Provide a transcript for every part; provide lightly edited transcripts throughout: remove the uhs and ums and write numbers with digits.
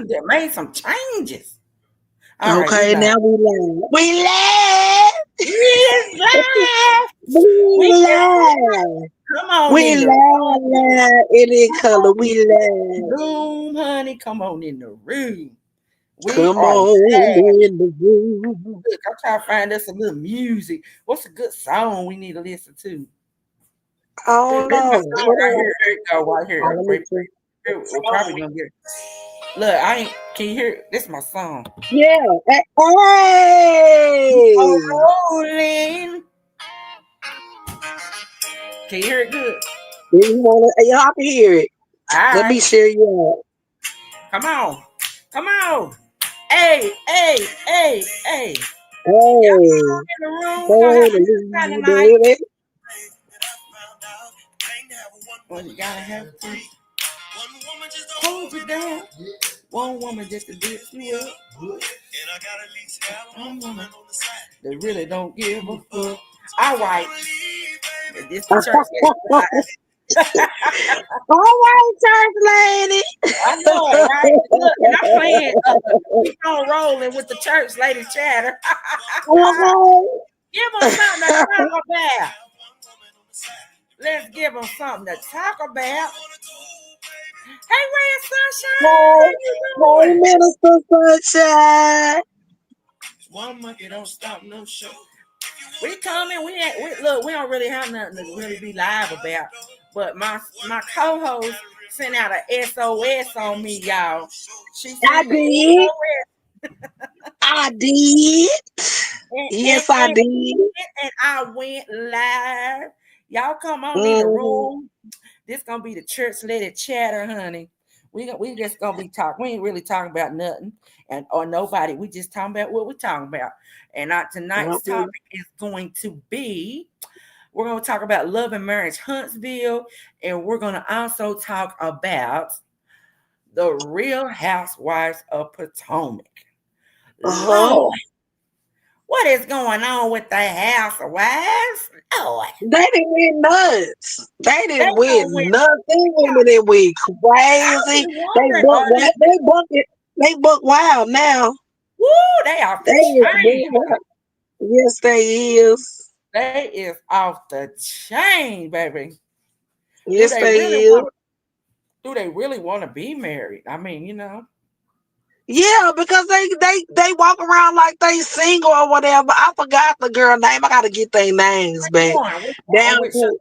done made some changes. All right, we Okay, live. now we live. We live. We live. We We can live. come on in We the live. It in come color. on We in live. the room, honey. Come on in the room. We Come are on live. in the room. Look, I'm trying to find us a little music. What's a good song we need to listen to? I don't Here's my know. song What right else? here. Here you go, right Oh, here. let me Wait, see. we're probably gonna get. Look, I ain't. Can you hear it? This is my song. Yeah. Oh, Hey. rolling. Can you hear it good? If you want to, y'all can hear it. All Let right. me share you Come on. Come on. Hey, hey, hey, hey. out. Y'all Hey. in the room. We're gonna have a good time Hey, tonight. baby. Well, you gotta have to hold you down. One woman just to lift you up. And I got at least one woman on the side that really don't give a fuck. All right. This the church. All right, church lady. I know it, right? Look, and I'm playing keep on rolling with the church lady chatter. Okay. Give them something to talk about. Let's give them something to talk about. Hey, Red Sunshine, Hey, how you hey, doing? Minister Sunshine. One monkey don't stop no show. We coming. We ain't. Look, we don't really have nothing to really be live about. But my co-host sent out a SOS on me, y'all. She I sent the did. SOS, I did. and, and, Yes, I and, did. and I went live. Y'all come on in the Mm-hmm. room. This gonna be the church lady chatter, honey. We just gonna be talking. We ain't really talking about nothing and or nobody. We just talking about what we're talking about. And tonight's Okay. topic is going to be we're going to talk about Love and Marriage Huntsville, and we're going to also talk about the Real Housewives of Potomac. Uh-huh. Lord, what is going on with the housewives? Lord, They didn't win nuts. They they didn't win don't win. nothing. Women didn't win I crazy. be They wondering, book are they? they book it. They book wild now. Woo, they off They the is chain. book wild. Yes, they is. They is off the chain, baby. Do Yes, they they really is. want? Do they really want to be married? I mean, Yeah, because they walk around like they single or whatever. I forgot the girl name. I gotta get their names which back one? Which one? down Which to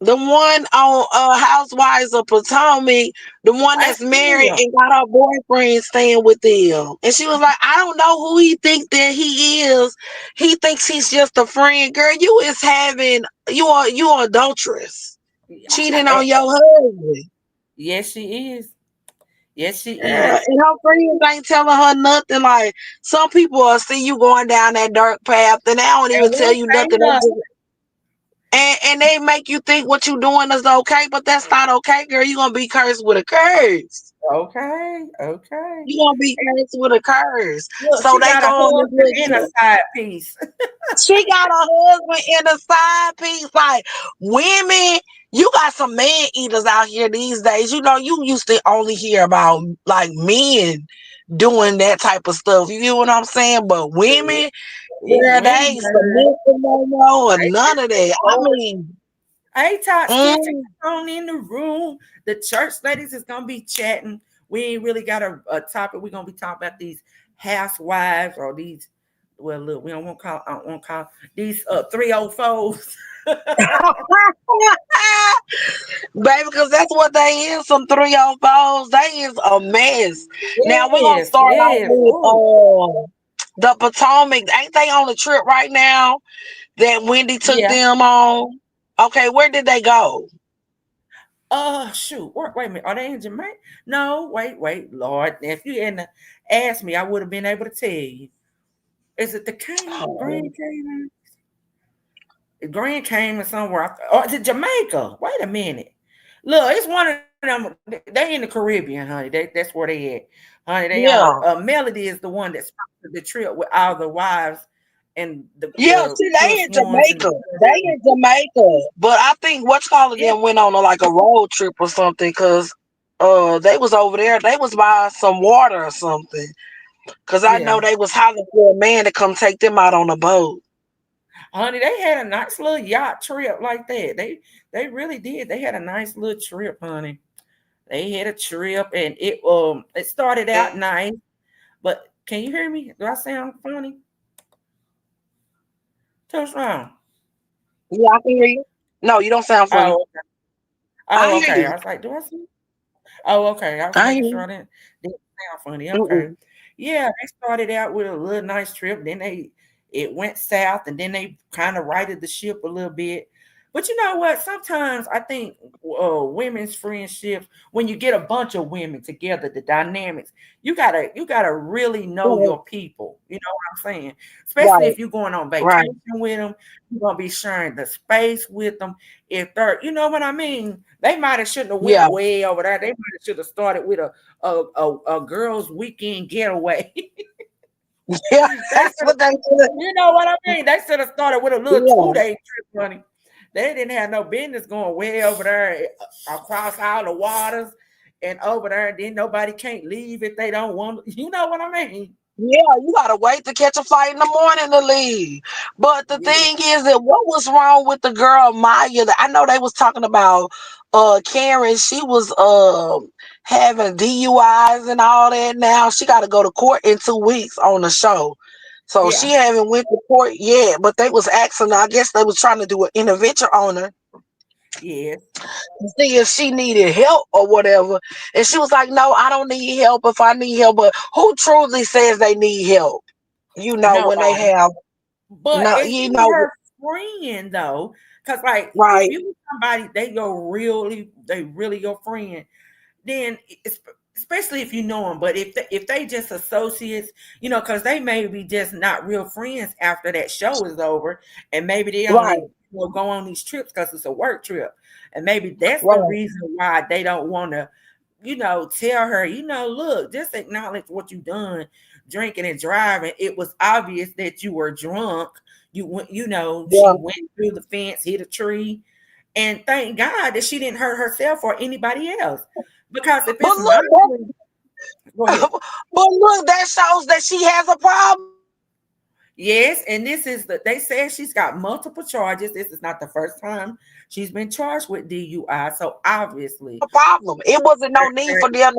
the one on Housewives of Potomac, the one I that's married see and got her boyfriend staying with them. And she was like, I don't know who he thinks that he is. He thinks he's just a friend. Girl, you is having you are adulteress. Cheating him. on your husband. Yes, she is. Yes, she Yeah, is. and her friends ain't telling her nothing. Like some people will see you going down that dark path, and they don't even And tell won't you say nothing. They nothing. just and they make you think what you doing is okay, but that's not okay, girl. You gonna be cursed with a curse. Okay, okay. You gonna be cursed with a curse. Look, So she they got a go on this husband little and a trip. side piece. She got a husband and a side piece. Like women, you got some man eaters out here these days. You know, you used to only hear about like men doing that type of stuff. You get what I'm saying? But women, These girl, they women, ain't submissive no more or they none just of that. I so. mean, Hey, Todd Stitch, mm, come on in the room. The church ladies is gonna be chatting. We ain't really got a topic. We're gonna be talking about these housewives or these. Well, look, we don't want to call. I don't want to call these 304s. baby, because that's what they is. Some 304s. They is a mess. Now we're gonna Yes, start off yes. with Ooh. the Potomac. Ain't they on a trip right now that Wendy took Yeah. them on? Okay, where did they go? Shoot. Wait a minute. Are they in Jamaica? No, wait, Lord. If you hadn't asked me, I would have been able to tell you. Is it the Cayman? Oh, Grand Cayman? Grand Cayman somewhere. Or is it Jamaica? Wait a minute. Look, it's one of them. They in the Caribbean, honey. That's where they at, honey. They on yeah. Melody is the one that sponsored the trip with all the wives and Yeah, the see, they plus in ones and Jamaica. the They in Jamaica. But I think what's calling yeah. them went on a, like a road trip or something because They was over there. They was buying some water or something. Cause I know Yeah. they was hollering for a man to come take them out on a boat. Honey, they had a nice little yacht trip like that. They really did. They had a nice little trip, honey. They had a trip and it started out nice, but can you hear me? Do I sound funny? What's wrong? Yeah, I can hear you. No, you don't sound funny. Oh, I oh, hear okay. I you. was like, do I sound? Oh, okay. I was I making hear sure you. I didn't sound funny. Okay. Mm-mm. Yeah, they started out with a little nice trip. Then it went south, and then they kind of righted the ship a little bit. But you know what? Sometimes I think women's friendships, when you get a bunch of women together, the dynamics, you gotta really know Right, your people. You know what I'm saying? Especially right, if you're going on right. vacation with them, you're gonna be sharing the space with them. If they're, you know what I mean, they might have shouldn't have went Yeah, way over there. They might have should have started with a girls' weekend getaway. yeah. They That's should have, what they said. you know what I mean? They should have started with a little Yeah, 2 day trip, honey. They didn't have no business going way over there across all the waters and over there. And then nobody can't leave if they don't want. You know what I mean? yeah. You gotta wait to catch a flight in the morning to leave. But the Yeah, thing is that what was wrong with the girl Maya? I know they was talking about Karen. She was having DUIs and all that. Now she got to go to court in 2 weeks on the show. So she yeah, haven't went to court yet, but they was asking her, I guess they was trying to do an intervention on her yes. to see if she needed help or whatever. And she was like, no, I don't need help if I need help. But who truly says they need help? When they Nobody. have But no, if you her friend though, because like if right, you somebody they really your friend, then especially if you know them. But if they just associates, because they may be just not real friends after that show is over, and maybe they right, only go on these trips because it's a work trip, and maybe that's the right. reason why they don't want to, tell her, look, just acknowledge what you done, drinking and driving. It was obvious that you were drunk. You went, she Yeah. went through the fence, hit a tree, and thank God that she didn't hurt herself or anybody else. Because if But it's my look, friend, go ahead. that shows that she has a problem. Yes, and this is they said she's got multiple charges. This is not the first time she's been charged with DUI. So obviously, A problem. It wasn't no need there- for them.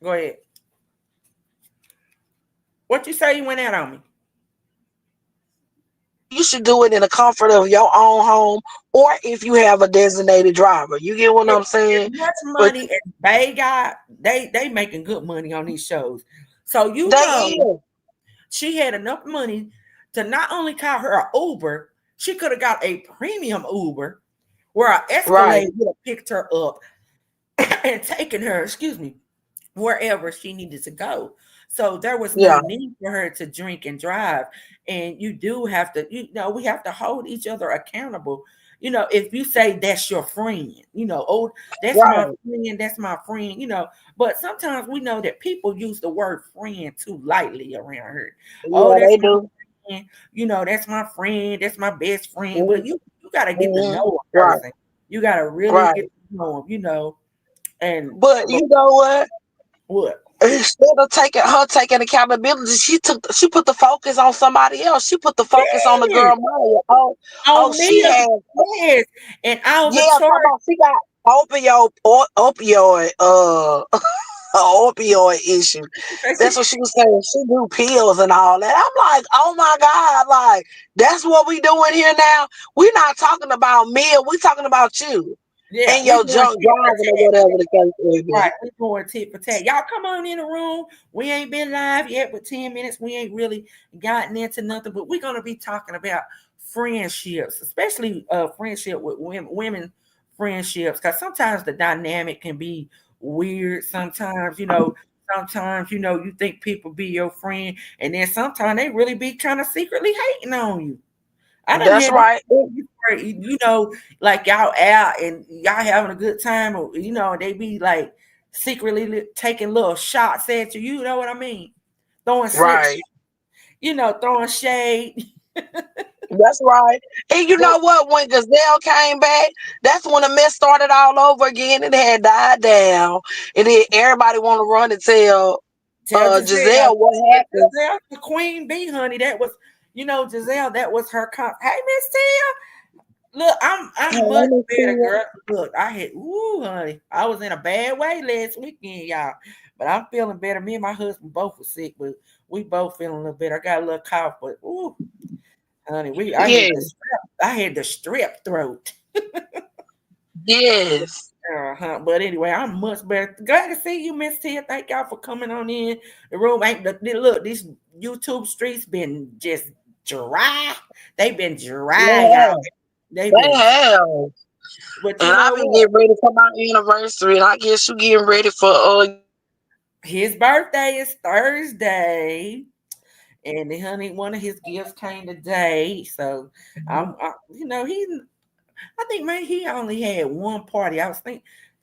go ahead. What you say you went out on me? You should do it in the comfort of your own home, or if you have a designated driver. You get what As I'm saying? much But money as they got, they making good money on these shows. So they is she had enough money to not only call her an Uber, she could have got a premium Uber where an right. Escalade would have picked her up and taken her, excuse me, wherever she needed to go. So there was no Yeah. need for her to drink and drive. And you do have to, we have to hold each other accountable. If you say that's your friend, oh, Right. that's my friend, but sometimes we know that people use the word friend too lightly around here. Oh, Yeah, that's they my do. friend, that's my friend, that's my best friend. But Mhm, you gotta get to mhm. know a Right. person. You gotta really Right. get to know them, and But but you know what? what? Instead of taking accountability, she put the focus on somebody else. She put the focus on the Yes, girl Maya. Oh, on she me, had yes, and all the yeah, talking charge. about she got opioid opioid issue. That's what she was saying. She do pills and all that. I'm like, oh my God, like that's what we doing here now. We're not talking about me, we talking about you Yeah, and we your going junk tit for driving or tat. whatever the case may be. Right, we going tit for tat. Y'all come on in the room. We ain't been live yet, but 10 minutes. We ain't really gotten into nothing. But we're gonna be talking about friendships, especially friendship with women friendships, because sometimes the dynamic can be weird. Sometimes you think people be your friend, and then sometimes they really be kind of secretly hating on you. I done That's had this right. where, like y'all out and y'all having a good time, or they be like secretly taking little shots at you. You know what I mean? Throwing slick, Right. throwing shade. That's right. And you know what? When Gazelle came back, that's when the mess started all over again. It had died down. And then everybody want to run and tell Tell Giselle, Giselle what happened. Giselle, the queen bee, honey. That was, Giselle. That was her. Hey, Miss Tia. Look, I'm Hey, much Miss better, Tia. girl. Look, honey. I was in a bad way last weekend, y'all. But I'm feeling better. Me and my husband both were sick, but we both feeling a little better. I got a little cough, but honey, Yeah. I had the strep throat. Yes. But anyway, I'm much better. Glad to see you, Miss Tia. Thank y'all for coming on in. The room ain't look. These YouTube streets been just dry. They've been dry, Yeah. y'all. They've They been. have. But And you I know been what? getting ready for my anniversary. And I guess you getting ready for His birthday is Thursday, and honey, one of his gifts came today. So I think man, he only had one party. I was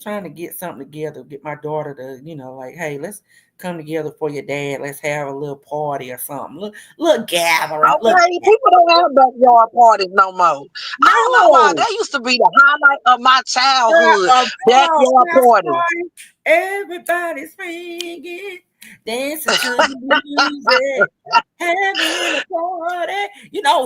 trying to get something together, get my daughter to, like, hey, let's come together for your dad. Let's have a little party or something. Little gathering. Look, okay. People don't have backyard parties no more. I don't know why. no. That used to be the highlight of my childhood. Come on, Backyard house parties. party. Everybody's singing, dancing to the music, having a party.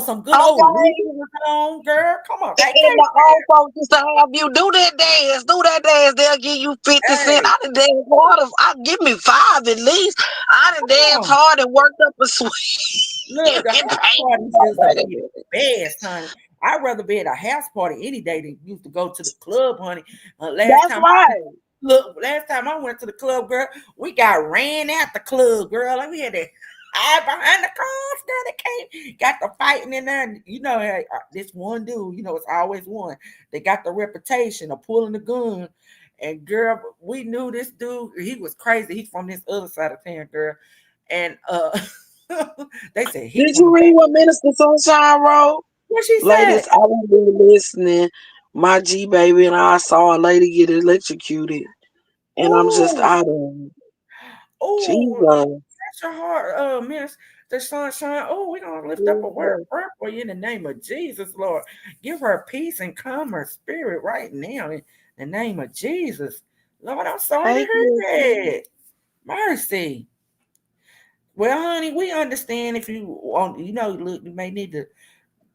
Some good old Okay. Louis on, girl. Come on, And the old folks used to have you do that dance, do that dance. They'll give you 50 cents. hey, I done dance hard. I give me 5 at least. I done come dance on. hard and worked up a sweat Look, and the get house paid. parties used to be the best, honey. I'd rather be at a house party any day than used to go to the club, honey. That's right. Last time I went to the club, girl, we got ran out the club, girl. Like we had to hide behind the cars, girl. That came, got the fighting in there. And hey, this one dude, it's always one. They got the reputation of pulling the gun. And girl, we knew this dude. He was crazy. He's from this other side of town, girl. And they said he Did from you the read what Minister Sunshine wrote? what she said. Ladies, I will be listening. My G baby and I saw a lady get electrocuted. And I'm just Oh, out of oh, Jesus. bless your heart, Miss the sunshine. Oh, we're gonna lift up a word of Jesus. prayer for you in the name of Jesus, Lord. Give her peace and calm her spirit right now in the name of Jesus. Lord, I'm sorry to Thank hear you. that. Mercy. Well, honey, we understand if you want, look, you may need to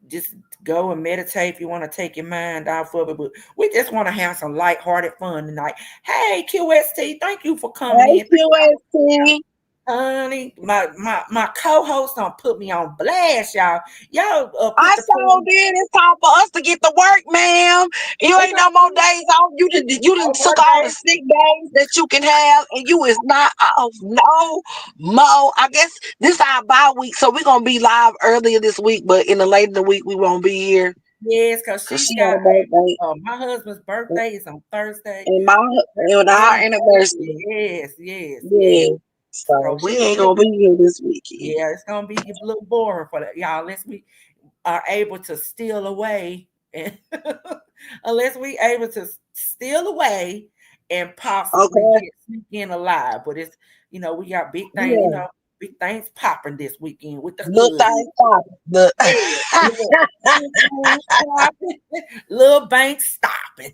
just go and meditate if you want to take your mind off of it. But we just want to have some lighthearted fun tonight. Hey, QST, thank you for coming Hey, in. QST. Honey, my co-host don't put me on blast, y'all. Y'all put I the so did. It's time for us to get to work, ma'am. You it's ain't no more days off. You no done more took all the days. sick days that you can have, and you is not off no more. I guess this our bye week, so we're gonna be live earlier this week, but in the later in the week we won't be here Yes, because because she's she got had a birthday my husband's birthday is on Thursday. and our anniversary. Yes. Yeah, so So we we ain't gonna be here this weekend. yeah, it's gonna be a little boring for that, y'all. Unless we are able to steal away, and unless we able to steal away and possibly Okay. get sneak in alive. But it's we got big things, Yeah. big things popping this weekend with the Little hood. thing popping. Look. Yeah, look, big things popping, little bank stopping.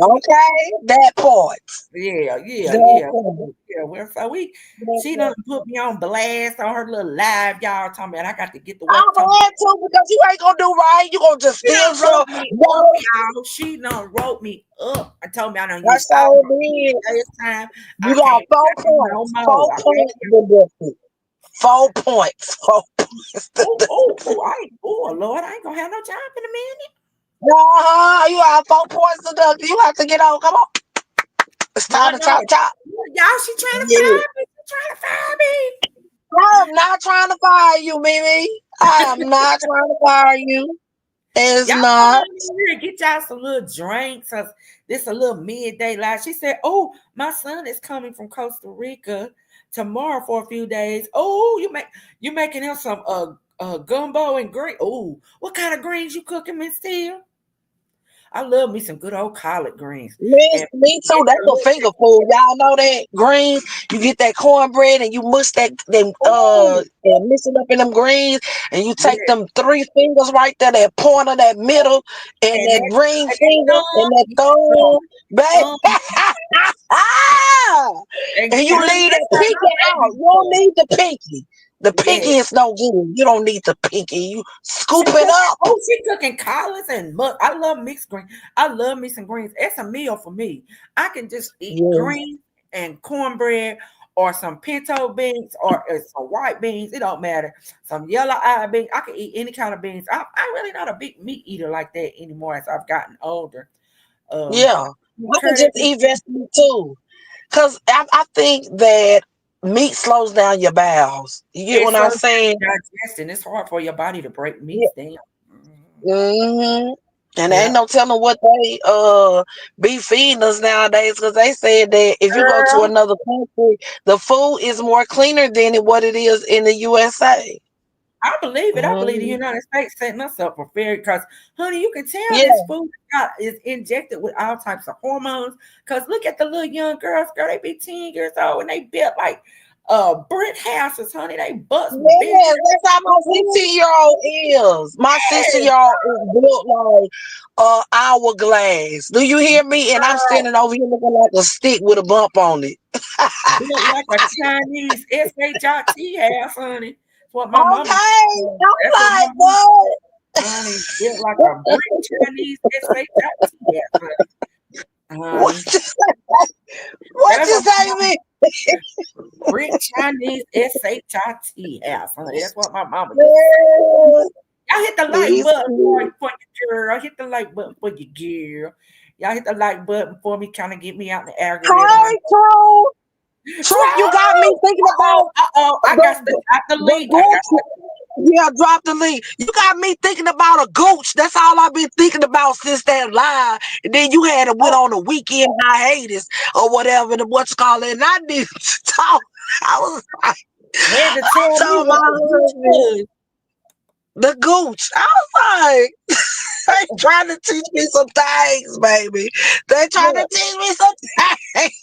Okay, that part. That Yeah. part. Yeah, well, so That she done part. put me on blast on her little live, y'all talking about I got to get to work. I'm glad too because you ain't gonna do right. You gonna just She steal done wrote some. me up, No, y'all. She done wrote me up. I told me I done I used all sure my did. this time. You I got can't 4 take no points. more. 4 points deducted. 4 points. 4 points. Lord, I ain't gonna have no job in a minute. You got 4 points deducted. You have to get on. Come on. It's No, time to chop chop. y'all, she trying to Yeah. fire me. She trying to fire me. I am not trying to fire you, Mimi. I am not trying to fire you. It's Y'all come not. on in here and get y'all some little drinks. This a little midday live. She said, "Oh, my son is coming from Costa Rica tomorrow for a few days. Oh, you making him some gumbo and green. Oh, what kind of greens you cooking, Miss Steele? I love me some good old collard greens. And Me too. it's That's a a little finger food. Y'all know that greens. You get that cornbread and you mush that them oh and mix it up in them greens, and you take yeah, them three fingers right there, that pointer, that middle, and and that ring that finger and that thumb, thumb, babe. Ah! and And you honey, leave that's that how pinky my out. baby You don't does. need the pinky. The pinky Yeah. is no good. You don't need the pinky. You She scoop it cooking. up. Oh, she cooking collards and I love mixed greens. I love me some greens. It's a meal for me. I can just eat Yeah. greens and cornbread, or some pinto beans, or some white beans. It don't matter. Some yellow eye beans. I can eat any kind of beans. I'm really not a big meat eater like that anymore as I've gotten older. Um, Yeah. I can turn just it. eat vegetables too. Because I think that meat slows down your bowels. You get It what I'm slows saying? down digestion. It's hard for your body to break Yeah. meats down. Mhm. Hmm. And there ain't Yeah. no telling what they be feeding us nowadays, because they said that if you go to Girl, another country, the food is more cleaner than what it is in the USA. I believe it. I believe the Hmm. United States setting us up for failure because, honey, you can tell Yeah. this food is injected with all types of hormones. Because look at the little young girls, girl, they be 10 years old and they built like brick houses, honey. They butts bigger. Yes, that's how my Ooh, 16-year-old is. My yes, 16-year-old is built like hourglass. Do you hear me? And I'm girl, standing over here looking like a stick with a bump on it. built like a Chinese SHIT house, honey. That's what my mama used to Okay. call. That's what I'm my like, mama, what? honey, built like a brick Chinese SHIT house, What honey. you say? What That's you what my say, mama. me? Brick Chinese SHIT house. Honey. That's what my mama used to say. Girl, Y'all hit the like these button kids. for your girl. Hit the like button for your girl. Y'all hit the like button for me, kind of get me out the algorithm. Hey, True. True, you got me True. thinking Oh, about oh, I got to the drop the the link. I got gooch. Yeah, drop the link. You got me thinking about a gooch. That's all I've been thinking about since that live. And then you had to went oh, on a weekend hiatus or whatever, the what's called it. And I didn't talk. I was like, had to I tell me told what my a gooch husband was. the gooch. I was like, they trying to teach me some things, baby. They trying to Look, teach me some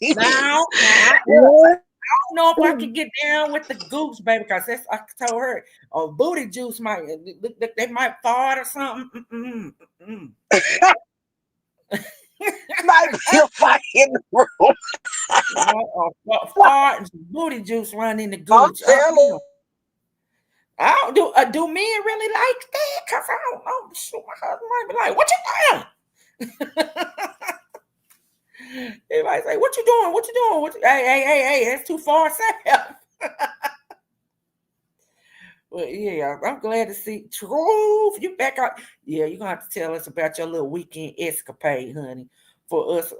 things. now, look. Yeah. I don't know if I could get down with the goose, baby, because that's I told her, oh, booty juice might they might fart or something. Mm-mm, Might be a fight in the room. fart and some booty juice run in the I'm gooch. telling I don't do men really like that? Cause I don't know. Shoot, my husband might be like, "What you doing?" He might say, "What you doing? What you doing? Hey, that's too far south." But yeah, I'm glad to see Truth. You back out. Yeah, you're gonna have to tell us about your little weekend escapade, honey. For us,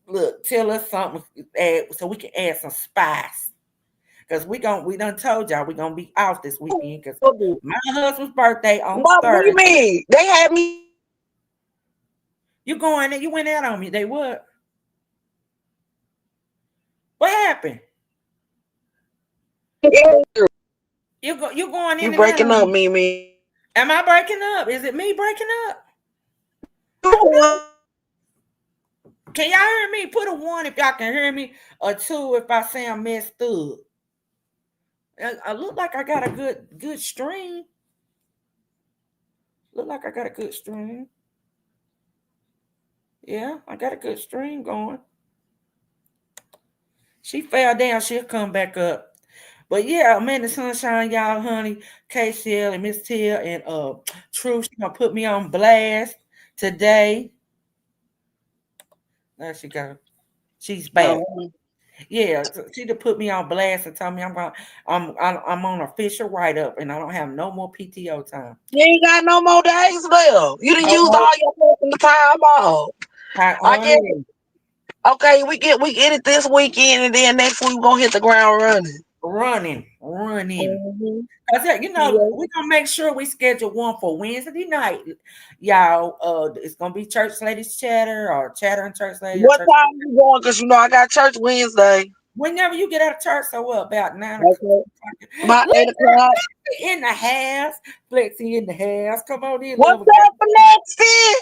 look, tell us something so we can add some spice. Cause we done told y'all we gonna be off this weekend. Cause you. my husband's birthday on But Thursday. Mimi, they had me You going? You went out on me. They what? What happened? You going you in and out breaking on up, me? Mimi. Am I breaking up? Is it me breaking up? Can y'all hear me? Put a one if y'all can hear me, or two if I sound messed up. I look like I got a good stream. Look like I got a good stream. Yeah, I got a good stream going. She fell down. She'll come back up. But yeah, man, the sunshine, y'all, honey, KCL and Miss Till and True, she gonna put me on blast today. There she go. She's back. Um, Yeah, so she to put me on blast and tell me I'm on official write up and I don't have no more PTO time. you ain't got no more days left. You done No used more all your personal time off. time I on get it. okay. We get it this weekend, and then next week we gonna hit the ground running. Running. Mhm. Cause Yeah. we're gonna make sure we schedule one for Wednesday night, y'all. It's gonna be church ladies chatter or chatter and church lady or What church. time you going? Cause I got church Wednesday. Whenever you get out of church, so what about 9 o'clock? Okay. About Look, 8 o'clock. in the house, flexing in the house. Come on in, What's love of God. up, Alexi?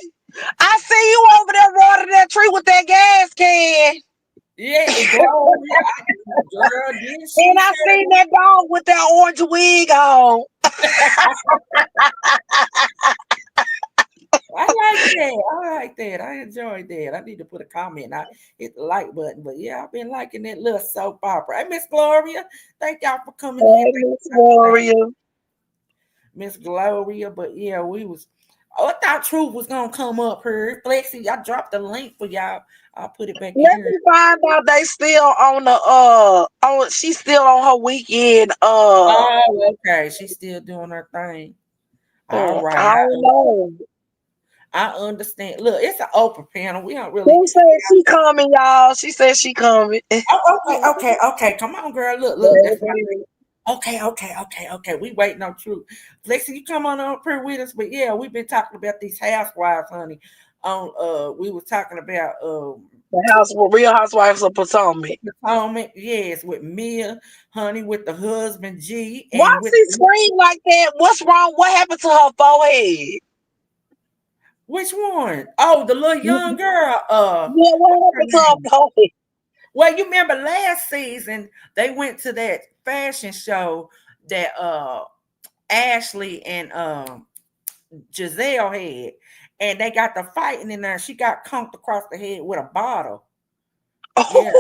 I see you over there watering that tree with that gas can. Yeah, it go. Girl, did And she I say? seen that dog with that orange wig on. I like that. I like that. I enjoyed that. I need to put a comment. I hit the like button. But yeah, I've been liking that little soap opera. Hey, Miss Gloria, thank y'all for coming in. Hey, Miss Warrior. Miss Gloria. But yeah, we was. Oh, I thought Truth was gonna come up here. Flexi, I dropped the link for y'all. I'll put it back in Let here. me find out they still on the on she's still on her weekend Oh, okay. She's still doing her thing. All right. I don't know. I understand. Look, it's an open panel. We don't really. Who said she coming, y'all? She said she coming. Oh, okay. Come on, girl. Look. That's my. Okay. We waiting on Truth. Lexi, you come on up here with us. But yeah, we've been talking about these housewives, honey. On we was talking about The house with Real Housewives of Potomac. Potomac, yes, with Mia, honey, with the husband G, Why and with she scream like that? What's wrong? What happened to her forehead? which one? Oh, the little young girl. Yeah, what What's her happened to name? her forehead? Well, you remember last season they went to that fashion show that Ashley and Giselle had, and they got the fighting in there. She got conked across the head with a bottle. Yeah,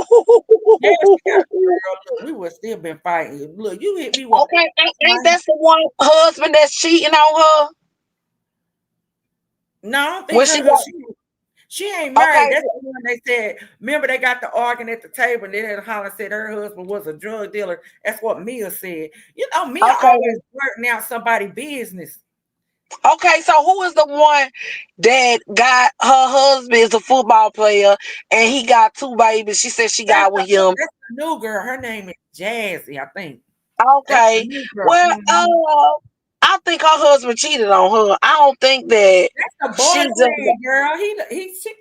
yeah, she got girl. Look, we would still been fighting. Look, you hit me with Okay, ain't that the one husband that's cheating on her? no, I don't think When she her got she ain't married. okay, That's the one they said. Remember, they got the arguing at the table, and then Holland said her husband was a drug dealer. That's what Mia said. You know, Mia okay, always blurting out somebody's business. okay. So who is the one that got her husband is a football player and he got two babies? She said she got with him. That's the new girl. Her name is Jazzy, I think. That's the Okay. new girl. Well, Mhm. I think her husband cheated on her. I don't think that That's the she just boyfriend, girl. She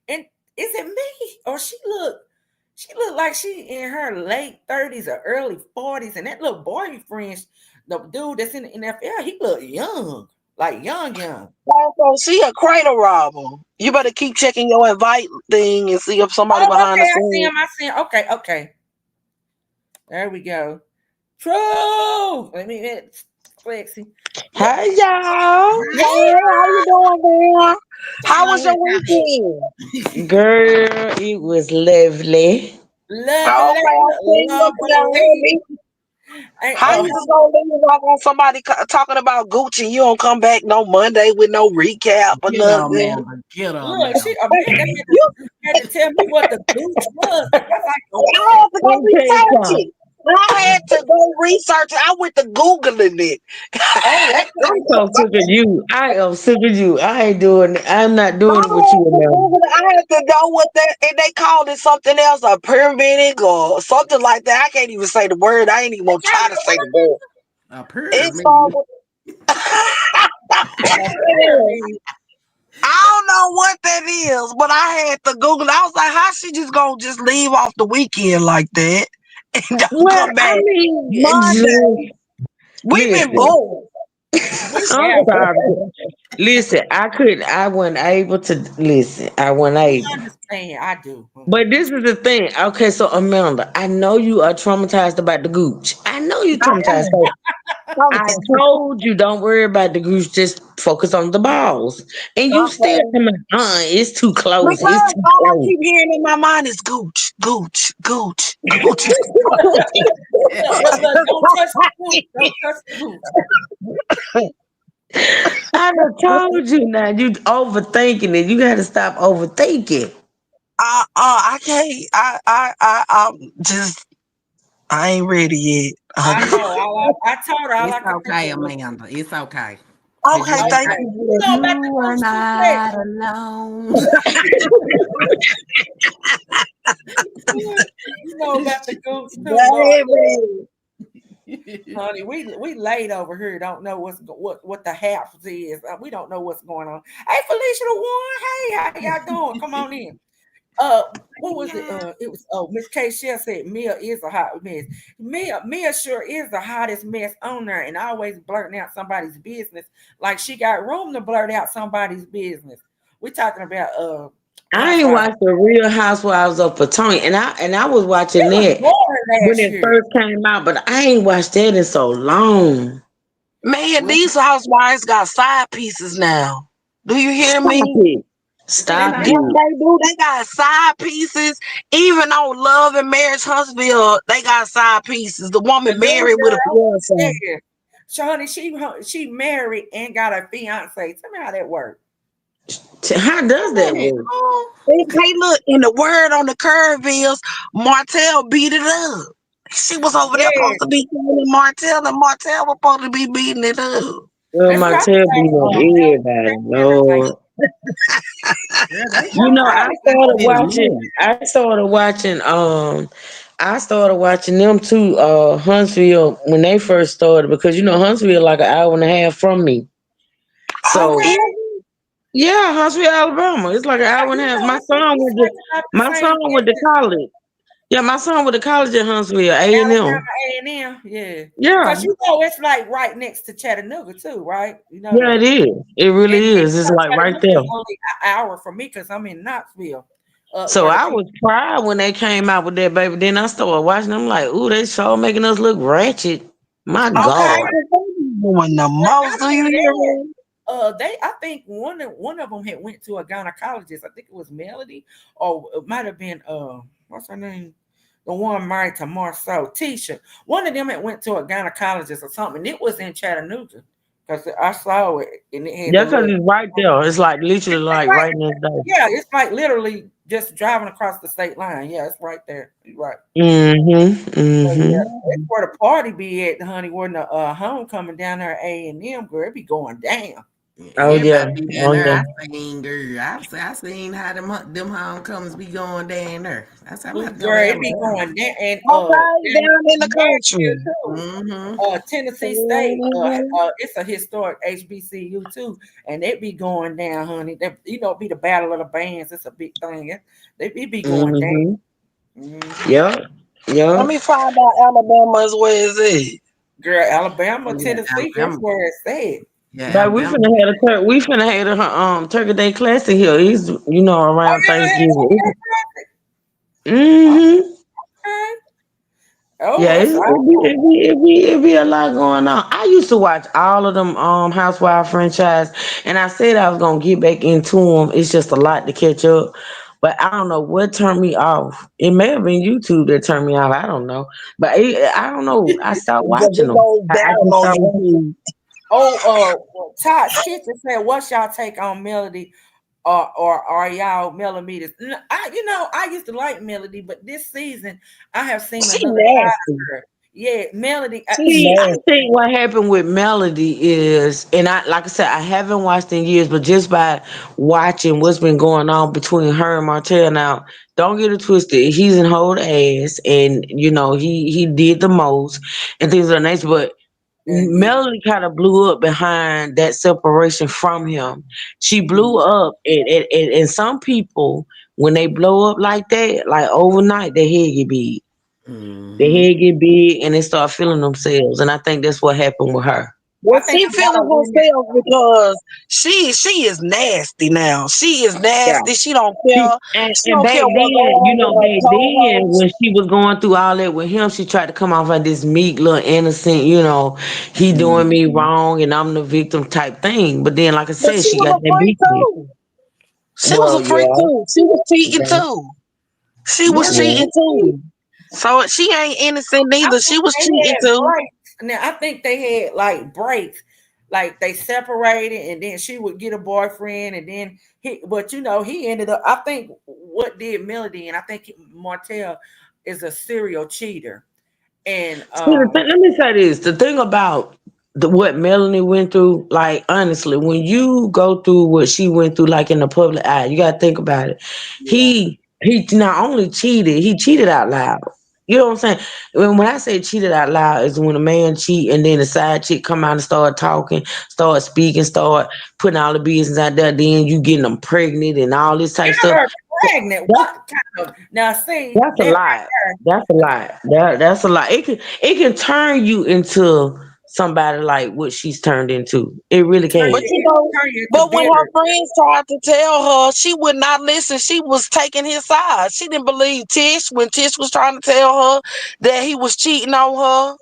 and is it me or she look like she in her late 30s or early 40s, and that little boyfriend, the dude that's in the NFL, he look young, like young. also she a cradle robber. You better keep checking your invite thing and see if somebody Oh, behind okay, the I see scenes. him. I see him. Okay. There we go. True. Let me hit Lexi. Look, Hey y'all, Hey, how you doing, girl? How was your weekend? girl, it was lovely. lovely, Okay, I seen you up there lovely. early. Hey, How you just gonna leave off on somebody talking about Gucci? You don't come back no Monday with no recap or Get her, nothing. Amanda. Get her, look, Amanda. she Amanda You, had to tell me what the gooch was. That's like a I what? had to Let go me tell you research something. it. I had to go research it. I went to Googling it. Oh, I'm okay. so sick of you. I am sick of you. I ain't doing it. I'm not I doing it with you, had to Amanda. Google it. I had to go with that, and they called it something else, a pyramid or something like that. I can't even say the word. I ain't even gonna try to say the word. A It's pyramid. called. A pyramid. I don't know what that is, but I had to Google. I was like, how she just gonna just leave off the weekend like that and don't Well, come I back mean, Monday? We've been listen. bored. We I'm have sorry. Listen, I couldn't. I wasn't able to listen. I wasn't we able. understand. I do. But this is the thing. Okay, so Amanda, I know you are traumatized about the gooch. I know you I traumatized. am. So I told you don't worry about the gooch, just focus on the balls. And you still Okay. coming it's too close. It's Because too all I close. keep hearing in my mind is gooch, gooch, gooch, gooch. Look, don't touch the gooch. Don't touch the gooch. I done told you now, you overthinking it. You gotta stop overthinking. I can't. I'm just. I ain't ready yet. I know. I told her all It's I could think okay, of was Amanda. It's okay. Cause Okay, thank okay. You you. know about the you are gooch too, not Lexi. alone. You know about the gooch too, Lord. Baby. Honey, we laid over here. Don't know what the house is. We don't know what's going on. Hey, Felicia the one. Hey, how y'all doing? Come on in. What was it? It was Miss K. Shell said Mia is a hot mess. Mia sure is the hottest mess on there, and always blurting out somebody's business like she got room to blurt out somebody's business. We're talking about I ain't Housewives. watched the Real Housewives of Potomac, and I was watching It was that boring when last it year. first came out, but I ain't watched that in so long. Man, Well, these housewives got side pieces now. Do you hear Stop me? it. so they Stop not Yes, it. they do. They got side pieces. Even on Love and Marriage Huntsville, they got side pieces. The the woman new married with a girl. fiance. Yeah, Shawnee, she married and got a fiance. Tell me how that worked. How does that Hey, work? oh, They look in the word on the curve is Martell beat it up. She was over there Yeah, supposed to be calling Martell, and Martell was supposed to be beating it up. Well, that's my probably tail like beat up everybody. everything. Lord. girl, they You know, I probably got to started be a watching. minute. I started watching them too. Huntsville when they first started because Huntsville like an hour and a half from me. Oh, So really? yeah, Huntsville, Alabama. It's like an hour and a half. It's like about the My same son went to distance. college. Yeah, my son went to college at Huntsville, Alabama A&M. A&M, yeah. Yeah, Because it's like right next to Chattanooga too, right? You know yeah, it that. is. It And really is. It's like right Chattanooga there. is only an hour from me because I'm in Knoxville, So where the I people. was proud when they came out with that baby. Then I started watching them like, ooh, they sure making us look ratchet. My Okay, God. 'cause they be doing the But most. not Do you only hear that, me? I think one of them had went to a gynecologist. I think it was Melody, or it might have been what's her name, the one married to Marceau, Tisha. One of them had went to a gynecologist or something. It was in Chattanooga because I saw it and it had the That's because little. it's right there. It's like literally It's like like right next door. yeah, it's like literally just driving across the state line. Yeah, it's right there. You're right. Mm-hmm. But yeah, Mm-hmm. it's where the party be at, honey. Where the homecoming down there, at A&M, girl, it be going down. Oh yeah. Everybody be down Oh there. yeah. I seen, girl. I seen how them homecomings be going down there. I said, I'm about to go to Girl, it be Alabama. going down, and Okay, down down in the Nashville country. too. Mm-hmm. Tennessee State, Mhm. it's a historic HBCU too, and they be going down, honey. That be the battle of the bands. It's a big thing. They be going down. Mm-hmm. Hmm. Yep. Let Yep. me find out Alabama is where is it. Girl, Alabama, Oh, yeah, Tennessee, that's Alabama. where it's at. Yeah, But Alabama. we finna have a Turkey Day Classic here. He's Oh, around yeah, Thanksgiving. yeah, yeah. Mm-hmm. Okay. Oh, Yeah, that's awesome. it be a lot going on. I used to watch all of them Housewife franchise, and I said I was gonna get back into them. It's just a lot to catch up, but I don't know what turned me off. It may have been YouTube that turned me off. I don't know, but I don't know. I stopped The watching big them. old I down just on stopped watching. YouTube. Oh, Todd's Kitchen said, "What's y'all take on Melody, or are y'all millimeters?" I used to like Melody, but this season I have seen She another side of nasty. her. Yeah, Melody. She See, I nasty. think what happened with Melody is, and like I said, I haven't watched in years, but just by watching what's been going on between her and Martell now, don't get it twisted. He's in hold ass, and he did the most and things of that nature. But Yeah. Melody kind of blew up behind that separation from him. She Mhm. blew up, and some people when they blow up like that, like overnight, their head get big. Their Mm-hmm. head get big and they start feeling themselves. And I think that's what happened with her. Well, I think she a lot feeling of women. herself because she is nasty now. She is Yeah. nasty. She don't She, care. and, She and don't back care what then, going on with her back then co-host. when she was going through all that with him, she tried to come off like this meek little innocent, he doing me Mhm. wrong and I'm the victim type thing. But then, like I But said, she she was got a that freak beat with. too. She was Well, a freak yeah, too. She was cheating yeah, too. She was Melody yeah. cheating was cheap. too. So she ain't innocent I neither. She think was they cheating had too. breaks. Now I think they had like breaks, like they separated, and then she would get a boyfriend, and then but he ended up. I think what did Melody, and I think Martell is a serial cheater, and See, let me say this: the thing about what Melanie went through, like honestly, when you go through what she went through, like in the public eye, you gotta think about it. yeah, He not only cheated, he cheated out loud. You know what I'm saying? When I say cheated out loud is when a man cheat and then the side chick come out and start talking, start speaking, start putting all the business out there. Then you getting them pregnant and all this type of got stuff. her pregnant. That's What kind of now? See that's a that lot. right That's a lot. That's a lot. It can turn you into somebody like what she's turned into. It really Turn can. But you, you know, turn you into but when her bitter. friends tried to tell her, she would not listen. She was taking his side. She didn't believe Tish when Tish was trying to tell her that he was cheating on her.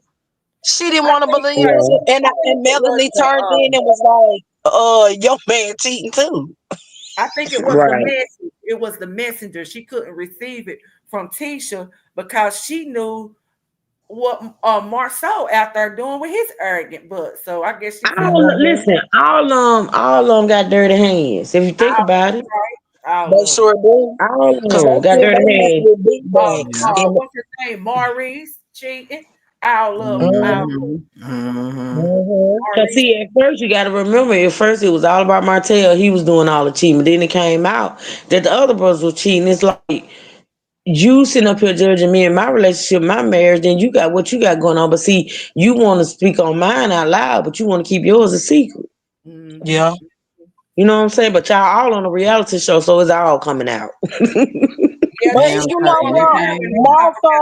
She didn't I want to think believe Yeah. it. I think And it was Melanie the turned in and was like, your man cheating too. I think it was the Right. message. It was the messenger. She couldn't receive it from Tisha because she knew what Marceau out there doing with his arrogant butt. So I guess she felt like Listen, all of them got dirty hands. If you think all about it, They of sure it. do. all of Cause them got dirty they mess hands. with big bags. Uh, Yeah. And what's his name? Maurice cheating. All of them. All Mhm, Mm-hmm. Mm-hmm. mhm. Cause Maurice. see, at first you got to remember, at first it was all about Martell. He was doing all the cheating, but then it came out that the other brothers were cheating. It's like you sitting up here judging me and my relationship, my marriage. Then you got what you got going on. But see, you want to speak on mine out loud, but you want to keep yours a secret. Mm-hmm. Yeah. You know what I'm saying? But y'all all on a reality show, so it's all coming out. Yeah, But Damn, Tisha you was know and on it there what? having came. to talk about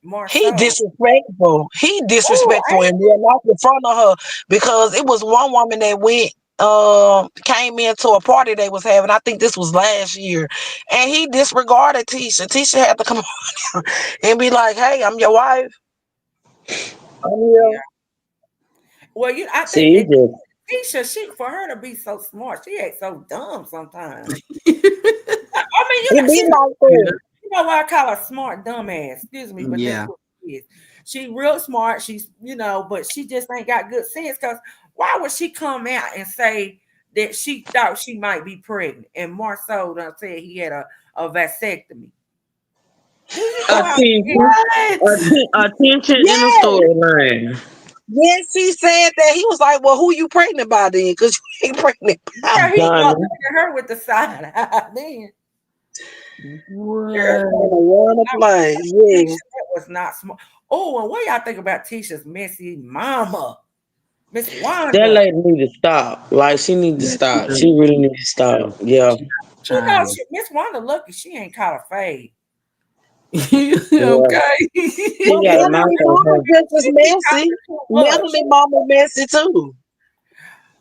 Martha, he Marceau. disrespectful. He Oh, disrespectful in real life in front of her because it was one woman that went came into a party they was having. I think this was last year. And he disregarded Tisha. Tisha had to come on and be like, hey, I'm your wife. I'm here. yeah. Well, I think See, just Tisha, for her to be so smart, she ain't so dumb sometimes. I mean, It be like Yeah. that. you know why I call her smart dumbass? Excuse me, but that's Yeah. what she is. She real smart. She's, but she just ain't got good sense. Cause why would she come out and say that she thought she might be pregnant? And Marceau done said he had a vasectomy. Do you know how? attention, What? attention in the Yes. storyline. Yes, she said that. He was like, well, who you pregnant by then? Because you ain't pregnant by. Yeah, he Done. started looking at her with the side eye. Then Girl, What? trying to run a play. Tisha, Yes. that was not smart. Oh, and what y'all think about Tisha's messy mama, Miss That Wanda? lady need to stop. Like she need to Yeah, she stop. She do. really need to stop. Yeah. She You know, child. Miss Wanda lucky she ain't caught a fade. Yeah. Okay. She But got a mouth Melanie on Mama her. just as She be messy. talking too much. Melanie Mama messy too.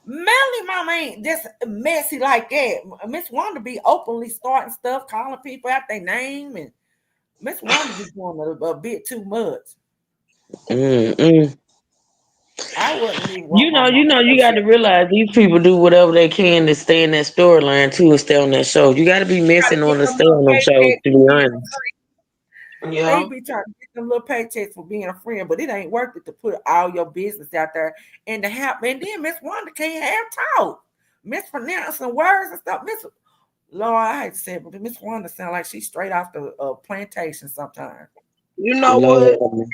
Melly mama ain't just messy like that. Miss Wanda be openly starting stuff, calling people out their name, and Miss Wanda be doing a bit too much. Mm-mm. I wouldn't even want You my know, mama you like got to that. realize these people do whatever they can to stay in that storyline too and stay on that show. You got to be Try to missing get on to them stay little on them shows. paychecks To for be being a honest. friend. They Yeah. be trying to get them little paychecks for being a friend, but it ain't worth it to put all your business out there and to have. And then Miss Wanda can't have talk, mispronouncing words and stuff. Lord, I hate to say it, but Miss Wanda sound like she's straight off the plantation sometimes. You know what? Lord.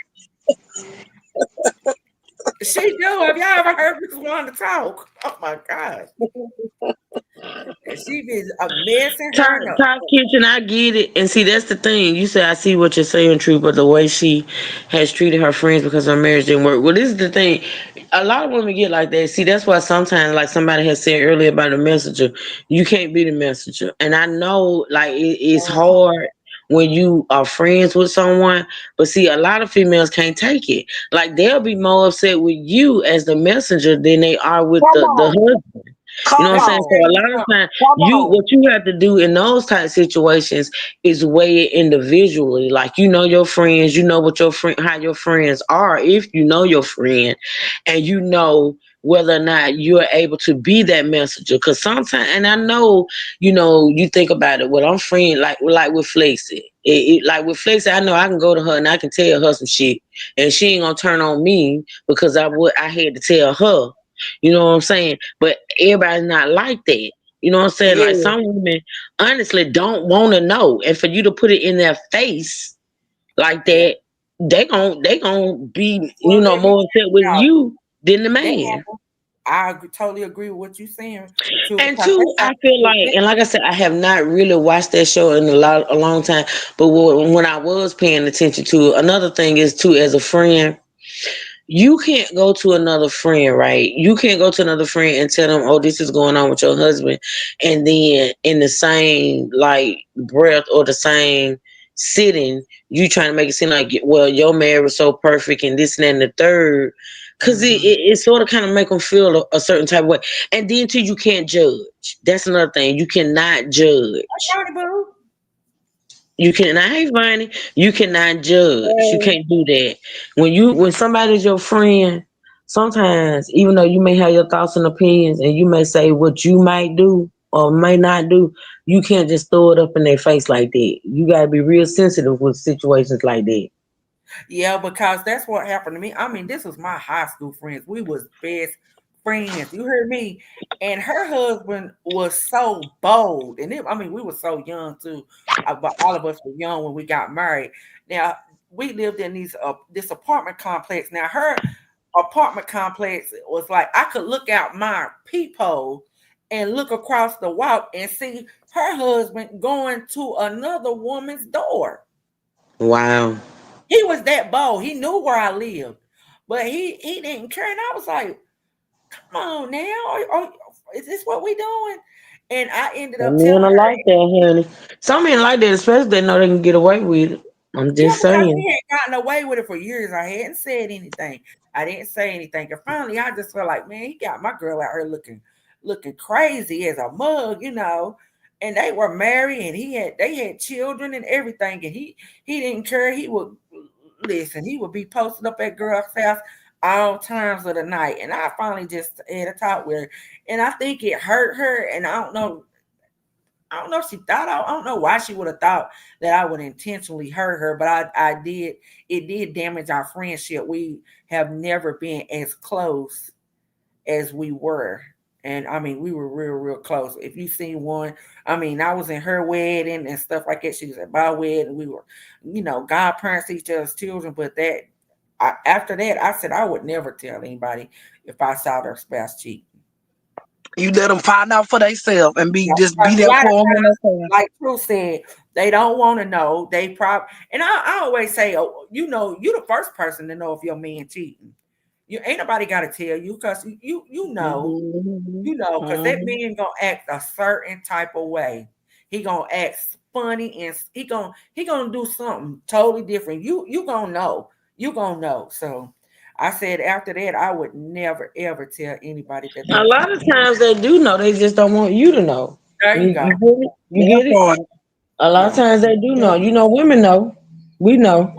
She do. Have y'all ever heard Miss Wanda talk? Oh my gosh. And she be messing Top, her up. Top Kitchen, I get it. And see, that's the thing. You say, I see what you're saying, true, but the way she has treated her friends because her marriage didn't work. Well, this is the thing. A lot of women get like that. See, that's why sometimes, like somebody has said earlier about the messenger, you can't be the messenger. And I know, like, it's hard when you are friends with someone, but see, a lot of females can't take it. Like, they'll be more upset with you as the messenger than they are with Come the on. husband. You know Come what I'm Let me saying? on. So tell a you lot of something. times, Come what on. you have to do in those type situations is weigh it individually. Like you know your friends, you know what your friend, how your friends are. If you know your friend, and you know whether or not you're able to be that messenger. Because sometimes, and I know, you think about it. Well, I'm friend like with Flexi. Like with Flexi, I know I can go to her and I can tell her some shit, and she ain't gonna turn on me because I had to tell her. You know what I'm saying? But everybody's not like that. You know what I'm saying? Like Yeah. some women honestly don't want to know. And for you to put it in their face like Yeah. that, they gon' be, Well, let me more tell upset with y'all, you than the that man. happened. Totally agree with what you're saying, too, And because two, they I got feel to like, and like I said, I have not really watched that show in a long time. But when I was paying attention to it, another thing is too, as a friend, you can't go to another friend, right? You can't go to another friend and tell them, "Oh, this is going on with your husband," and then in the same like breath or the same sitting, you trying to make it seem like, well, your marriage was so perfect and this and that and the third. Cause it sort of kind of make them feel a certain type of way, and then too you can't judge. That's another thing. You cannot judge. Johnny Boo. You can. I ain't funny. You cannot judge. You Hey, can't do that. When somebody's your friend, sometimes even though you may have your thoughts and opinions, and you may say what you might do or may not do, you can't just throw it up in their face like that. You gotta be real sensitive with situations like that. Yeah, because that's what happened to me. I mean, this was my high school friends. We was best friends. You heard me? And her husband was so bold. And I mean, we were so young too. But all of us were young when we got married. Now, we lived in this apartment complex. Now, her apartment complex was like I could look out my peephole and look across the walk and see her husband going to another woman's door. Wow. He was that bold. He knew where I lived, but he didn't care. And I was like, "Come on now, is this what we doing?" And I ended Some up men telling are her, like that, honey. Some men like that, especially they know they can get away with it. I'm "Yeah," just because saying. he had gotten away with it for years. I hadn't said anything. I didn't say anything, and finally, I just felt like, man, he got my girl out here looking crazy as a mug. And they were married, and they had children and everything, and he didn't care. He would listen. He would be posted up at girl's house all times of the night. And I finally just had a talk with her. And I think it hurt her. And I don't know. I don't know if she thought I don't know why she would have thought that I would intentionally hurt her, but I did. It did damage our friendship. We have never been as close as we were. And I mean, we were real close. If you seen one, I mean, I was in her wedding and stuff like that. She was at my wedding. We were, godparents to each other's children. But after that, I said I would never tell anybody if I saw their spouse cheating. you let them find out for themselves and Yeah, just be because a there lot of for them when times, they can. like True said, they don't want to know. They probably, and I always say, oh, you the first person to know if your man cheating. You ain't nobody got to tell you because Mhm, because that mhm. man gonna act a certain type of way. He gonna act funny and he gonna do something totally different. You gonna know. You gonna know. So I said after that, I would never ever tell anybody that they A was. lot of times they do know, they just don't want you to know. There You, you go. you get it? You That get it? part. A lot of Yeah. times they do know. You know, women know. We know.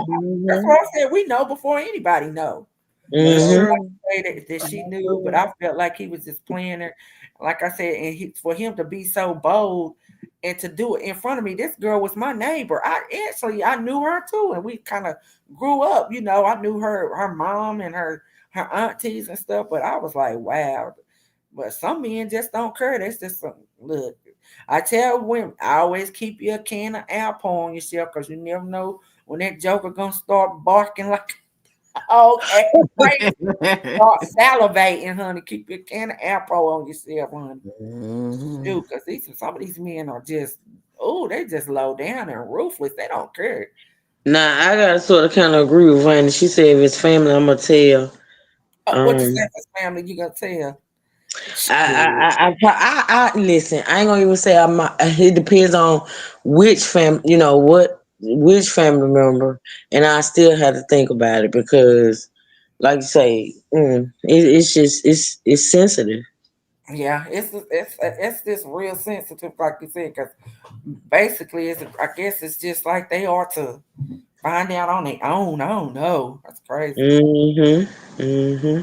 That's Mhm. what I said. We know before anybody know. That's So Hmm. like true. I say that she That's knew, but true. I felt like he was just playing her. Like I said, and for him to be so bold and to do it in front of me, this girl was my neighbor. I knew her too, and we kind of grew up. I knew her mom and her aunties and stuff. But I was like, wow. But some men just don't care. That's just look. I tell women, I always keep you a can of apple on yourself because you never know when that joker gonna start barking like acting crazy. Start salivating, honey. Keep your can of apple on yourself, honey. Mhm. Shoot, because some of these men are just, they just low down and ruthless. They don't care. Now I gotta sort of kind of agree with Randy. She said if it's family, I'm gonna tell. What you Um, say for family, you gonna tell? Shoot. I listen. I ain't gonna even say I'm. It depends on which fam. You know which family member, and I still have to think about it because, like you say, it's just it's sensitive. Yeah, it's this real sensitive, like you said, because basically, I guess it's just like they are to find out on their own. I don't know. That's crazy. Hmm. Hmm.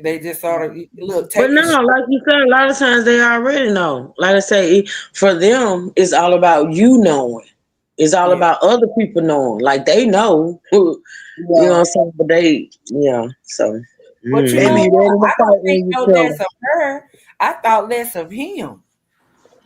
They just sort of look But taking. no, like you said, a lot of times they already know. Like I say, for them, it's all about you knowing. It's all Yeah. about other people knowing. Like they know, you know what Yeah. I'm saying? But they, yeah. So, But you They know mm. be what? ready to I fight don't think when you no tell less them. of her. I thought less of him.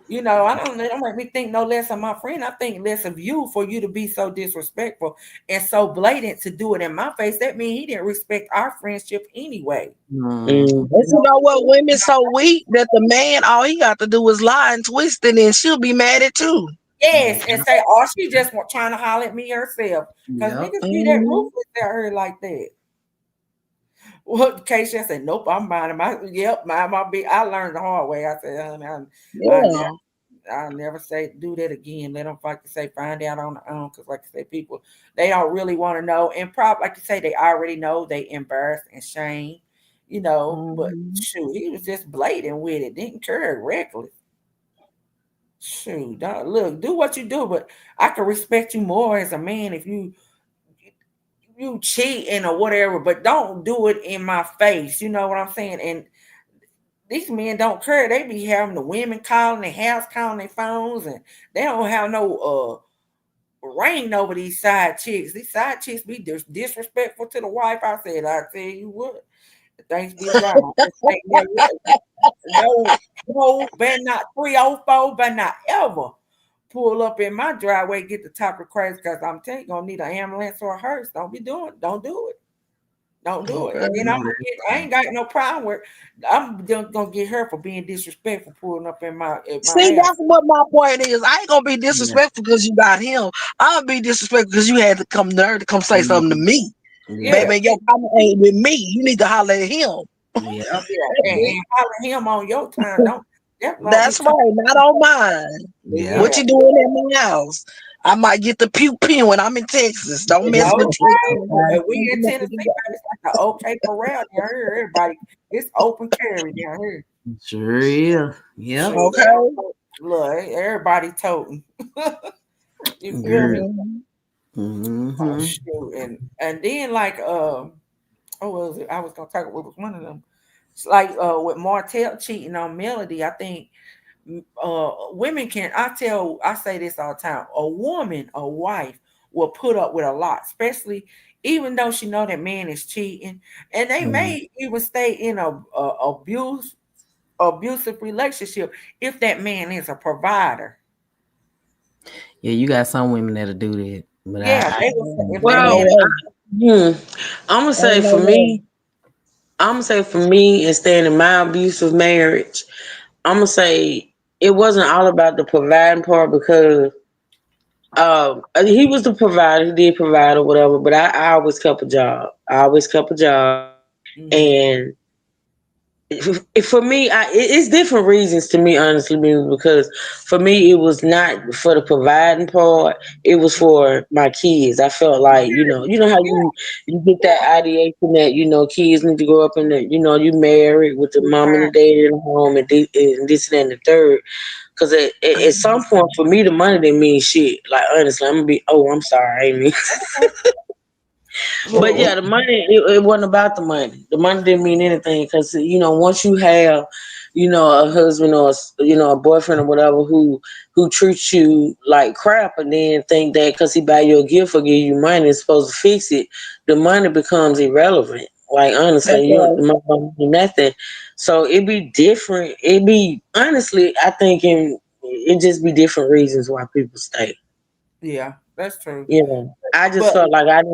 I don't make me think no less of my friend. I think less of you for you to be so disrespectful and so blatant to do it in my face. That means he didn't respect our friendship anyway. Mhm. But you Mhm. know what? Women so weak that the man, all he got to do is lie and twist it, and she'll be mad at you. Yes, and say, oh, she just trying to holler at me herself. Because Yep. niggas be that Mhm. ruthless out here like that. Well, Keisha said, nope, I'm minding my be. I learned the hard way. I said, honey, I never Yeah. I'll never say do that again. Let them like you say find out on their own because like you say people they don't really want to know and probably like you say they already know they embarrassed and shame But Mhm. shoot, he was just blatant with it, didn't care, reckless. Shoot, don't, look, do what you do, but I can respect you more as a man if you cheating or whatever, but don't do it in my face. You know what I'm saying? And these men don't care. They be having the women calling their house, calling their phones, and they don't have no reign over these side chicks. These side chicks be disrespectful to the wife. I tell you what, things be wrong. This ain't no, no, better not 304, better not ever pull up in my driveway, get the top of crazy, because I'm telling you, gonna need an ambulance or a hearse. Don't do it. Don't do it. Okay. And then I ain't got no problem with I'm just gonna get her for being disrespectful pulling up in my See, house. that's what my point is. I ain't gonna be Yeah. disrespectful because you got him. I'm gonna be disrespectful because you had to come there to come say something to Mhm. me. Yeah. Yeah, Baby, your problem ain't with me. You need to holler at him. Yeah. yeah. And holler him on your time. Don't be That's talking. right, not on mine. Yeah. What Yeah. you doing at my house? I might get the pew pew when I'm in Texas. Don't mess with Okay. Texas. Well, we in Tennessee, baby, it's like the OK Corral down here. Everybody, it's open carry down here. Sure is. Yep. Shoot, Okay. look, everybody toting. You feel Girl. me? Mhm. Oh Mm-hmm. shoot, and then like oh what was it? I was gonna talk. What was one of them? It's like with Martell cheating on Melody. I think women can. I say this all the time. A woman, a wife, will put up with a lot, especially even though she know that man is cheating, and they Mm-hmm. may even stay in abusive relationship if that man is a provider. Yeah, you got some women that'll do that, but Yeah, I they will. If Ain't that no mm-mm. man, way. Hmm. I'm gonna say Ain't no for way. me, I'm gonna say for me, and staying in my abusive marriage, I'm gonna say it wasn't all about the providing part because he was the provider, he did provide or whatever, but I always kept a job. I always kept a job, mhm. and for me, it's different reasons to me, honestly, because for me, it was not for the providing part. It was for my kids. I felt like, you know how Yeah, you get that yeah. ideation that, kids need to grow up and that, you married with the Good mom and time. the dad in the home and this and that and the third. Because at some point, for me, the money didn't mean shit. Like, honestly, I'm going to be, oh, I'm sorry, I ain't mean. But Look, yeah, the money it wasn't about the money. The money didn't mean anything because once you have a husband or a boyfriend or whatever who treats you like crap and then think that because he buy you a gift or give you money is supposed to fix it, the money becomes irrelevant. Like That's honestly, right. the money don't mean nothing. So it be different. It be honestly, I think it just be different reasons why people stay. yeah, that's true. I just But felt like I didn't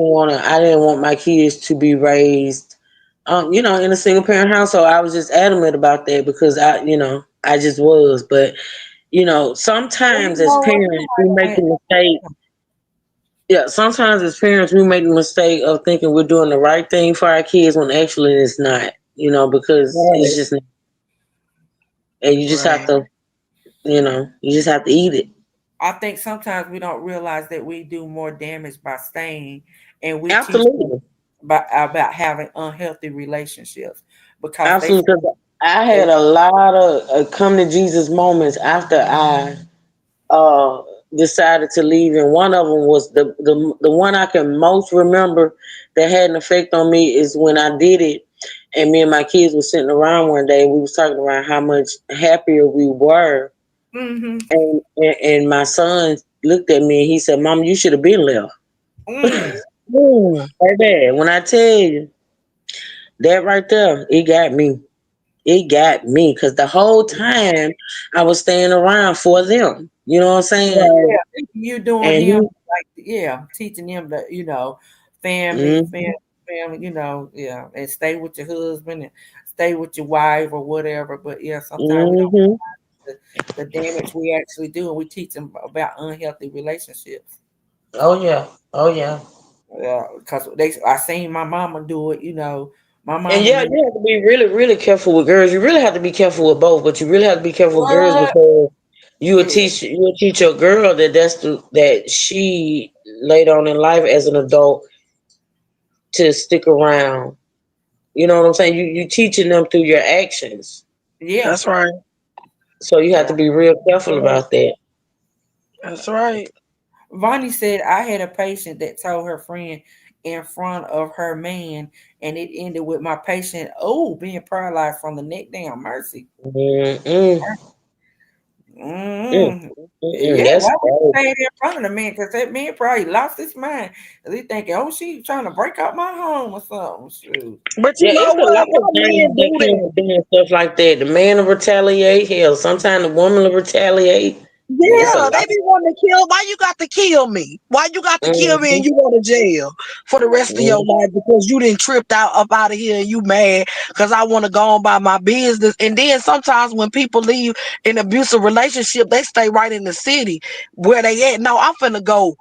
want my kids to be raised, in a single parent household. I was just adamant about that because I just was. But, well, you sometimes as know what? parents, we make the mistake. Yeah, sometimes as parents, we make the mistake of thinking we're doing the right thing for our kids when actually it's not, because it's Right. just, and you just have Right. to, you just have to eat it. I think sometimes we don't realize that we do more damage by staying, and we teach them Absolutely. about having unhealthy relationships because Absolutely. 'Cause I they had a lot of come to Jesus moments after I uh decided to leave, and one of them was the one I can most remember that had an effect on me is when I did it, and me and my kids were sitting around one day, and we was talking about how much happier we were, mm-hmm, and my son looked at me and he said, "Mom, you should have been left." mm, Mm. Baby, when I tell you that right there, it got me. It got me because the whole time I was staying around for them. You know what I'm saying? Right. you doing And him he, like teaching him that family, mhm, family, yeah, and stay with your husband and stay with your wife or whatever. But yeah, sometimes we don't mhm. the damage we actually do, and we teach them about unhealthy relationships. Oh yeah, oh yeah. Yeah, because I seen my mama do it. My And mama yeah, knew you have to be really, really careful with girls. You really have to be careful with both, but you really have to be careful with girls what. because Yeah, you will teach your girl that she later on in life as an adult to stick around You know what I'm saying? You teaching them through your actions. Yeah. That's right. So you have to be real careful about that. That's right. Vonnie said, I had a patient that told her friend in front of her man, and it ended with my patient, being paralyzed from the neck down. Mercy. Mm-mm. Mm, Mm. mm-mm. Yeah, That's why would you crazy. say it in front of the man? Because that man probably lost his mind. 'Cause he thinking, she trying to break up my home or something. Shoot. But you Yeah, know it's a what? lot of Why things men that do come that? with doing stuff like that. The man will retaliate. Hell, sometimes the woman will retaliate. It's a Yeah, they lot. be wanting to kill. Why you got to kill me? Why you got to kill me and Mm-hmm. you go to jail for the rest of your life because you didn't tripped out up out of here and you mad because I want to go on by my business. And then sometimes when people leave an abusive relationship, they stay right in the city where they at. No, I'm finna go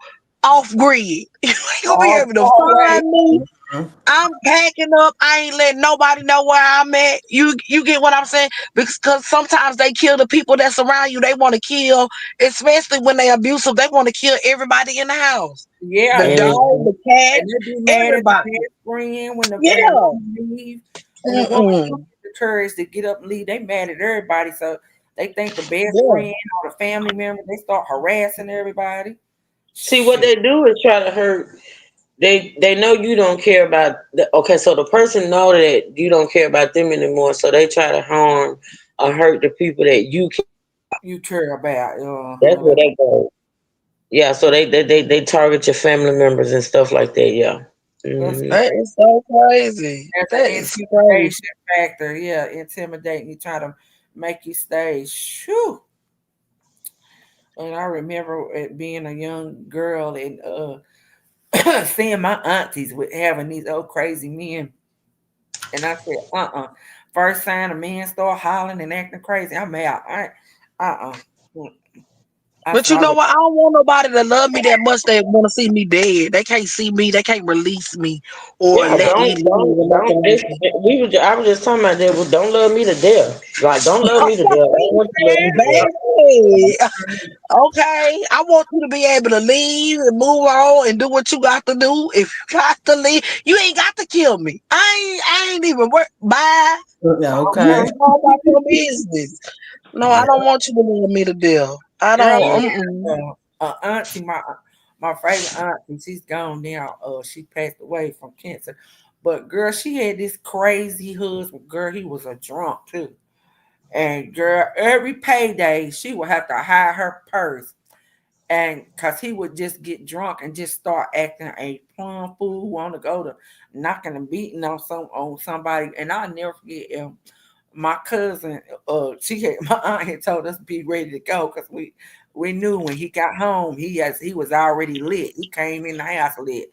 off grid. You ain't gonna be All able to far away. find me. Mhm. I'm packing up. I ain't letting nobody know where I'm at. You get what I'm saying? Because sometimes they kill the people that surround you. They want to kill, especially when they abusive. They want to kill everybody in the house. Yeah, The and dog, Mm-hmm. the cat, they be mad at the everybody. best friend when the Yeah. woman leave. When the woman don't Mm-mm. get the courage to get up and leave, they mad at everybody. So they think the best Yeah. friend or the family member, they start harassing everybody. See what Shoot. they do is try to hurt. They know you don't care about okay, so the person know that you don't care about them anymore, so they try to harm or hurt the people that you care. You care about. That's where they go. Yeah, so they target your family members and stuff like that. Yeah. That's Hmm. That is so crazy. That's That an is crazy. intimidation factor. Yeah, intimidating you, trying to make you stay. Shoo. And I remember it being a young girl and seeing my aunties with having these old crazy men. And I said, First sign a man start hollering and acting crazy, I'm out. Uh-uh. Mm. I But you know started. what? I don't want nobody to love me that much that want to see me dead. They can't see me. They can't release me or Yeah, let me live or nothing like that. I was just talking about that. Well, don't love me to death. Like, don't love me to death. I don't want you to love me to death. Baby, okay. I want you to be able to leave and move on and do what you got to do. If you got to leave, you ain't got to kill me. I ain't even work. Bye. Yeah, You okay. go about your business. No, I Yeah. don't want you to love me to death. I Girl, don't. I Yeah. Mm-mm. had auntie, my favorite auntie, she's gone now. She passed away from cancer. But girl, she had this crazy husband. Girl, he was a drunk too. And girl, every payday she would have to hide her purse. And cause he would just get drunk and just start acting a plum fool, want to go to knocking and beating on somebody. And I'll never forget my cousin, she had my aunt had told us to be ready to go because we knew when he got home he was already lit. He came in the house lit,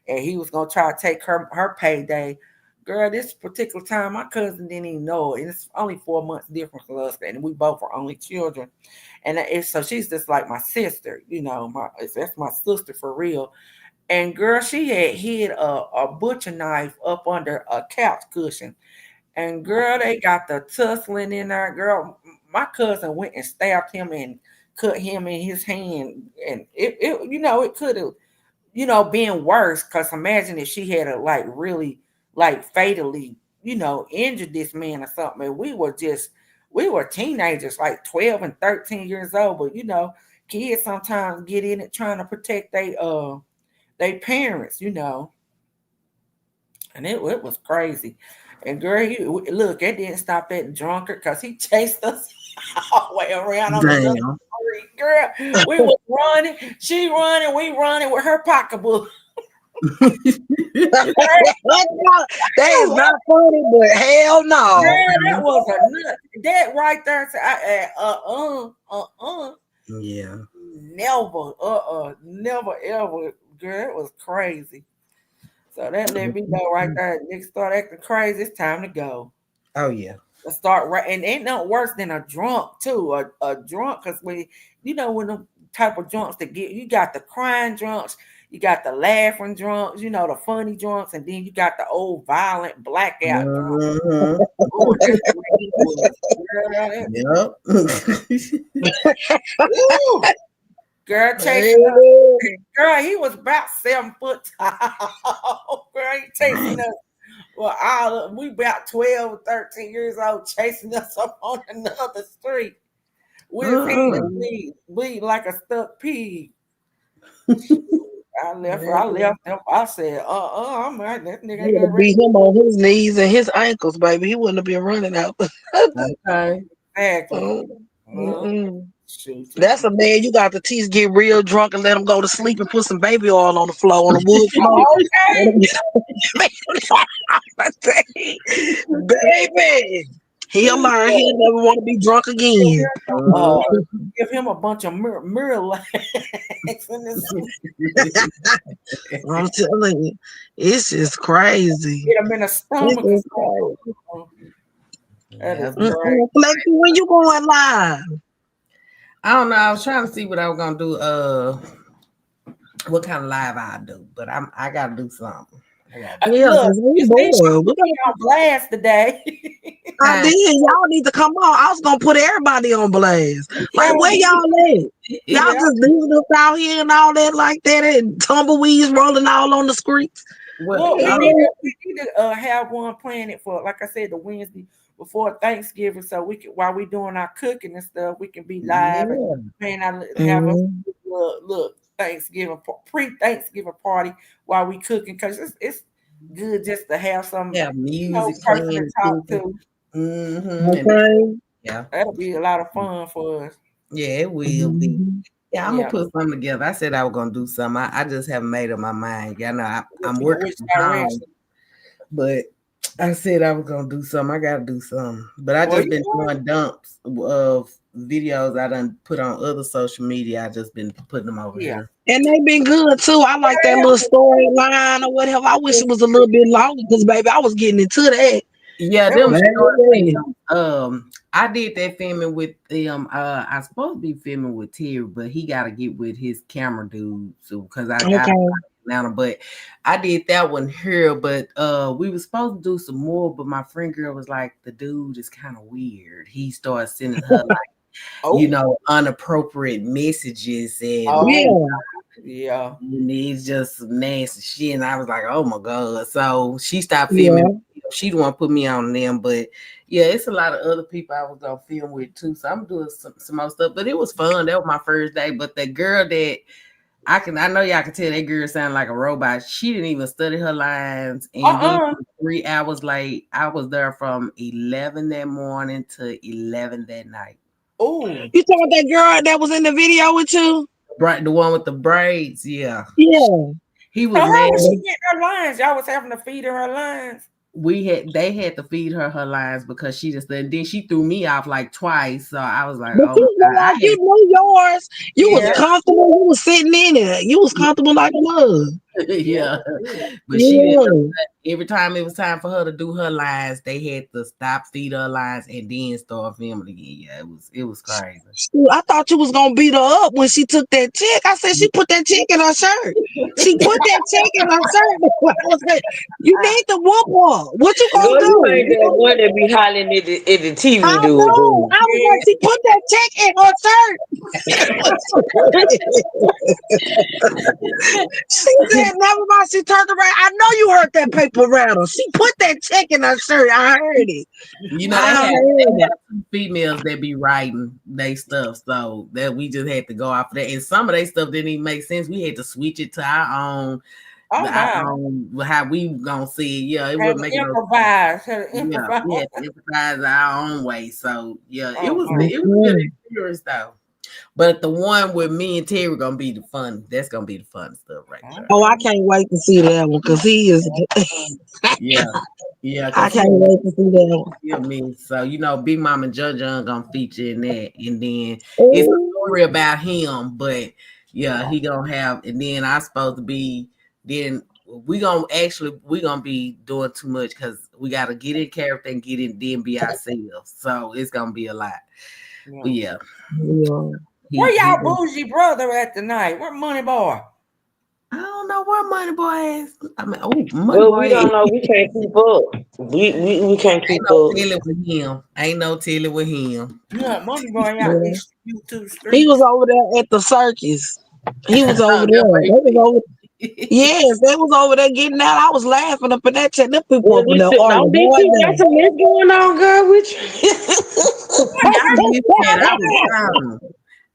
and he was gonna try to take her payday. Girl, this particular time, my cousin didn't even know it. And it's only 4 months difference for us, and we both were only children. And so she's just like my sister, that's my sister for real. And girl, she had hid a butcher knife up under a couch cushion, and girl, they got the tussling in there. Girl, my cousin went and stabbed him and cut him in his hand. And it could have, been worse. Cause imagine if she had a like really like fatally, injured this man or something. And we were teenagers, like 12 and 13 years old. But kids sometimes get in it trying to protect they parents. And it was crazy. And girl, look, it didn't stop that drunkard because he chased us all the way around on another Damn. street. Girl, we was running, she running, we running with her pocketbook. That is not funny, but hell no. Girl, that was a nut. That right there, Yeah. never ever. Girl, it was crazy. So that let me know right there. Niggas start acting crazy. It's time to go. Oh yeah. Start right, and ain't nothing worse than a drunk too. A drunk, because when the type of drunks that you got the crying drunks, you got the laughing drunks, the funny drunks, and then you got the old violent blackout drunk. Mhm. Ooh, that's what he was. Ooh, girl, chasing us. Girl, he was about 7 foot tall. Girl, he chasing us Well, we about 12 or 13 years old chasing us up on another street with his hands bleed like a stuck pig. I left him. I said, I'm right. That nigga ain't Would gonna have beat him on his knees and his ankles, baby. He wouldn't have been running out. Okay. Exactly. Shoot. That's a man you got to teach get real drunk and let him go to sleep and put some baby oil on the floor on the wood floor. Baby, he'll learn. He'll never want to be drunk again. Give him a bunch of mirror lights in this. I'm telling you, it's just crazy. Get him in the stomach. That is great. Flexi, when you going live? I don't know. I was trying to see what I was gonna do. What kind of live I do, but I gotta do something. Look, we on blast today. I did. Y'all need to come on. I was gonna put everybody on blast. Like, where y'all at? Y'all just leaving us out here and all that like that, and tumbleweeds rolling all on the streets. Well, we need to have one planned for, like I said, the Wednesday before Thanksgiving, so we can, while we doing our cooking and stuff, we can be live and have a look Thanksgiving pre-Thanksgiving party while we cooking, because it's good just to have some music person to talk to. Okay. Yeah, that'll be a lot of fun for us. Yeah, it will be. Yeah, I'm gonna put something together. I said I was gonna do something. I just haven't made up my mind. Y'all know I'm working from home, but I said I was gonna do something. I gotta do something. But I just been doing dumps of videos I done put on other social media. I just been putting them over here. And they been good too. I like that little storyline or whatever. I wish it was a little bit longer because baby, I was getting into that. Yeah, I did that filming with them. I supposed to be filming with Terry, but he got to get with his camera dude. So because I got now, but I did that one here. But we were supposed to do some more, but my friend girl was like, the dude is kind of weird. He started sending her like, inappropriate messages and and it's just some nasty shit. And I was like, oh my God. So she stopped filming. She don't want to put me on them, but it's a lot of other people I was gonna film with too. So I'm doing some more stuff, but it was fun. That was my first day. But the girl that I know y'all can tell that girl sounded like a robot. She didn't even study her lines, and then 3 hours late. I was there from 11 that morning to 11 that night. Oh, you talking about that girl that was in the video with you? Right, the one with the braids. Yeah. He was. So how was she getting her lines? Y'all was having to feed her lines. They had to feed her lines because she just then she threw me off like twice. So I was like, but you knew yours. You was comfortable. You was sitting in it. You was comfortable like a mug. But she didn't. Every time it was time for her to do her lines, they had to stop, feed her lines, and then start filming again. Yeah, it was crazy. I thought you was gonna beat her up when she took that check. I said she put that check in her shirt. She put that check in her shirt. You need to whoop her. What you gonna do? You ain't that one that be hollering at the TV. I know. I was like, she put that check in her shirt. She said, never mind. She turned around. I know you heard that paper rattle. She put that check in her shirt. I heard it. You know, they have females that be writing they stuff, so that we just had to go off of that. And some of their stuff didn't even make sense. We had to switch it to our own. How we gonna see it? Yeah, it would make it improvise our own way. So it was good experience though. But the one with me and Terry gonna be the fun. That's gonna be the fun stuff right there. Oh, I can't wait to see that one because he is. I can't wait to see that one. Yeah, me. So Big Mama Jun gonna feature in that, and then it's a story about him. But he gonna have, and then I supposed to be. Then we gonna be doing too much because we gotta get in character and get in, then be ourselves. So it's gonna be a lot. But where y'all bougie brother at tonight? Where Money Boy? I don't know where Money Boy is. I mean, we don't know. We can't keep up. We can't keep up. Ain't no telling with him. Yeah, Money Boy out these YouTube streets. He was over there at the circus. He was over there. Yes, they was over there getting out. I was laughing up in that chat. Them people Well, up in there don't be too got arguing. some mess going on, girl, with you. I missed that. I was gone.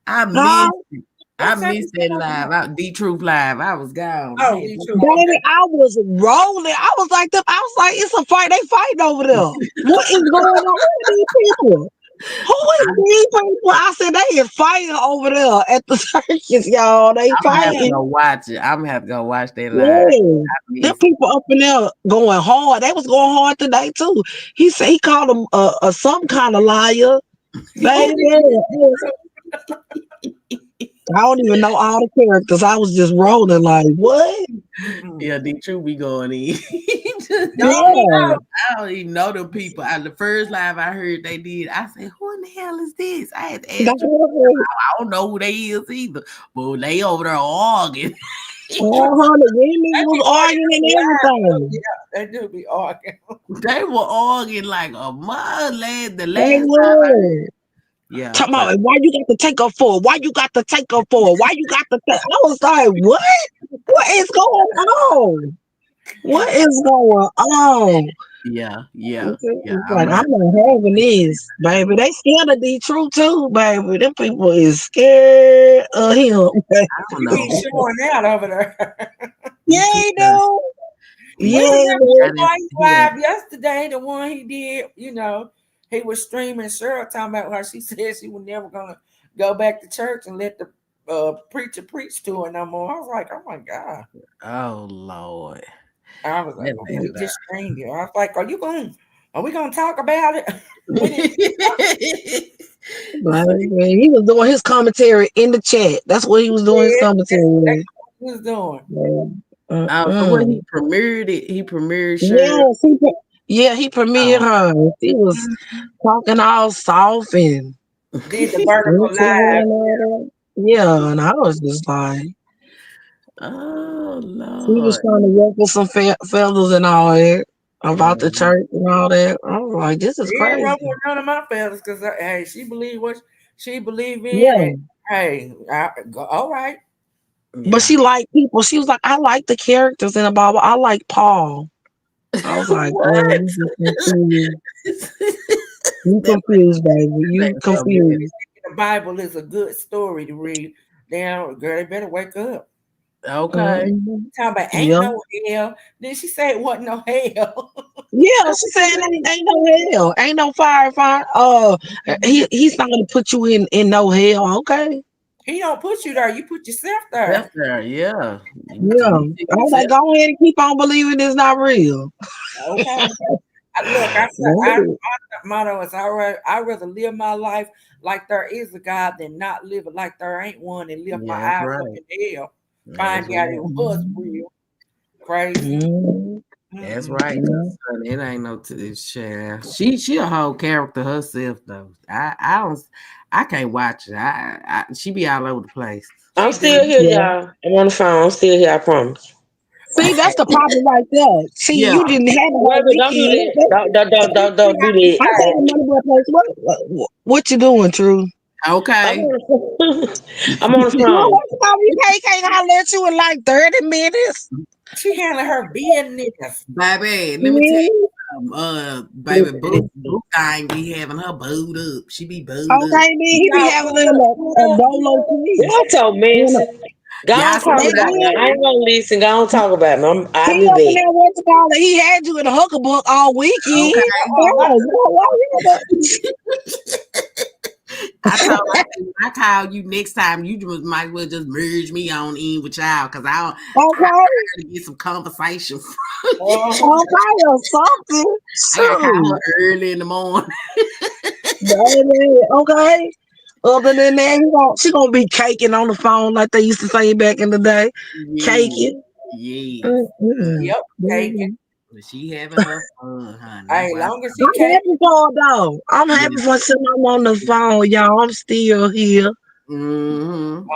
I Huh? missed it. I missed that live. D Truth live. I was gone. Oh, D Truth. Baby, I was rolling. I was like, it's a fight. They fighting over there. What is going on with these people? Who is these people? I said they is fighting over there at the circus, y'all. They I'm gonna have to fighting. go watch it. I'm gonna have to go watch that live. Yeah. Them Missed it. people up in there going hard. They was going hard today too. He said he called them some kind of liar. Baby. I don't even know all the characters. I was just rolling like, what? Yeah, D Truth be going in. Yeah. I don't even know them people. The first live I heard they did, I said, "Who in the hell is this?" I had to ask. I don't know who they is either, but they over there arguing. The women was arguing and everything. Yeah, they do be arguing. They were arguing like a mother. The They last time I were. heard. Yeah. Talking about why you got to take her for? Why you got to take her for? Why you got to take? I was like, what? What is going on? What is going on? Yeah. Like, I'm not having this, baby. They scared of D Truth too, baby. Them people is scared of him. I don't know. He's showing out over there. Yeah, he do. Yeah, live yesterday, the one he did, he was streaming Cheryl talking about how she said she was never gonna go back to church and let the preacher preach to her no more. I was like, oh my God. Oh Lord. I was like, he just streamed it. I was like, are we gonna talk about it? he was doing his commentary in the chat. That's what he was doing his commentary. That's what he was doing. So when he premiered it, he premiered Cheryl. Yes, he premiered her. He was talking all soft and did the vertical live. Yeah, and I was just like, oh Lord. He was trying to work with some feathers and all that about the church and all that. I was like, this is crazy. Ain't with none of my feathers because hey, she believed what she believed in. Yeah. And, hey, all right. But she liked people. She was like, I like the characters in the Bible. I like Paul. I was like, you confused, baby. You confused. The Bible is a good story to read. Damn, girl, they better wake up. Okay. Talking about ain't no hell. Then she said it wasn't no hell. Yeah, she said ain't no hell. Ain't no fire. He's not gonna put you in no hell, okay? He don't put you there, you put yourself there. Yeah. I was like, go ahead and keep on believing it's not real. Okay. I said, my motto is I'd rather live my life like there is a God than not live it like there ain't one and live my eyes up in hell. Find out it was real. Crazy. That's right. It ain't no share. She a whole character herself though. I can't watch it. She be all over the place. I'm still here, y'all. I'm on the phone. I'm still here, I promise. See, that's the problem right there. See, you didn't have don't do that. Don't do that. What you doing, True? Okay. I'm on the phone. You can't holler at you in like 30 minutes. She handling her business. Baby, let me tell you baby, Boo thing be having her booed up. She be booed up. Okay, then he be having a dolo too. That's so messy. Go on talk about me. I ain't gonna listen. Go on talk about me. I'll be back. He had you in a hookerbook all weekend. I call you next time. You just might as well just merge me on in with y'all because I to get some conversation. Or something. I call her early in the morning. Okay. Other than that, she gonna be caking on the phone like they used to say back in the day. Yeah. Caking. Yeah. Yep, caking. She having her fun, honey. Hey, long as I'm happy for her though. I'm happy for sitting on the phone, y'all. I'm still here. Mm-hmm.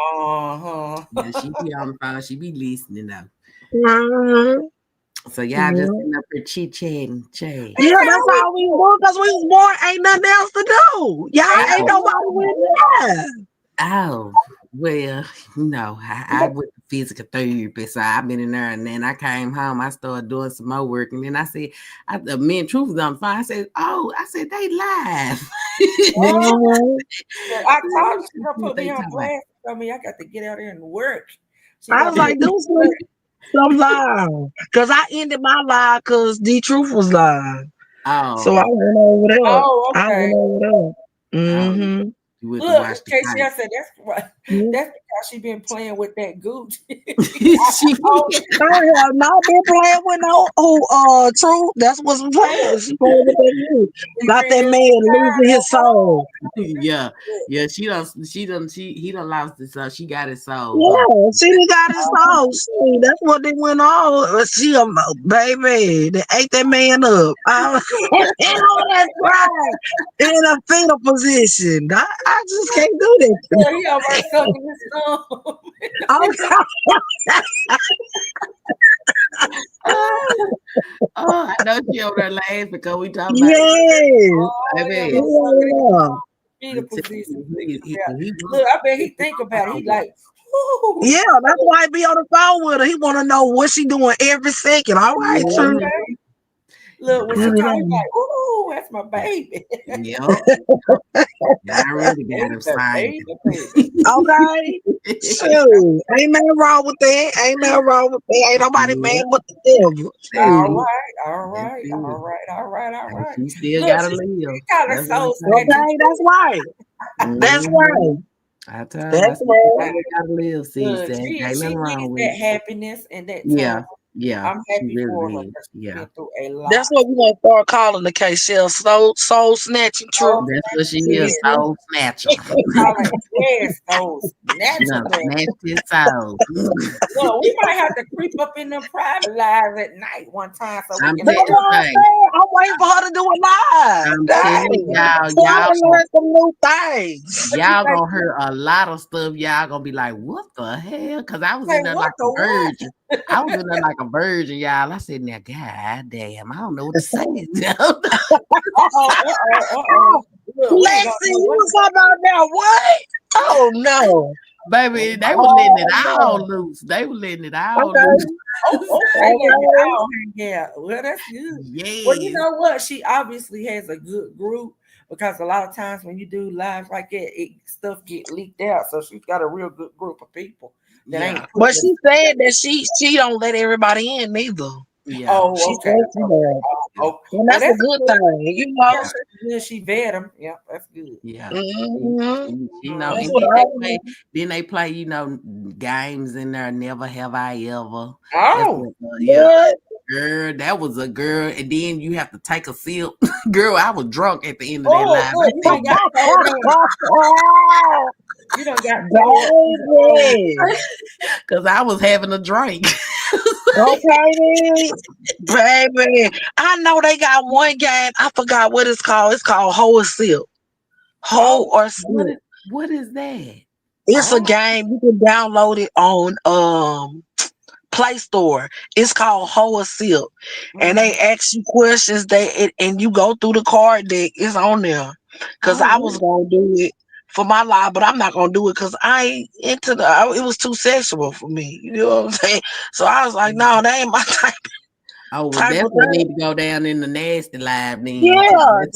Yeah, she be on the phone. She be listening though. So y'all just sitting up here chit-chatting. Yeah, that's how we were because we was born. Ain't nothing else to do. Y'all ain't nobody with that. Oh, Well, no, I went to physical therapy, so I've been in there, and then I came home. I started doing some more work, and then I said, "The men truth is on fire." I said, "Oh, I said they live." Mhm. I told her she gonna What put me they on talking about? blast. Told me I got to get out there and work. She I gonna was be like, do some live. Cause I ended my live cause the truth was live. So I Oh, went over there. oh, I okay. went over there. oh, Mm-hmm. you went to Look, watch the Casey, I fight. said that's what Yeah. that's because she been playing with that gooch. She- Oh, I have not been playing with no truth. That's what's playing. She playing with that dude. we Got bring that it man losing his soul. yeah, yeah. He done lost it. So she got it sold, huh? Yeah, she done got his soul. See, that's what they went on. She baby, they ate that man up. I was and all that pride in a fetal position. I just can't do that. He over sucking his thumb. Oh, I know she over there laughing because we talking about it. Yes. Oh, yeah, Baby, my son in Yeah. fetal I'm telling position. you, Yeah. he Look, I bet he think about it. He like, whoo. Yeah, that's why I be on the phone with her. He want to know what she doing every second. All right, true. Mhm. Look, when she called, he like, ooh, that's my baby. Yep. I really got him signed. Baby. Okay. Shoot. Ain't nothing wrong with that. Ain't nothing wrong with that. Ain't nobody Yeah, mad with the devil. that's All Shoot. it. right, all That's right, all it. right, all right, all And right. she still Look, gotta she live. got her That's what I'm soul saying. snatching. Okay, that's right. That's Mhm. right. I told her, I That's said, she right. still gotta live, sis. Look, There ain't she nothing wrong needs with that it. happiness and that time. Yeah, yeah, I'm she happy for her really did. because she's Yeah. been through a That's lot. what we gonna start calling the case. Soul snatching truth. Oh, That's what she yeah. is, soul snatcher. Call it, yes, so She snatcher, done baby. snatched his soul. Look, we might have to creep up in them private lives at night one time so we I'm can That's let telling her. what I'm you, saying. I'm waiting for her to do it live. I'm telling Dang. y'all, So I can learn some new things. What you y'all say? gonna hear a lot of stuff. Y'all gonna be like, what the hell? Cause I was Say in there what like a the what? virgin. I was in there like a virgin, y'all. I said, now, god damn, I don't know what to say. Uh-oh. Look, we ain't gonna Lexi, know you what was talking about that what? Oh no. Baby, they were letting it Oh all no. loose. They were letting it all loose. Okay. they let it Okay. all hang out. Well, that's good. Well, you Yes. know what? She obviously has a good group because a lot of times when you do lives like that, stuff get leaked out. So she's got a real good group of people that ain't Yeah. But putting she said that she don't let everybody in neither. Yeah. Oh, She okay. said she does. Oh, And well, that's a that's good good. thing, you know. Yeah, that's good. She vet them. Yeah, that's good. Yeah. Mm-hmm. She know, That's and what I do. then they play, games in there. Never have I ever. That's Oh, what, yeah, What? girl. That was a girl, and then you have to take a sip. Girl, I was drunk at the end of that oh, live. I look, you said, done got told on. You done got told Baby. because I was having a drink. Okay, then. Baby. I know they got one game. I forgot what it's called. It's called Hoe or Sip. Hoe Oh, or what Sip. is what is that? It's a oh, game. You can download it on Play Store. It's called Hoe or Sip. And they mhm. ask you questions and you go through the card deck. It's on there. Cause Oh, I was gonna do it for my life, but I'm not gonna do it because I ain't into it was too sexual for me. You know what I'm saying? So I was like, no, that ain't my oh, well, type that's of what thing. need to go down in the nasty live then. Yeah,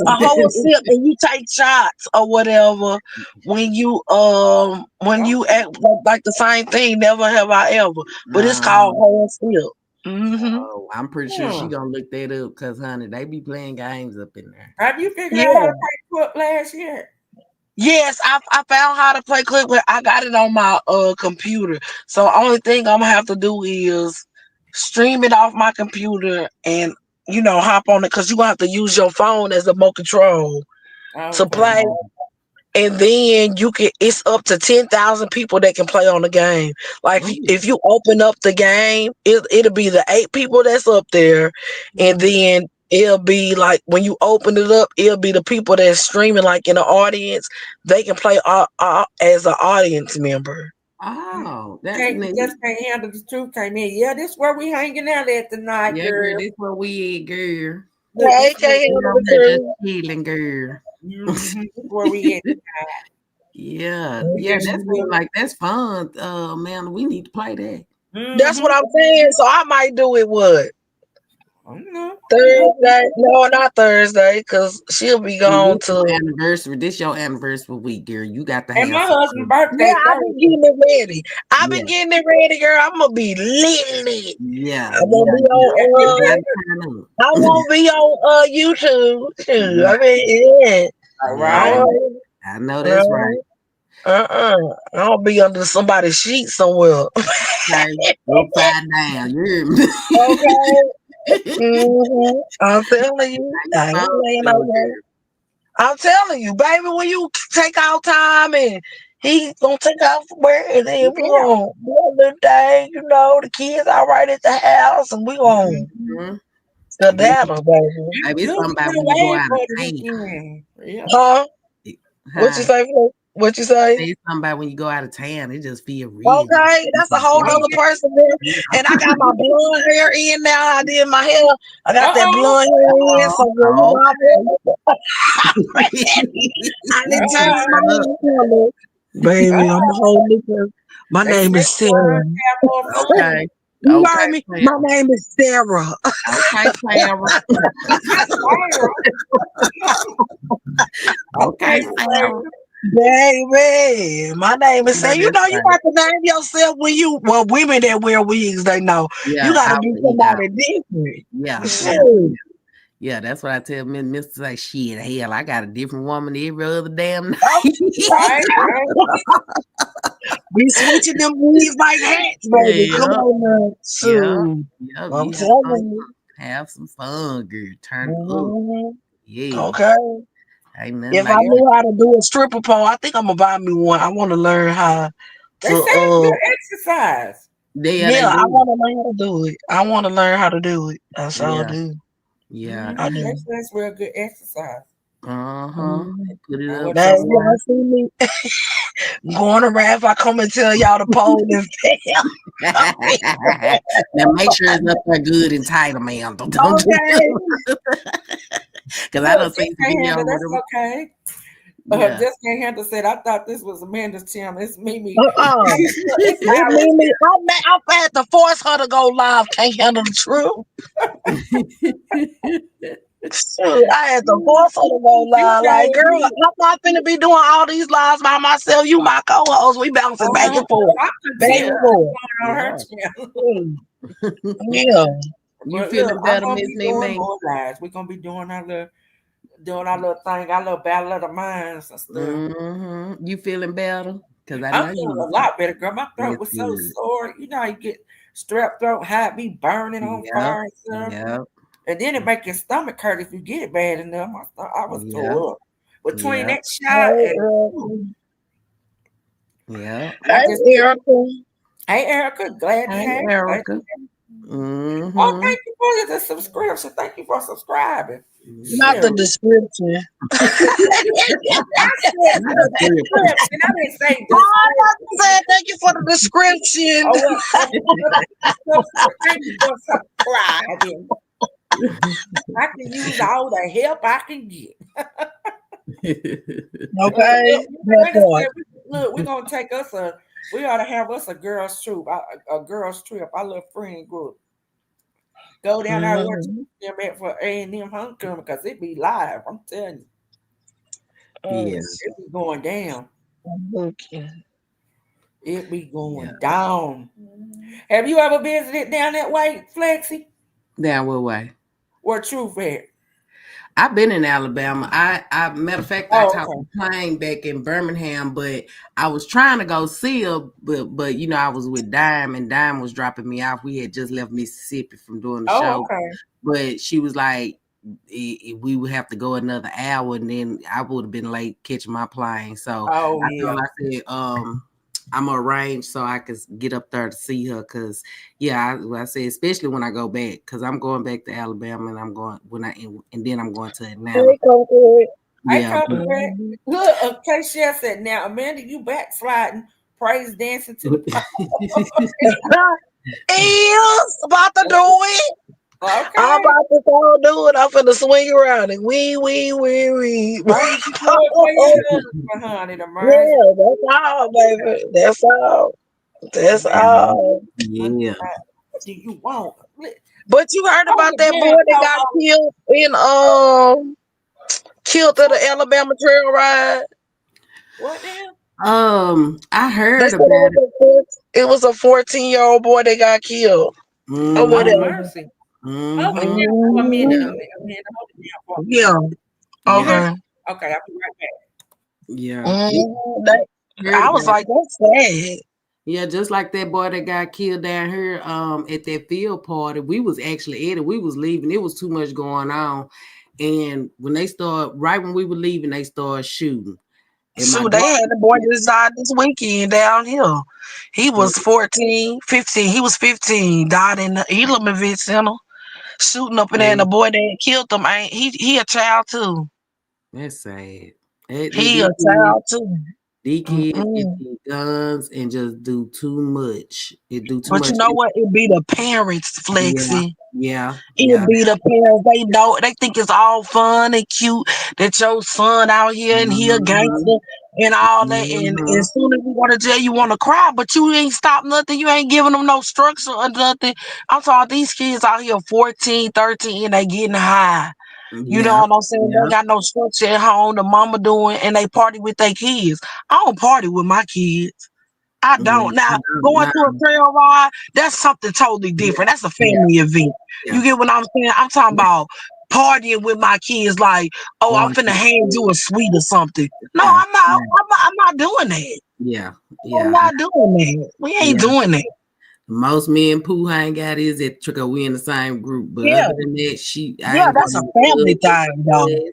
a whole sip and you take shots or whatever when Oh, you act like the same thing, never have I ever. But it's called Um, whole sip. Mm-hmm. oh, I'm pretty sure she hmm. gonna look that up because, honey, they be playing games up in there. Have you figured out how Yeah. to play foot last year? Yes, I found how to play click, but I got it on my computer. So only thing I'm gonna have to do is stream it off my computer and hop on it because you're gonna have to use your phone as a remote control to Okay. play. And then it's up to 10,000 people that can play on the game. Like Oh, if you open up the game, it'll be the 8 people that's up there, and Mhm. then it'll be like when you open it up, it'll be the people that's streaming like in the audience. They can play as an audience member. oh, that's Can't you neat. just can't handle the truth? Came in. Yeah, this where we hanging out at tonight, Yeah, girl, girl. this where we at, girl. Look, Hey, this can't We handle over the there just truth. chilling, girl. this where we at. Yeah, that's been like that's fun. Man, we need to play that. That's what I'm saying. So I might do it. What? Thursday? No, not Thursday, because she'll be gone to anniversary. This your anniversary week, girl. You got to have. And my husband's birthday. Yeah, I've been getting it ready. I've been getting it ready, girl. I'm gonna be lit. Yeah, I won't be on. I won't be on YouTube. Too. I mean, yeah. All right. I know that's right. I'll be under somebody's sheet somewhere. Okay. Upside down. You hear me? Okay. I'm telling you. I'm telling you, baby, when you take out time and he gonna take out from work and then we gonna do a little day, you know, the kids all right at the house and we gonna skedaddle, baby. Maybe it's something about when you go out of town. Huh? What you say? What you say? Say something about when you go out of town, it just feel real. Okay, that's a whole other person there. And I got my blonde hair in now. I did my hair. I got that blonde hair in. So I didn't change my color. Baby, I'm a whole new person. My name is Sarah. Okay. You heard me? My name is Sarah. Okay, Sarah. Okay, Sarah. Baby, my name is Sarah. You know, you got to name yourself when you, well, women that wear wigs, they know. Yeah, you got to be somebody different. Yeah, that's what I tell Mr. Say, shit, hell, I got a different woman every other damn night. We switching them wigs like hats, baby. Come on, man. I'm telling you. Have some fun, girl. Turn it up. Yeah. Okay. If I knew how to do a stripper pole, I think I'm gonna buy me one. I want to learn how to exercise. Yeah, I want to learn how to do it. I want to learn how to do it. That's all I do. Yeah, I do. That's real good exercise. Put it up. That's what I see me going around. If I come and tell y'all to pole and fail. Now make sure it's up there good and tight, man. Don't because I don't think that's okay. Just can't handle said. I thought this was Amanda's channel. It's Mimi. It's Mimi. I had to force her to go live. Can't handle the truth. I had to force her to go live. Like, girl, I'm not finna be doing all these lives by myself. You my co-host. We bouncing back and forth. Back and forth. Yeah. You feeling better, Miss Mimi? We're gonna be doing our little thing, our little battle of the minds and stuff. You feeling better? Because I'm feeling a lot better, girl. My throat was so sore. You know, you get strep throat, hot, be burning on fire and stuff. Yep. And then it make your stomach hurt if you get it bad enough. I was tore up between that shot and Hey, Erica, glad to have you. Erica. Oh, thank you for the subscription. Thank you for subscribing. Not the description. I didn't say description. Thank you for the description. Thank you for subscribing. I can use all the help I can get. Okay. Look, we're gonna take us we ought to have us a girls' troop, a girls' trip, our little friend group. Go down there watch them at for A&M homecoming because it be live. I'm telling you. It be going down. Okay. It be going down. Have you ever visited down that way, Flexi? Down what way? Where Truth at? I've been in Alabama. I matter of fact, I caught a plane back in Birmingham, but I was trying to go see her, but you know, I was with Dime and Dime was dropping me off. We had just left Mississippi from doing the show. Okay. But she was like, we would have to go another hour and then I would have been late catching my plane. So I said, I'm gonna arrange so I could get up there to see her because I said especially when I go back because I'm going back to Alabama and I'm going and then I'm going to Atlanta. Look, K-Chef said now Amanda, you backsliding, praise dancing to the is about to do it. Okay. I'm about to go do it. I'm finna swing around it. Wee. Why you do it for your husband, honey? The mercy. Yeah, that's all, baby. That's all. That's all. Yeah. What do you want? But you heard Hold about it that boy down. that got killed at the Alabama trail ride? What now? I They heard said about it. it was a 14-year-old boy that got killed. Or Oh, Mm-hmm. whatever. mercy. Hold it Mm-hmm. down for a minute. Mhm. A minute. Hold it down for a minute. Yeah. Yeah. Okay. Okay, I'll be right back. Yeah. Heard I was about like, that's sad. Yeah, just like that boy that got killed down here at that field party. We was actually at it. We was leaving. It was too much going on. And when they started, right when we were leaving, they started shooting. And my Shoot, they had the boy daughter, just died this weekend down here. He was 14, 15. He was 15. Died in the Elam Event Center. Shooting up in there, and the boy that killed him ain't he a child too. that's sad. He a child too. These kids get Mm-mm. these guns and just do too much. It do too But you much. know what? It be the parents Yeah, flexing. yeah, It yeah. be the parents. They know they think it's all fun and cute that your son out here and he a Mhm, gangster and all that. And mhm. as soon as you want to jail, you want to cry, but you ain't stop nothing. You ain't giving them no structure or nothing. I'm talking these kids out here 14, 13, and they getting high. You know Yeah, what I'm saying? They yeah. ain't got no structure at home. The mama doing and they party with their kids. I don't party with my kids. I Yeah, don't. Now, going nah, to a trail ride, that's something totally yeah, different. That's a yeah, family event. You yeah. get what I'm saying? I'm talking about partying with my kids like, oh, I'm finna hand you a sweet or something. No, Yeah, I'm not. yeah, I'm not doing that. yeah, I'm yeah, not doing that. We ain't yeah. doing that. Most me and Pooh ain't got is at Trick. We in the same group, but Yeah. other than that, I Yeah, ain't that's going a to family club thing, though. with us.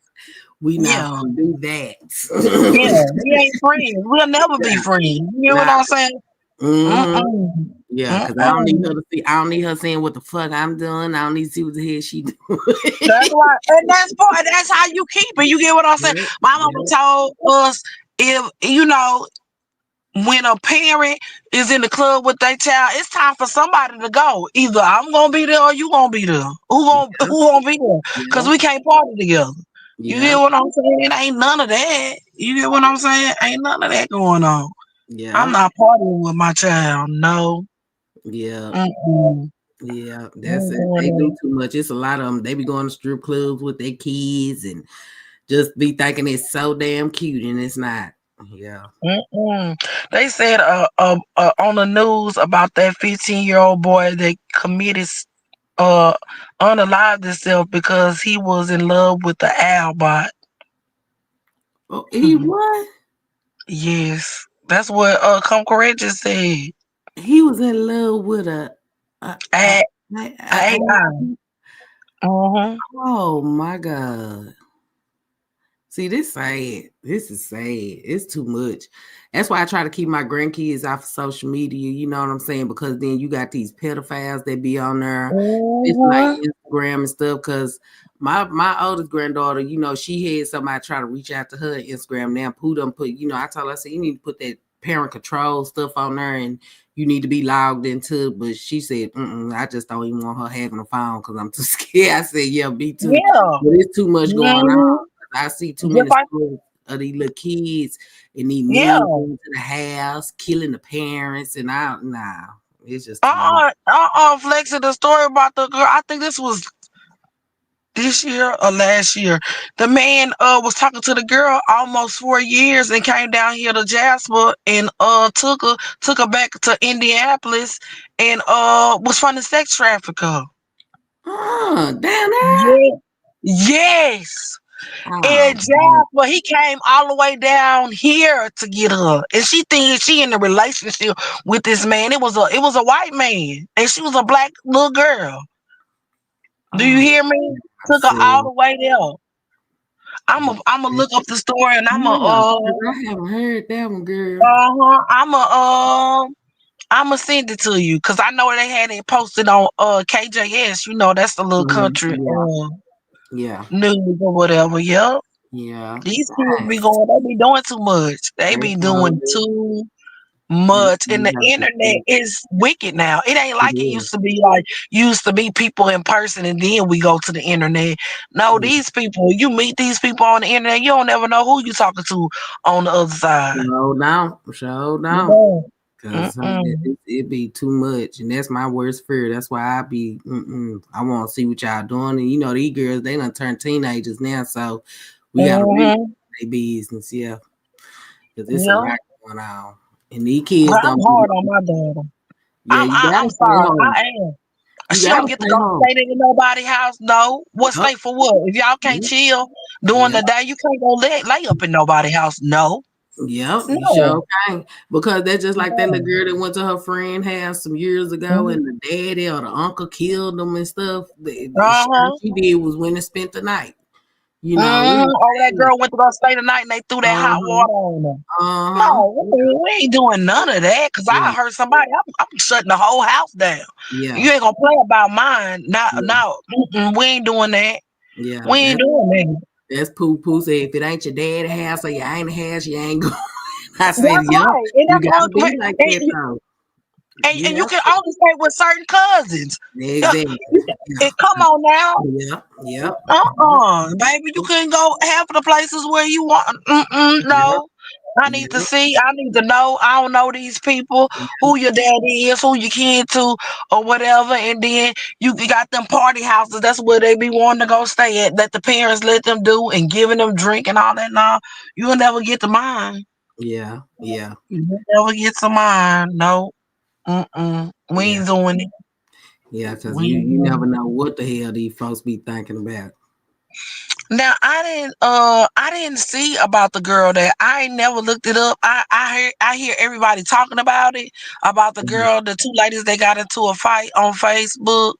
We not Yeah. gonna do that. Yeah. We ain't friends. We'll never be friends. You know what Nah. I'm saying? Mm-hmm. Mm-mm. Yeah, because I don't need Mm-mm. her to see. I don't need her saying what the fuck I'm doing. I don't need to see what the hell she doing. That's why, and that's how you keep it. You get what I'm saying? Yep, My mama yep, told us if when a parent is in the club with their child, it's time for somebody to go. Either I'm gonna be there or you gonna be there. Who gonna be there? Cause yep, we can't party together. You get yep, what I'm saying? It ain't none of that. You get what I'm saying? Ain't none of that going on. I'm yep, not partying with my child. No. yep. Mm-mm. Yeah, that's Ain't it. They doing do too much. It's a lot of them. They be going to strip clubs with their kids and just be thinking it's so damn cute, and it's not. Yeah. Mm-mm. They said on the news about that 15-year-old boy that committed uh unalived himself because he was in love with the Albot. Oh, he what? Yes, that's what Come Correct just said. He was in love with A a- AI. Uh-huh. oh my god. See, this sad. This is sad. It's too much. That's why I try to keep my grandkids off of social media. You know what I'm saying? Because then you got these pedophiles that be on there. It's like Uh-huh. Instagram and stuff. Because my oldest granddaughter, she had somebody try to reach out to her on Instagram. Now Pooh done put, I told her, I said, you need to put that parent control stuff on there and you need to be logged into it. But she said, I just don't even want her having a phone because I'm too scared. I said, yeah, me too. Yeah. But it's too much going on. Mhm. I see too Just many like stories of these little kids and these yeah. men going to the house, killing the parents, and it's just too much. Flexing the story about the girl. I think this was this year or last year. The man was talking to the girl almost 4 years and came down here to Jasper and took her back to Indianapolis and was from the sex trafficker. Down there? Yeah. Yes. Oh, In Jasper, he came all the way down here to get her. And she thinks she in a relationship with this man. It was a white man. And she was a black little girl. Do you oh, hear me? I Took her all see. the way there. I'm a look up the story and Yeah, 'cause I haven't heard that one, girl. I'm a send it to you because I know they had it posted on KJS. You know that's the little country Yeah, yeah, news or whatever. Yep. yeah. These kids be going. They be doing too much. They They be sure doing do. too much, and You the have to internet think. is wicked now. It ain't It like it is. used to be. Like used to be people in person, and then we go to the internet. No, Yeah. these people, you meet these people on the internet, you don't ever know who you talking to on the other side. Show down. Show down. No. Cause Mm-mm. it be too much, and that's my worst fear. That's why I be, I want to see what y'all doing. And you know, these girls, they done turn teenagers now, so we gotta really Mm-hmm. their business, yeah. Cause it's a Yeah. lot going on, and these But kids I'm don't be hard on knowing. my daughter. Yeah, you I'm gotta stay sorry. home. I am. You She don't gotta get to stay go home. stay in nobody's house. No. What Yup, stay for what? If y'all can't yep, chill during yep, the day, you can't go lay up in nobody's house. No. yep. You No. sure can, because that's just like that little No. girl that went to her friend house some years ago, Mhm. and the daddy or the uncle killed them and stuff. All Uh-huh. she did was went and spent the night. You know, it Mm-hmm. was Oh, that sad. girl went to go stay the night and they threw that hot Uh-huh. water on her. Uh-huh. No, we ain't doing none of that. Cause I Yeah. heard somebody. I'm shutting the whole house down. Yeah. You ain't gonna play about mine. Not Yeah. no. We ain't doing that. Yeah. We ain't doing that. That's poo poo said if it ain't your dad's house or your ain't house, you ain't going. I said, That's yep, right. And you that's gotta all. be like that though. And You you have can only stay with certain cousins. to. Exactly. Yeah. And come on now. Yep. Yep. Baby, you can go half of the places where you want. Yep. No, I need to Yep. see. I need to know. I don't know these people, who your daddy is, who your kid to, or whatever. And then you got them party houses. That's where they be wanting to go stay at. That the parents let them do and giving them drink and all that. No, you'll never get to mine. Yeah. Yeah. You'll never get to mine. No. We Yeah. ain't doing it. Yeah. Cause We you ain't you doing never it. know what the hell these folks be thinking about. Now I didn't see about the girl that I ain't never looked it up. I hear everybody talking about it, about the Mhm. girl, the two ladies that got into a fight on Facebook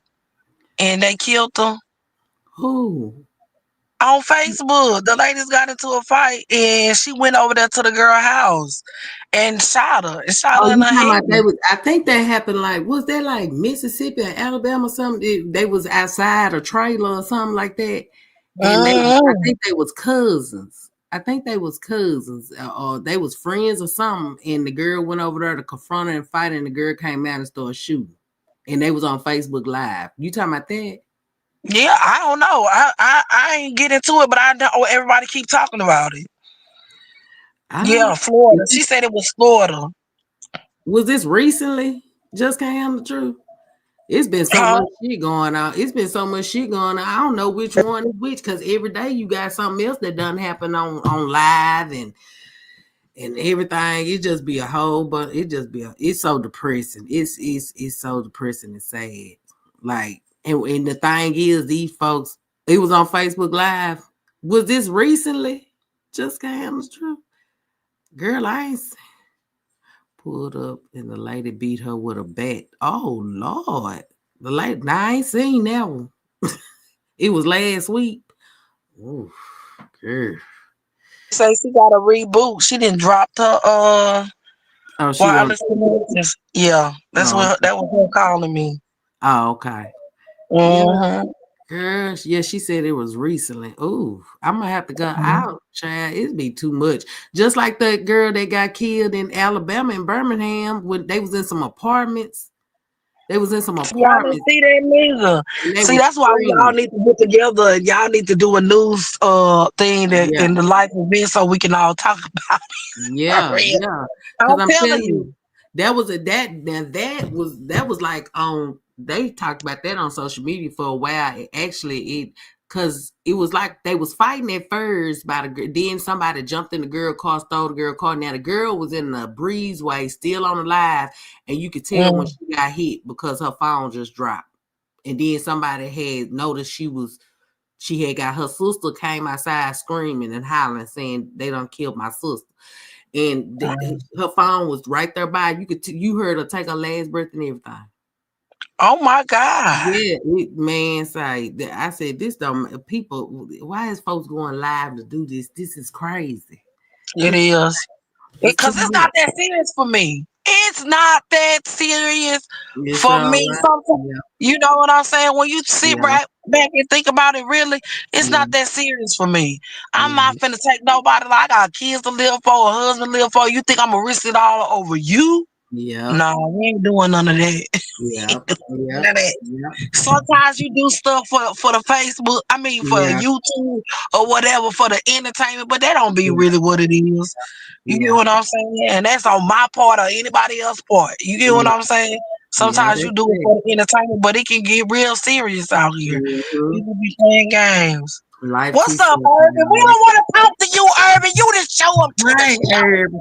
and they killed them. Who? On Facebook, the ladies got into a fight and she went over there to the girl house and shot Oh, her in you her talking head. about they was? I think that happened. Like, was that like Mississippi or Alabama or something? They was outside a trailer or something like that, and I Mhm. think they was cousins. I think they was cousins, or they was friends or something. And the girl went over there to confront her and fight, and the girl came out and started shooting. And they was on Facebook Live. You talking about that? Yeah, I don't know. I ain't get into it, but I know everybody keep talking about it. I don't Yeah, know. Florida. She said it was Florida. Was this recently? Just can't handle the truth. It's been so Huh? much shit going on. It's been so much shit going on. I don't know which one is which because every day you got something else that doesn't happen on live and everything. It just be a whole, but it's so depressing. It's so depressing and sad. Like and the thing is, these folks. It was on Facebook Live. Was this recently? Just can't handle the truth. Girl, I ain't pulled up and the lady beat her with a bat. Oh Lord. The lady, now I ain't seen that one. It was last week. Ooh, girl. Say she got a reboot. She didn't drop her Oh, she won't. wireless connections. Yeah, Oh, that was her calling me. oh, okay. Yeah, Mm-hmm. girl. Yeah, she said it was recently. Ooh, I'm gonna have to go out, child. It'd be too much. Just like the girl that got killed in Alabama in Birmingham when they was in some apartments. They was in some Y'all didn't apartments see that neither. and they See, was that's why we all screaming. need to get together and y'all need to do a news thing that Yeah. in the life event so we can all talk about it for Yeah, real. yeah. Because I'm I'm telling telling you, you. that was a that now that was like on they talked about that on social media for a while. It because it was like they was fighting at first by then somebody jumped in the girl car, stole the girl car. Now the girl was in the breezeway, still on the live, and you could tell when Mm. she got hit because her phone just dropped. And then somebody had noticed she had got her sister came outside screaming and hollering, saying they done killed my sister. And her phone was right there by you. You heard her take her last breath and everything. Oh my God. Yeah, man. Say I said this don't people. Why is folks going live to do this? This is crazy. It It's is. it's too Because it's not much. that serious for me. It's not that serious It's for all me. right. Sometimes, Yeah, you know what I'm saying? When you sit yeah, right, back and think about it, really, it's Yeah. not that serious for me. I'm Yeah. not finna take nobody. Like, I got kids to live for, a husband to live for. You think I'm gonna risk it all over you? Yeah. No, we ain't doing none of that. Yeah. None of that. Yeah. Sometimes you do stuff for the Facebook, I mean for Yeah. YouTube or whatever for the entertainment, but that don't be Yeah. really what it is. You get Yeah. what I'm saying? And that's on my part or anybody else's part. You get what Yeah. I'm saying? Yeah. Sometimes you That's do it it. for the entertainment, but it can get real serious out here. Mhm. People be playing games. Life too What's up, short. Irvin? We don't want to talk to you, Irvin. You just show up to the Hi, show. Herb.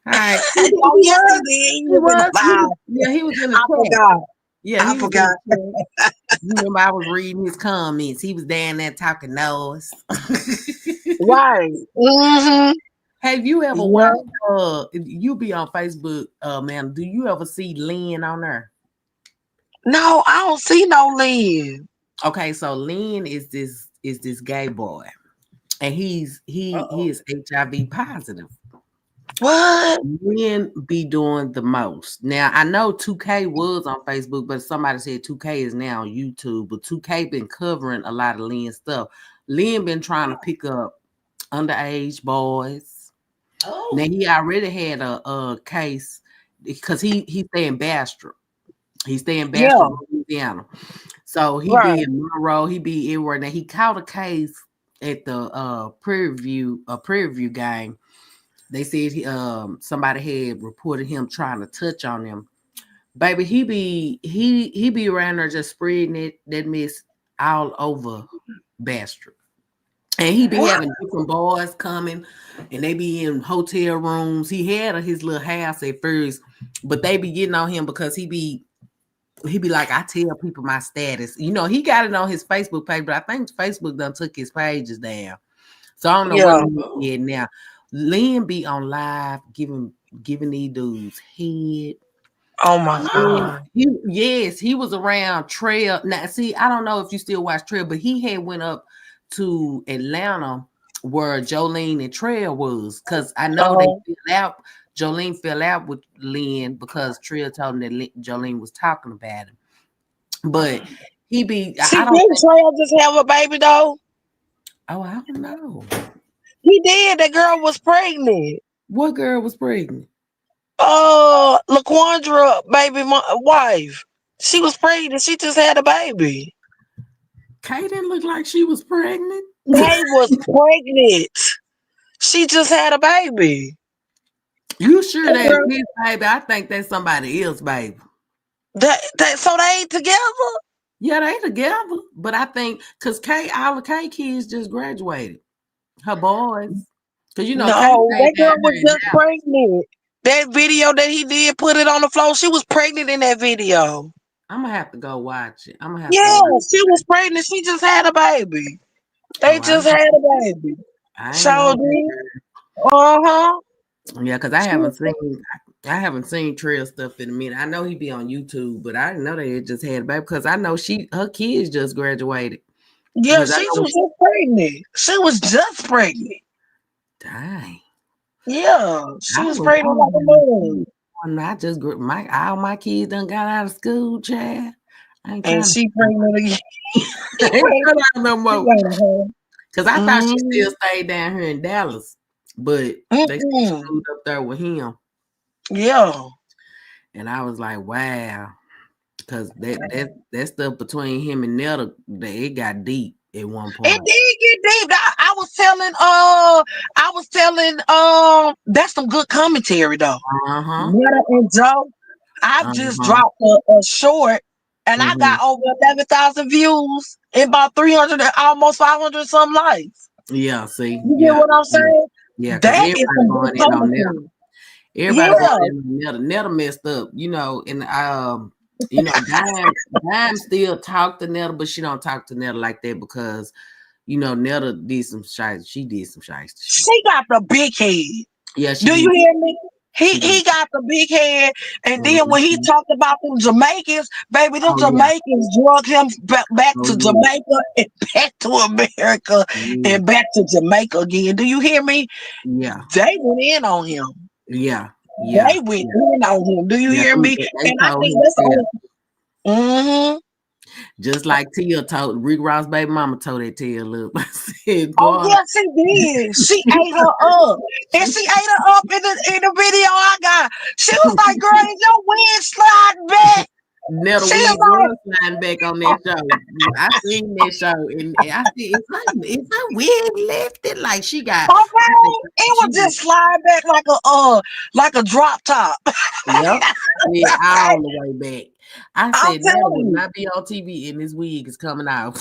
Hi. Oh, yes, he did. He was in the live. Yeah, he was in the I chat. forgot. Yeah, I he was forgot. in the chat. You remember I was reading his comments. He was down there talking noise. Right. Mm-hmm. Have you ever Yeah. watched you be on Facebook, man? Do you ever see Lynn on there? No, I don't see no Lynn. Okay, so Lynn is this gay boy, and he is HIV positive. What? Lynn be doing the most. Now I know 2K was on Facebook, but somebody said 2K is now on YouTube. But 2K been covering a lot of Lynn stuff. Lynn been trying to pick up underage boys. Oh. Now he already had a case because he stay in Bastrop. He stay in Bastrop, Louisiana. So he be in Monroe. He be everywhere. Now he caught a case at the Prairie View game. They said somebody had reported him trying to touch on him. Baby, he be around there just spreading that mess all over Bastrop. And he be having different boys coming, and they be in hotel rooms. He had his little house at first, but they be getting on him because he be like, I tell people my status. You know, he got it on his Facebook page, but I think Facebook done took his pages down. So I don't know what he did now. Lynn be on live giving these dudes head. Oh my God. He was around Trail. Now, see, I don't know if you still watch Trail, but he had went up to Atlanta where Jolene and Trail was, because I know they fell out. Jolene fell out with Lynn because Trail told him that Jolene was talking about him. But he be. See, didn't Trail just have a baby though? Oh, I don't know. He did. That girl was pregnant. What girl was pregnant? LaQuandra, baby wife. She was pregnant. She just had a baby. Kay didn't look like she was pregnant. Kay was pregnant. She just had a baby. You sure that's his baby? I think that's somebody else's baby. So they ain't together? Yeah, they together. But I think because all the Kay kids just graduated. Her boys. Because you know, no, that girl was just pregnant. That video that he did, put it on the floor. She was pregnant in that video. I'm gonna have to go watch it. She was pregnant. She just had a baby. They just had a baby. So yeah, because I haven't seen Trail stuff in a minute. I know he be on YouTube, but I didn't know they just had a baby because I know her kids just graduated. Yeah, she was just pregnant. She was just pregnant. Dang. Yeah, she was pregnant like a moon. All my kids done got out of school, child. And she pregnant again. No more. Because I thought she still stayed down here in Dallas, but they screwed up there with him. Yeah. And I was like, wow. Because that stuff between him and Netta, it got deep at one point. It did get deep. I was telling that's some good commentary though. Netta and Joe. I just dropped a short and I got over 11,000 views and about 300, almost 500 some likes. Yeah, see. You get what I'm saying? Yeah, that is some good commentary. Everybody going in on Netta messed up, you know, and you know, Dime still talk to Netta, but she don't talk to Netta like that because, you know, Netta did some shiesty. She did some shiesty. She got the big head. Yeah, do you hear me? He got the big head, and then when he talked about them Jamaicans, baby, them Jamaicans drug him back to Jamaica and back to America and back to Jamaica again. Do you hear me? Yeah. They went in on him. Yeah. They went in on him. Do you hear me? And I think that's Just like Tia told Rick Ross' baby mama told that Tia look. I said, Oh boy, yeah, she did. She ate her up, and she ate her up in the video I got. She was like, "Girl, is your wig slide back?" Netta She Wig was was flying back on that show. I seen that show, and I said, "Is her wig lifted? Like she got?" like, I "Okay." said, It she was just slide back like a drop top. yep, yeah, all the way back. I I'm said, Netta telling would you. not be on TV, and this wig is coming out.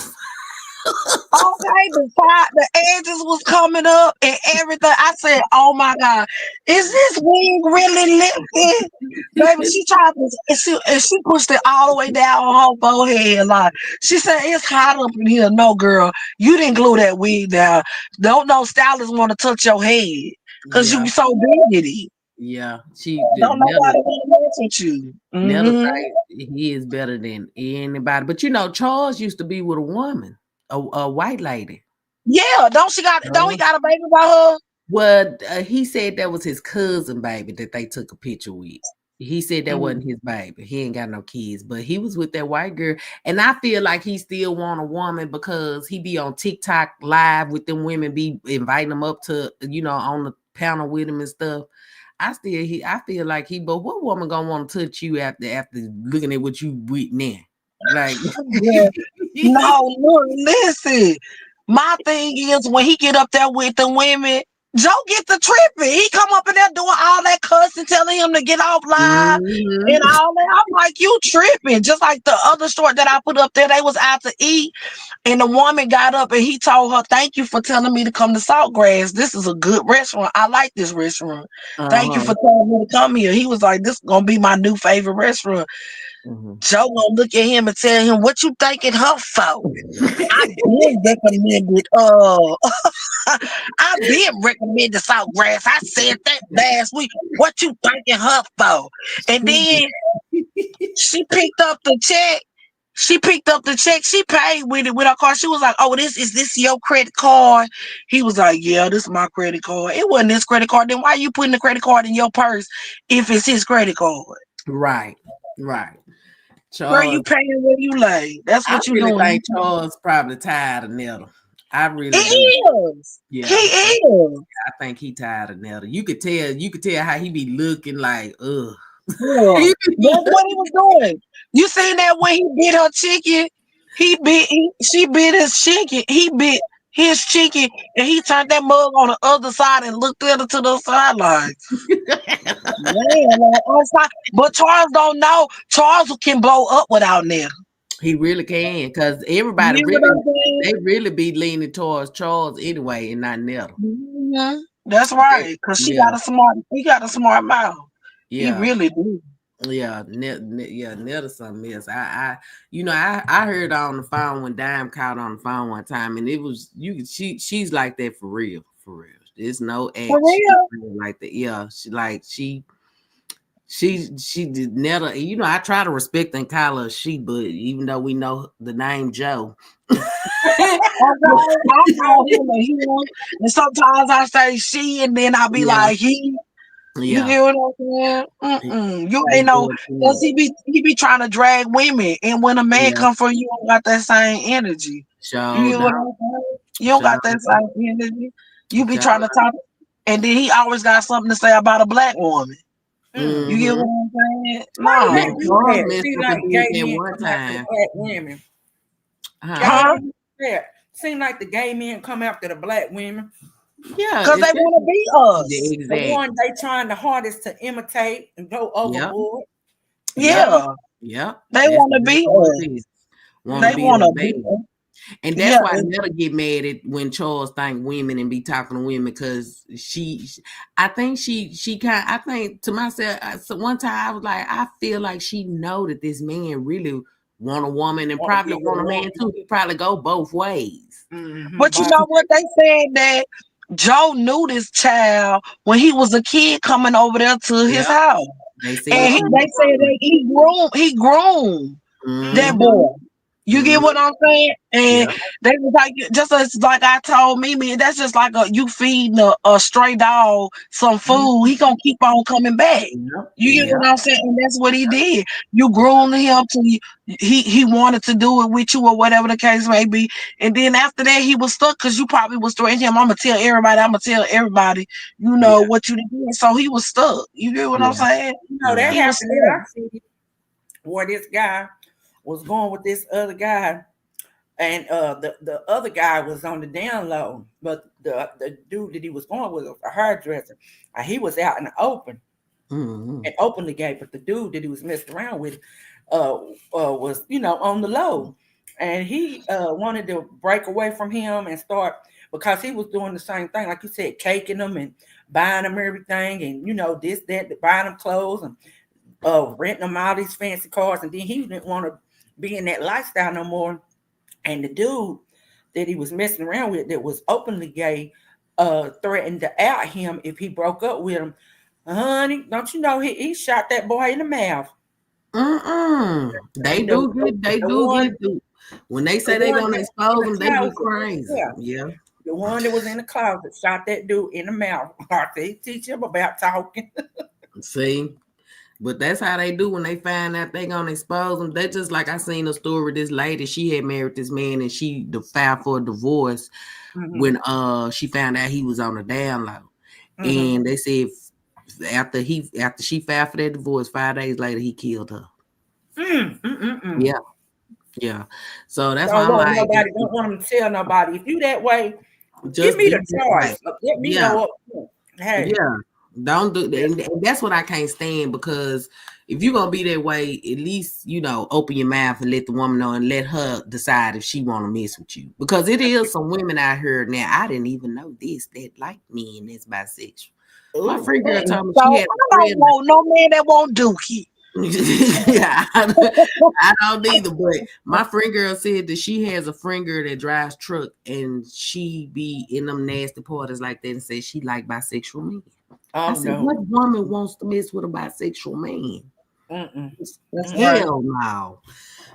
Okay, the edges was coming up and everything. I said, "Oh my God, is this wig really lifted?" Baby, she tried to, and she pushed it all the way down on her forehead. Like she said, "It's hot up in here." No, girl, you didn't glue that wig down. Don't no stylist want to touch your head because you Yeah, be so big. yeah. She Don't Netta nobody want to mess with you. Netta Hmm. think he is better than anybody. But Charles used to be with a woman, a white lady. Yeah, don't he got a baby by her? Well, he said that was his cousin baby that they took a picture with. He said that Mm. wasn't his baby. He ain't got no kids, but he was with that white girl. And I feel like he still want a woman because he be on TikTok live with them women, be inviting them up to, on the panel with him and stuff. I feel like but what woman gonna want to touch you after looking at what you with now? Like Yeah. No, look, listen. My thing is when he get up there with the women, Joe get the tripping. He come up in there doing all that cussing, telling him to get off live Mhm. and all that. I'm like, you tripping. Just like the other short that I put up there, they was out to eat. And the woman got up and he told her, "Thank you for telling me to come to Saltgrass. This is a good restaurant. I like this restaurant. Thank you Uh-huh. for telling me to come here." He was like, "This is gonna be my new favorite restaurant." Mhm. Joe gonna look at him and tell him, "What you thanking her for?" I've been recommended. I've been recommended Saltgrass. I said that last week. What you thanking her for? And then she picked up the check. She picked up the check. She paid with it with her card. She was like, "Oh, is this your credit card?" He was like, "Yeah, this is my credit card." It wasn't his credit card. Then why you putting the credit card in your purse if it's his credit card? Right. Girl, you Charles, paying where you lay. That's I what you really doing. think Charles probably tired of Netta. I He really do. is. Yeah, He is. I think he tired of Netta. You could tell how he be looking like, ugh. Yeah. He be That's what he was doing. You seen that when he bit her chicken? She bit his chicken. He bit his chicken and he turned that mug on the other side and looked at her to the sideline. Man, like, on side. But Charles don't know. Charles can blow up without Netta. He really can, because everybody You know what I'm saying? they really be leaning towards Charles anyway and not Netta. Mhm. That's right. Cause Yeah, he got a smart mouth. He yeah. really do. Yeah, Netta something else. I heard her on the phone when Dime called on the phone one time, and it was she's like that for real. There's no act. For She's real? real like that. Yeah, she did Netta. I try to respect and call her she, but even though we know the name Joe. I call him a he, and sometimes I say she, and then I'll be Yeah, like he. You yeah. get what I'm saying? You He ain't no, does too cause much. he be trying to drag women, and when a man Yeah, come for you, you don't got that same energy. You show get what down, I'm saying? You don't got that same energy. You be show trying to talk, and then he always got something to say about a black woman. You get what Mm-hmm. I'm saying? Why do Now they No, do Charles that? messed Seem up like and did gay that men one come after the time. black women. Huh? Y'all huh? ever do that? Seem like the gay men come after the black women. Yeah, Cause they it's want to be us. The exactly. one they trying the hardest to imitate and go Yep. overboard. Yep. Yeah, Yep. they That's want to exactly be what us. it is. Want to They be want the to be baby. us. And that's Yeah, why Netta get mad at when Charles thank women and be talking to women, because I think I think to myself, so one time I was like, I feel like she know that this man really want a woman and Want to probably be with want a a man woman. too. He probably go both ways. but you know what they said that Joe knew this child when he was a kid coming over there to his Yeah. house, They said and she they said that he groomed that mm-hmm. boy. You get what I'm saying? And Yeah. they was like, just as like I told Mimi, that's just like you feeding a stray dog some food. He gonna keep on coming back. Yeah. You get Yeah. what I'm saying? And that's what he did. You groomed him to he wanted to do it with you or whatever the case may be. And then after that, he was stuck because you probably was threatening him. I'm gonna tell everybody, you know Yeah. what you did. So he was stuck. You get what I'm Yeah. saying? You know, that Yeah. He was happened in stuck. our city where this guy was going with this other guy, and the other guy was on the down low, but the dude that he was going with was a hairdresser. He was out in the open Mhm. and openly gay, but the dude that he was messing around with was, you know, on the low. And he wanted to break away from him and start, because he was doing the same thing, like you said, caking them and buying them everything, and you know, this, that, buying them clothes and renting them all these fancy cars. And then he didn't want to be in that lifestyle no more. And the dude that he was messing around with that was openly gay threatened to out him if he broke up with him. Honey, don't you know he shot that boy in the mouth? They The, do get. They the do one, get. When they say the they one gonna that was in expose the them, they get closet. crazy. Yeah, Yeah. the one that was in the closet shot that dude in the mouth. I said, teach him about talking. See. But that's how they do when they find out they gonna expose them. They just like I seen a story. This lady, she had married this man and she filed for a divorce when she found out he was on the down low. And they said after she filed for that divorce, 5 days later he killed her. Yeah, yeah. So that's why Don't I'm want like, nobody, don't want them to tell nobody. If you that way, give just me be the that way. choice. Let me Yeah. know up front. Hey, Yeah. Don't do that. And that's what I can't stand, because if you're gonna be that way, at least, you know, open your mouth and let the woman know and let her decide if she want to mess with you. Because it is some women out here now, I didn't even know this, that like men that's bisexual. My ooh, friend girl told me So she I had a don't friend. want no man that won't dookie. Yeah, I don't either. But my friend girl said that she has a friend girl that drives truck and she be in them nasty parties like that and says she like bisexual men. I oh said, no. what woman wants to mess with a bisexual man? That's right. Hell no.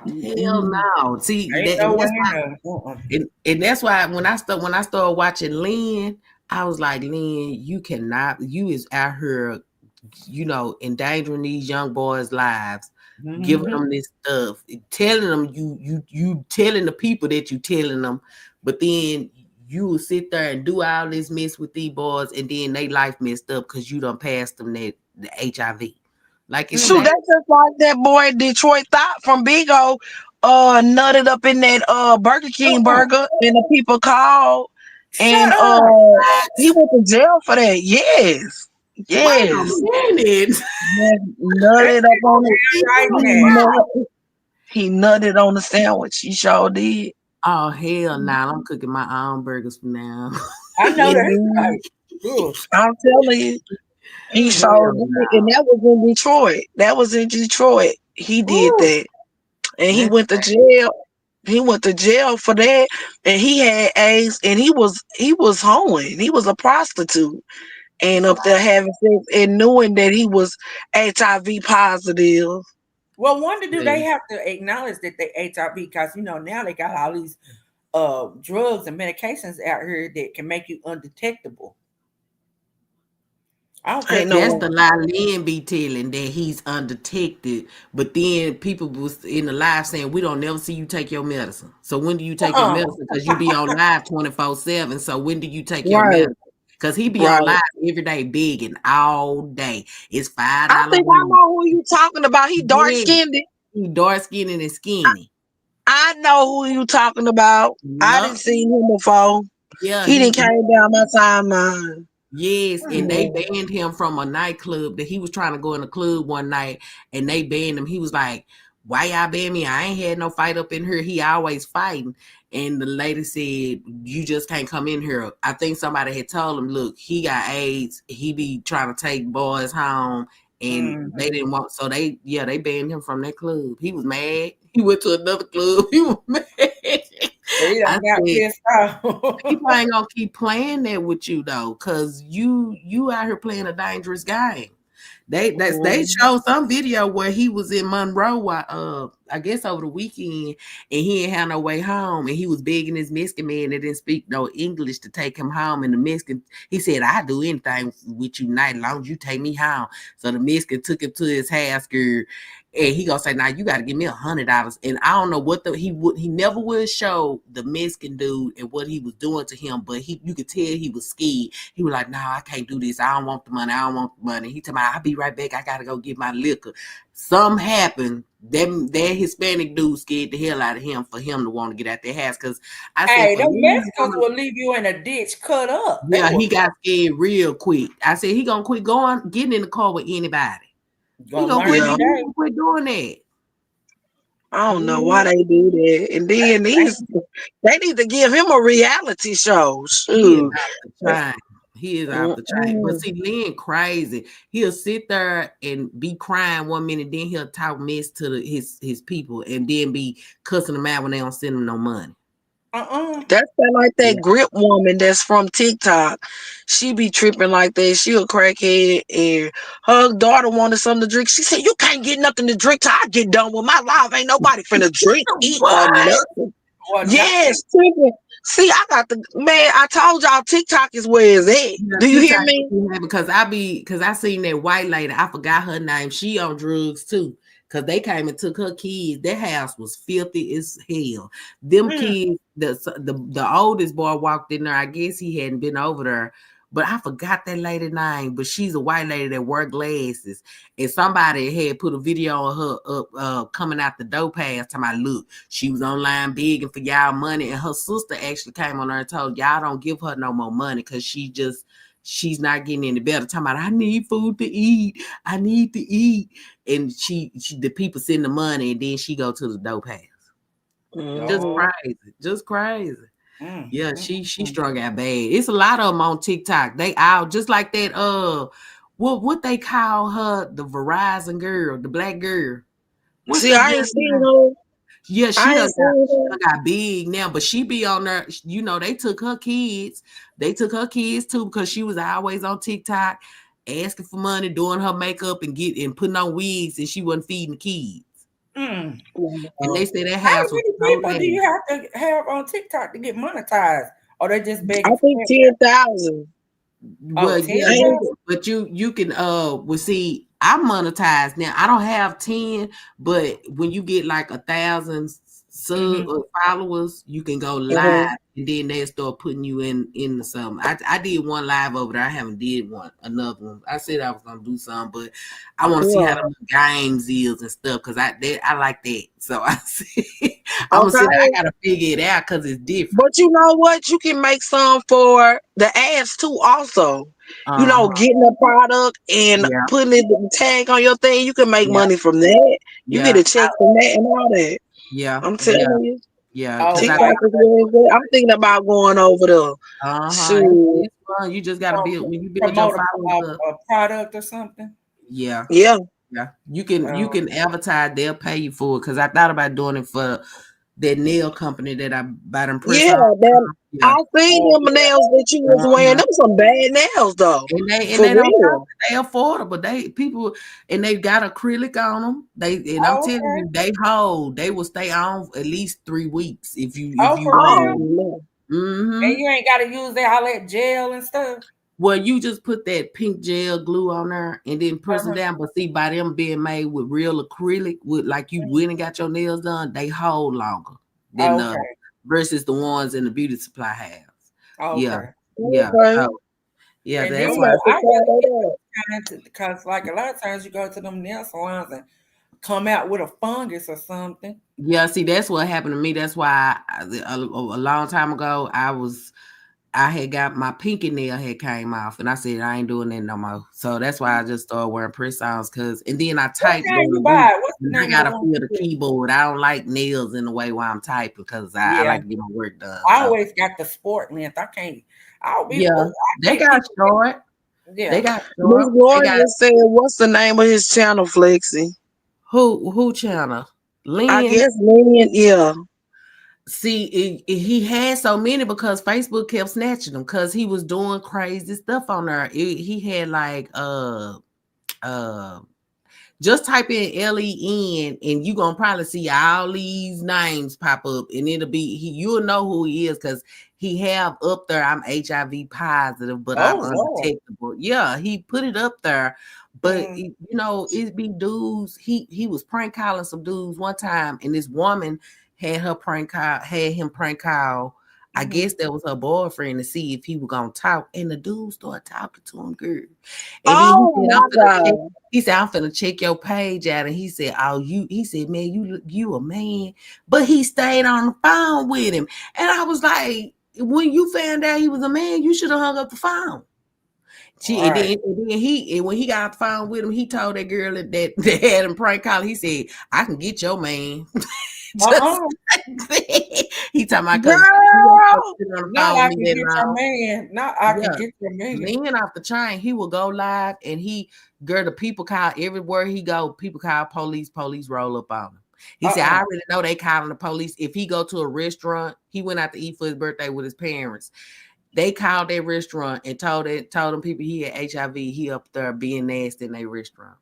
Hell Mm. no. See, Ain't and no way that's in why, there. and that's why when I started watching Lynn, I was like, Lynn, you is out here, you know, endangering these young boys' lives, giving them this stuff, telling them you telling the people that you telling them, but then you will sit there and do all this mess with these boys, and then they life messed up because you done passed them the HIV. Like it's Shoot, sad. that's just like that boy Detroit Thought from Big O nutted up in that Burger King burger and the people called and Shut up. he went to jail for that. Yes. Wait a Yes. minute. Nutted up on it. Right He there. nutted on the sandwich. He sure did. Oh hell nah, I'm cooking my own burgers from now. I know that's Mhm. right. Ugh. I'm telling you. He sure did. And that was in Detroit. That was in Detroit. He did Ooh. that. And he That's went to jail. He went to jail for that. And he had AIDS and he was hoeing. He was a prostitute. And up there having sex and knowing that he was HIV positive. Well, wonder do they crazy. have to acknowledge that they HIV, because you know now they got all these drugs and medications out here that can make you undetectable. I don't Ain't think no That's they the lie Lynn be telling, that he's undetected. But then people was in the live saying, we don't never see you take your medicine. So when do you take your uh-uh. medicine? Because you be on live 24/7. So when do you take your right, medicine? Because he be on right. live every day begging all day. It's $5 I think I weed. know who you talking about. He dark Yeah. skinned. He dark skinned and skinny. I know who you talking about. I Yup. didn't see him before. Yeah, He didn't came down my timeline. yes, and they Yeah. banned him from a nightclub that he was trying to go in the club one night, and they banned him. He was like, "Why y'all ban me? I ain't had no fight up in here. He always fighting." And the lady said, "You just can't come in here." I think somebody had told him, "Look, he got AIDS. He be trying to take boys home." And they didn't want, so they banned him from that club. He was mad. He went to another club. He was mad. They I done got said, pissed off. people ain't gonna keep playing that with you though, cause you out here playing a dangerous game. They showed some video where he was in Monroe, I guess over the weekend, and he ain't had no way home, and he was begging his Mexican man that didn't speak no English to take him home. And the Mexican, he said, "I do anything with you tonight, as long as you take me home." So the Mexican took him to his house, girl, and he gonna say, "Now you got to give me $100." And I don't know what he never would show the Mexican dude and what he was doing to him, but you could tell he was scared. He was like, "No, I can't do this. I don't want the money. I don't want the money." He told me, "I'll be right back. I gotta go get my liquor." Something happened. That Hispanic dude scared the hell out of him for him to want to get out their house. Because I said, hey, the Mexicans will leave you in a ditch cut up. Yeah, he got scared real quick. I said he gonna quit getting in the car with anybody. He gonna quit doing that. I don't know why they do that. And then they need to give him a reality show. Shoot. He is out the chain. But see, Lynn crazy. He'll sit there and be crying one minute, then he'll talk mess to his people, and then be cussing them out when they don't send him no money. That's like that grip woman that's from TikTok. She be tripping like that. She a crackhead, and her daughter wanted something to drink. She said, "You can't get nothing to drink till I get done with my life. Ain't nobody finna drink, eat, or nothing." Yes, tripping. See, I got I told y'all TikTok is where it's at. Yeah, do you hear me? Because I seen that white lady. I forgot her name. She on drugs too. Because they came and took her kids. Their house was filthy as hell. Them kids, the oldest boy walked in there. I guess he hadn't been over there. But I forgot that lady's name. But she's a white lady that wear glasses. And somebody had put a video on her up coming out the dope pass. Talking about, look, she was online begging for y'all money. And her sister actually came on there and told y'all don't give her no more money because she's not getting any better. Talking about, I need food to eat. I need to eat. And the people send the money, and then she go to the dope house. Just crazy. Yeah, she strung out bad. It's a lot of them on TikTok. They out just like that. What they call her, the Verizon girl, the black girl. See, I ain't seen her. Yeah, she got big now, but she be on there. You know, they took her kids. They took her kids too because she was always on TikTok asking for money, doing her makeup and putting on wigs, and she wasn't feeding the kids. And they say that house. How many people do you have to have on TikTok to get monetized, or they just begging? I think 10,000. Well, yeah, but you can see, I'm monetized now. I don't have 10, but when you get like 1,000 sub followers, you can go live, and then they start putting you in something. I did one live over there. I haven't did another one. I said I was gonna do some, but I want to see how the games is and stuff because I like that. So I see, I gotta figure it out because it's different. But you know what? You can make some for the ads too. Also, you know, getting a product and putting the tag on your thing, you can make money from that. You get a check from that and all that. Yeah, I'm telling you. Yeah, TikTok is really good. I'm thinking about going over there. You just gotta build when you build your a product or something. Yeah. You can advertise. They'll pay you for it. Because I thought about doing it for that nail company that I bought them. I seen them nails that you was wearing. Them some bad nails though. And they affordable. They got acrylic on them. I'm telling you, they will stay on at least 3 weeks if you and you ain't got to use all that gel and stuff. Well, you just put that pink gel glue on there and then press them down. But see, by them being made with real acrylic, with like you went and got your nails done, they hold longer than versus the ones in the beauty supply house. That's why. Because like a lot of times you go to them nail salons and come out with a fungus or something. Yeah, see, that's what happened to me. That's why a long time ago I had got my pinky nail had came off, and I said I ain't doing that no more. So that's why I just started wearing press-ons. And then I typed. I gotta feel the keyboard. I don't like nails in the way while I'm typing because I like to get my work done. I always got the sport length. I can't. They got short. Yeah, they got short. Miss Gloria said, "What's the name of his channel, Flexi?" Who channel? Lynn? I guess Lynn. Yeah. See, he had so many because Facebook kept snatching them because he was doing crazy stuff on there. He had like Just type in LEN and you're gonna probably see all these names pop up, and it'll be you'll know who he is because he have up there, I'm HIV positive, but I'm undetectable. Yeah, he put it up there, but you know, it be dudes. He was prank calling some dudes one time, and this woman had him prank call. I guess that was her boyfriend to see if he was gonna talk, and the dude started talking to him, girl. And he said, I'm finna check your page out. And he said, he said, man, you a man. But he stayed on the phone with him. And I was like, when you found out he was a man, you should have hung up the phone. And then when he got off the phone with him, he told that girl that had him prank call. He said, I can get your man. He talking about girl, now I can get your man. Now I can get your man. Then off the chain, he will go live and the people call everywhere he go. People call police roll up on him. He said, I already know they calling the police. If he go to a restaurant, he went out to eat for his birthday with his parents. They called that restaurant and told them people he had HIV. He up there being nasty in their restaurant.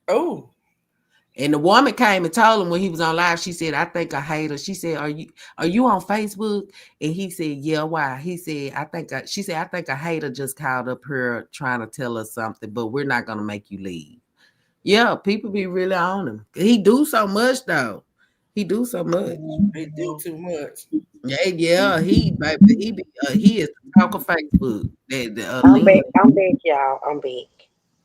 Oh. And the woman came and told him when he was on live, she said, I think I hate her. She said, Are you on Facebook? And he said, yeah, why? He said, she said, I think a hater just called up here trying to tell us something, but we're not going to make you leave. Yeah, people be really on him. He do so much, though. He do so much. He do too much. Yeah, he is the talk of Facebook. I'm back, y'all. I'm back.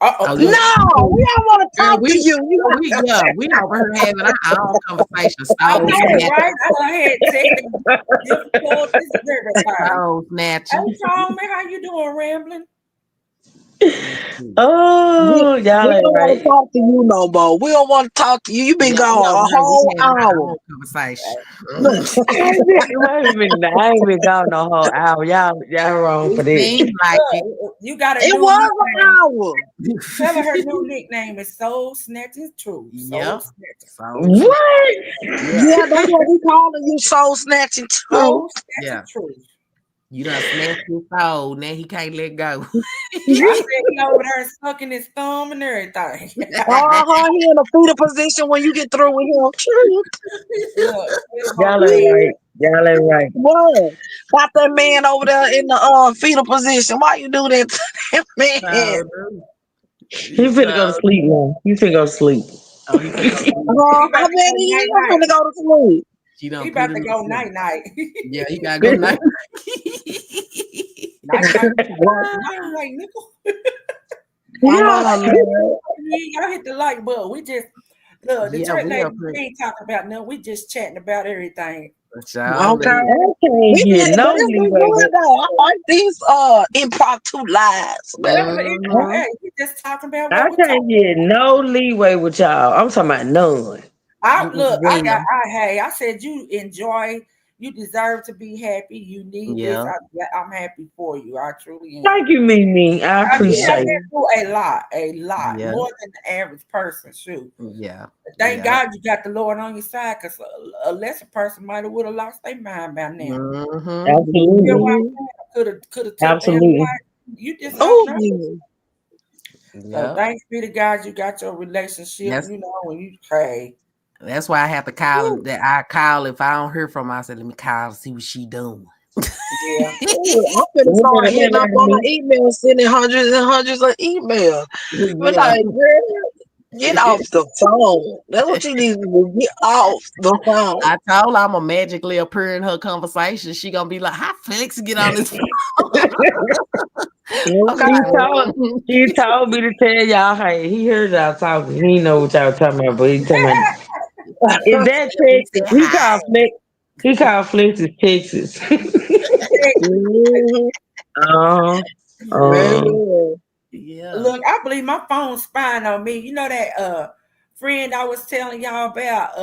No, we don't want to talk to you. We over here having our own conversation. So I know, right? I had snatching. Hey, Tommy, how you doing, rambling? Oh, y'all we ain't don't right. want to talk to you no more. We don't want to talk to you. You've been gone a whole hour. Conversation. I ain't been gone no whole hour. Y'all wrong for this. Like you got it was an hour. Tell her new nickname is Soul Snatching Truth. Yep. What? Yeah, that's what we calling you, Soul Snatching Truth. Truth. You done snatched his soul. Now he can't let go. I said he over there sucking his thumb and everything. He in a fetal position when you get through with him. Y'all ain't right. What? Got that man over there in the fetal position. Why you do that to that man? He finna go to sleep now. He finna go to sleep. I bet he is finna go to sleep. He about to go night. Yeah, he gotta go night. Night, nickel. Y'all hit the like button. We just look the church lady. We ain't talking about nothing. We just chatting about everything. Okay. I like these impromptu lives. We just talking about what I can't get no leeway with y'all. I'm talking about none. I said you enjoy, you deserve to be happy. You need this. I'm happy for you. I truly am. Thank you, Mimi. I appreciate it. A lot, more than the average person. Shoot. Yeah. Thank God you got the Lord on your side, because a lesser person might have would have lost their mind by now. Mm-hmm. Absolutely. Could have. Absolutely. You just don't know. So thanks be to God you got your relationship. Yes. You know, when you pray. That's why I have to call. I call if I don't hear from her. I said, let me call to see what she doing. Yeah. I'm gonna start hitting up on the email, sending hundreds and hundreds of emails. But like, girl, get off the phone. That's what you need to do. Get off the phone. I told her I'm gonna magically appear in her conversation. She gonna be like, "How Felix get on this phone?" He told me to tell y'all, hey, he heard y'all talking. He didn't know what y'all talking about, but he talking about is that Texas? He called Flex's Texas. Yeah. Look, I believe my phone's spying on me. You know that friend I was telling y'all about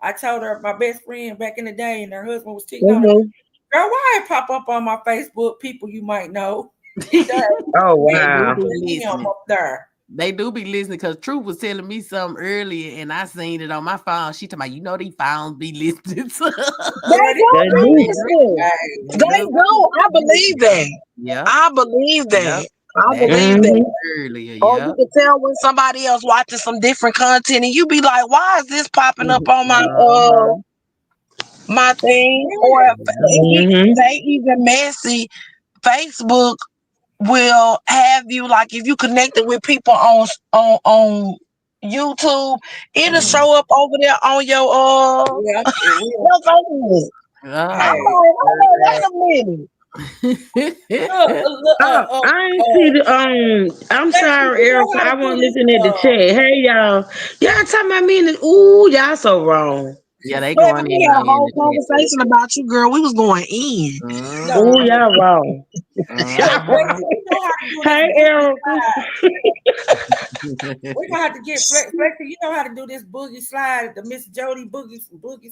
I told her my best friend back in the day, and her husband was cheating on her. Girl, why it pop up on my Facebook? People you might know. Oh wow! Up there. They do be listening, because Truth was telling me something earlier and I seen it on my phone. She talking about, you know, these phones be listening to. They do. I believe that. Yeah. I believe that. I That believe Mhm. that. earlier, Or you yeah. can tell when somebody else watching some different content and you be like, why is this popping up on Uh-huh. my thing? Or if Yeah. it get Mhm. they even messy, Facebook will have you like if you connected with people on YouTube, it'll Mhm. show up over there on your Yeah, it will. your Facebook. I'm Uh-huh. Hey, like, hold on, wait a minute. look, Oh, I ain't see the I'm Lexi, sorry, you know Erica. how I to do wasn't this? looking at the chat. Hey y'all. Y'all talking about me in the ooh, y'all so wrong. Yeah, they Baby, going we in had a there in whole the chat. conversation about you, girl. We was going in. No, Ooh, Uh-huh. y'all wrong. Y'all Lexi, wrong. Uh-huh. you know how to do this Hey boogie Erica. slide. We're gonna have to get Lexi. You know how to do this boogie slide, the Miss Jody boogie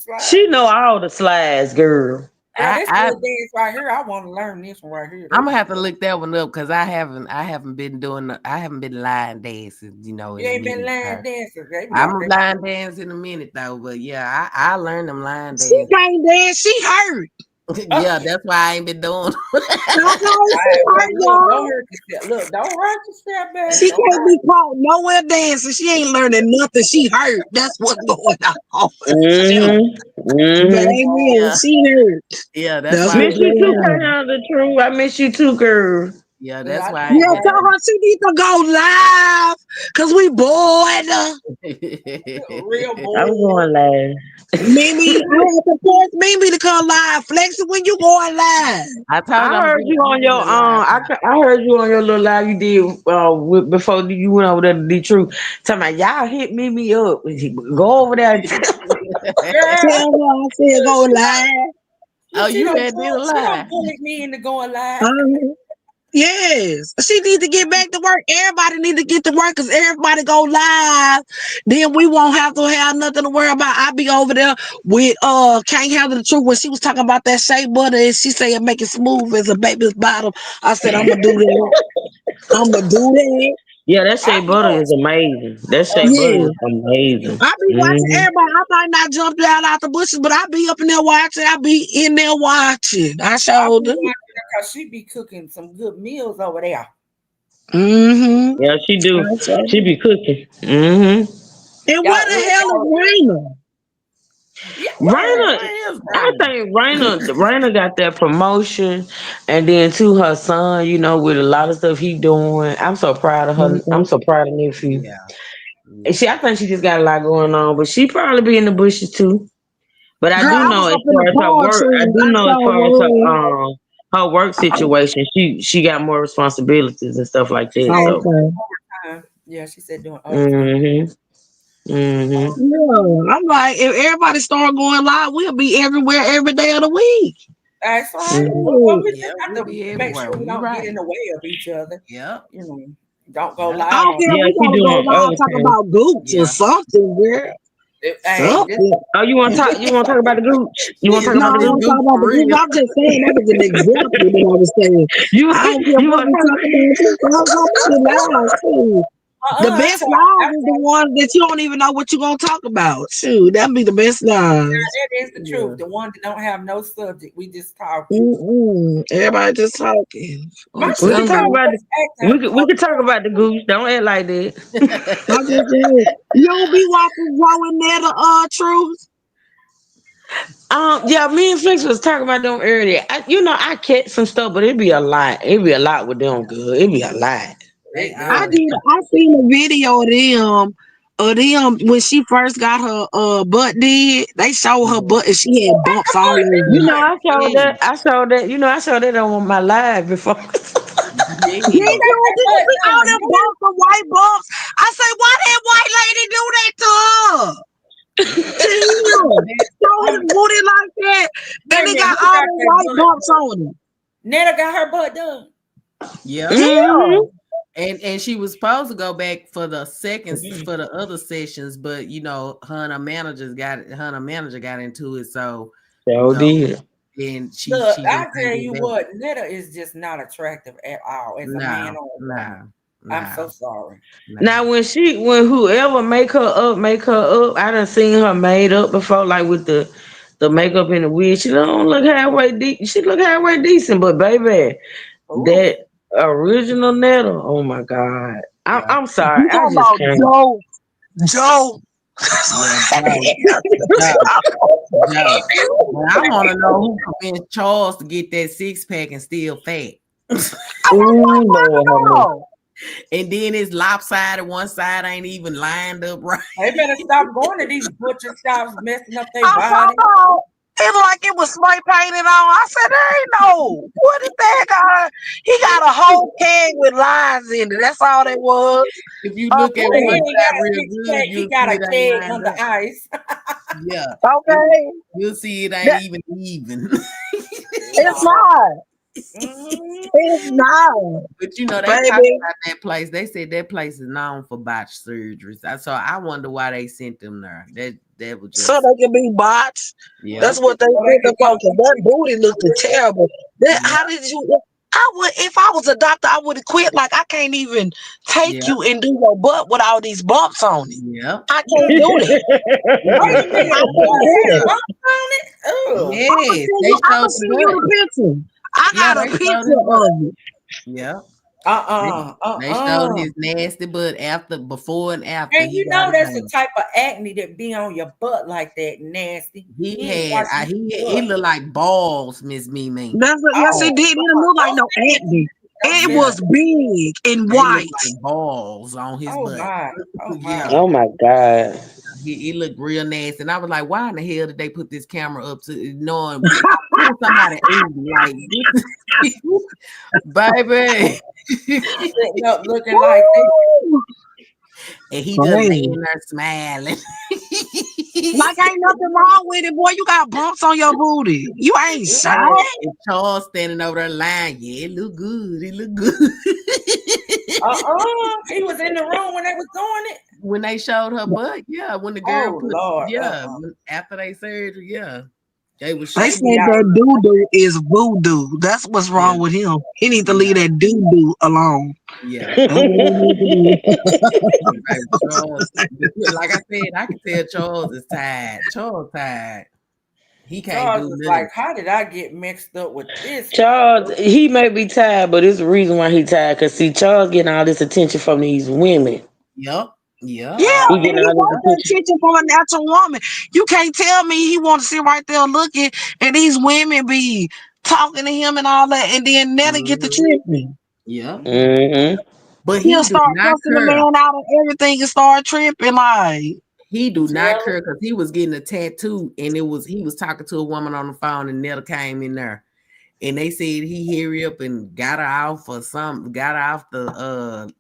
slide. She know all the slides, girl. Girl, I, this I little dance right here. I want to learn this one right here. I'm They gonna be have to look that one up because I haven't been doing I haven't been line dancing, in you a ain't been minute. line dancing. They be I'm out a there. line dance in a minute though, but yeah, I learned them line She dance. can't dance. She hurt. Oh, Yeah, that's why I ain't been doing. Okay, all she right, well, hurt, look, don't y'all. hurt yourself. Look, don't hurt yourself, baby. She Don't can't hurt. be caught nowhere dancing. She ain't learning nothing. She hurt. That's what's going on. Mm-hmm. Mm-hmm. Baby, Yeah, she hurt. yeah, that's That's why. what's Miss you going too, on. kind the truth. I miss you too, girl. Yeah, Well, that's I why I told ain't Yeah, been tell her her she need to go live because we bored. real I'm boy. going live. Mimi, I have to force Mimi to come live. Flexi, when you going live? I told I you heard you I'm on your getting a live. I heard you on your little live you did before you went over there to Detroit. Talking about y'all hit me up. Go over there. Girl, Tell her I said look, go live. Oh, she you don't had did a she don't live. bully me into going live. Uh-huh. Yes, she need to get back to work. Everybody need to get to work because everybody go live. Then we won't have to have nothing to worry about. I be over there with Can't Handle the Truth when she was talking about that shea butter and she said make it smooth as a baby's bottom. I said I'm gonna do that. I'm gonna do that. Yeah, that I shea butter know. is amazing. That shea butter Yeah. is amazing. I be watching Mm-hmm. everybody. I might not jump down out the bushes, but I be up in there watching. I be in there watching. I I showed be her. watching her because she be cooking some good meals over there. Mm-hmm. Yeah, she do. I showed She her. be cooking. Mm-hmm. And where Y'all, the look, hell is Raina? yeah, Raina, Where is I Raina? think Raina got that promotion, and then to her son, with a lot of stuff he doing. I'm so proud of her. I'm Okay. so proud of nephew. Yeah, And yeah. I think she just got a lot going on, but she probably be in the bushes too. But I Girl, do I know was as up in far the as her palm work, I tree. do I know as saw far as one. her work situation, she got more responsibilities and stuff like she that. said So, Okay. yeah, she said doing overtime. mhm, mhm. Yeah. I'm like, if everybody start going live, we'll be everywhere every day of the week. That's right. Mhm. Well, we Yeah, just have we'll to be make everywhere. sure we You don't get in right. the way of each other. Yep. You know, don't go Yep. I live don't on. care if Yeah, we she gotta go doing live talk overtime. about gooch or Yeah. something, girl. Hey, this Something. Oh, you want to talk? You want to talk about the gooch? You want She to is talk No, about I the the don't gooch? talk goop about for the gooch. real. I'm just saying that was an example that I was saying. You I don't care you what want we to talk about. Just talk about the live too. The I best try. live is the one that you don't even know what you're gonna talk about. Shoot, that'd be the best lives. That is the Yeah. truth. The one that don't have no subject. We just talking. Mm-mm. Everybody just talking. My I'm We can sister talk telling you. about always acting. we can talk about the goose. Don't act like that. I'm just saying. You don't be watching Joe and Netta truth. Yeah, me and Flex was talking about them earlier. I catch some stuff, but it'd be a lot. It'd be a lot with them, good. It'd be a lot. They It I does. always did. I seen a video of them when she first got her butt did. They showed her butt and she had bumps all over. I showed yes. that. I showed that. I showed that on my live before. Did Yes. you see all them bumps, the white bumps? I say, why that white lady do that to her? To him. Show his booty like that. Wait And a they minute. got Who all got the that white butt? bumps on it. Netta got her butt done. Yep. Yeah. Hmm. And she was supposed to go back for the for the other sessions, but her and her manager got into it, so you So know, did. and Look, she I just tell couldn't you get back. what, Netta is just not attractive at all as a man No, or a woman. no, I'm so no, sorry. Now no. when whoever make her up, I done seen her made up before, like with the makeup and the wig. She don't look halfway She look halfway decent, but baby, Ooh, that Original Netta. Oh my God. Yeah. I'm sorry. You I talking just about can't. Joe? Yeah, Joe. Well, I want to know who convinced Charles to get that 6-pack and still fat. Ooh, Lord have mercy. And then it's lopsided. One side ain't even lined up right. They better stop going to these butcher shops messing up their I body. saw it's like it was spray painted on. I said, there ain't no. What is that guy? He got a whole can with lines in it. That's all it was. If you look at He one ain't side got a real 6-pack. good, He you'll got see a it ain't keg lined under up. ice. Yeah, Okay. you'll see it That, ain't even. it's No. not. Mhm. It's not. But you know, they talked Baby. about that place. They said that place is known for botched surgeries. So I wonder why they sent them there. That was So just they can be botched. yeah. That's what they So they think can about. come. That booty looked terrible. That, Yeah, how did you? I would, if I was a doctor, I would have quit. Like I can't even take yeah, you and do your butt with all these bumps on it. yeah. I can't do that. It Wait was a minute. I The can't butt do had that. bumps on it? Ugh. yes, they I'ma showed the send you butt. the picture. I Yeah, got a they showed his picture butt. of it. Yeah. They, Uh-uh. they showed his nasty butt before and after And he you got know it that's the done. type of acne that be on your butt like that, nasty. He You ain't had washing he your it butt. looked like balls, Miss Mimi. That's what, yes, it Oh, did. It didn't look like don't no send it to me. acne. Don't It send Yeah, it. was big and they looked white. like balls on his Oh butt. my. Oh Yeah, my. Oh my God. he looked real nasty, and I was like, "Why in the hell did they put this camera up to knowing somebody like this, baby?" Sitting up looking like this. Woo! And he just Hey. laying there smiling. Like ain't nothing wrong with it, boy. You got bumps on your booty. You ain't shy. And Charles standing over there lying. Yeah, it look good. It look good. He was in the room when they was doing it. When they showed her butt, yeah. When the girl Oh put, Lord. after they surgery, yeah, they was They Take said showing. me out. that doo-doo is voodoo. That's what's Yeah, wrong with him. He need to yeah, leave that doo-doo alone. yeah. That's what he need to do. Baby Charles, like I said, I can tell Charles is tired. Charles tired. He can't Charles do was nothing. like, how did I get mixed up with this? Charles, he may be tired, but it's the reason why he tired. Cause see, Charles getting all this attention from these women. Yep, yep. Yeah, He and getting he all this wants that attention. attention from a natural woman. You can't tell me he want to sit right there looking, and these women be talking to him and all that, and then Netta get to Mhm, tripping. yep. Mm-hmm. But He'll he do start not cussing the care. man out and everything and start tripping like. He do not Tell care because he was getting a tattoo and he was talking to a woman on the phone and Netta came in there and they said he hurry up and got her off or something, got her off the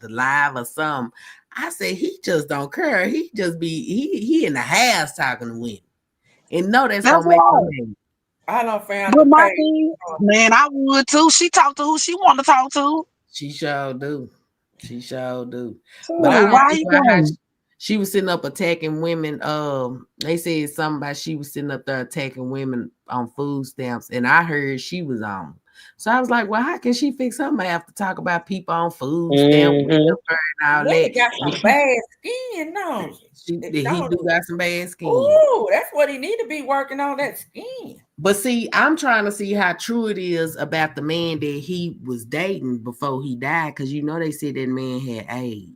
live or something. I said he just don't care. He just be he in the house talking to women and no, that's That's gonna make right. him mad. I done found But the my page. thing, man, I would too. She talked to who she want to talk to. She sure do. She sure do. So But I don't why see he why how can't? she was sitting up attacking women. They said something about she was sitting up there attacking women on food stamps, and I heard she was on. So I was like, well, how can she fix something after talk about people on food stamp, Mm-hmm. welfare, and all Nigga that? got And some bad skin, don't he don't do got some bad skin. Ooh, that's what he need to be working on, that skin. But see, I'm trying to see how true it is about the man that he was dating before he died, because you know they said that man had AIDS.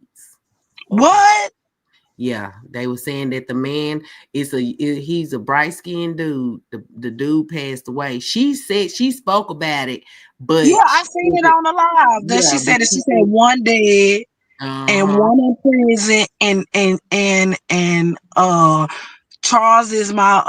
What? Yeah, they were saying that the man he's a bright skinned dude. The dude passed away. She said she spoke about it, but Yeah, I seen it on the live. That yeah, she but said that she she said one dead and uh-huh, one in prison and Charles is my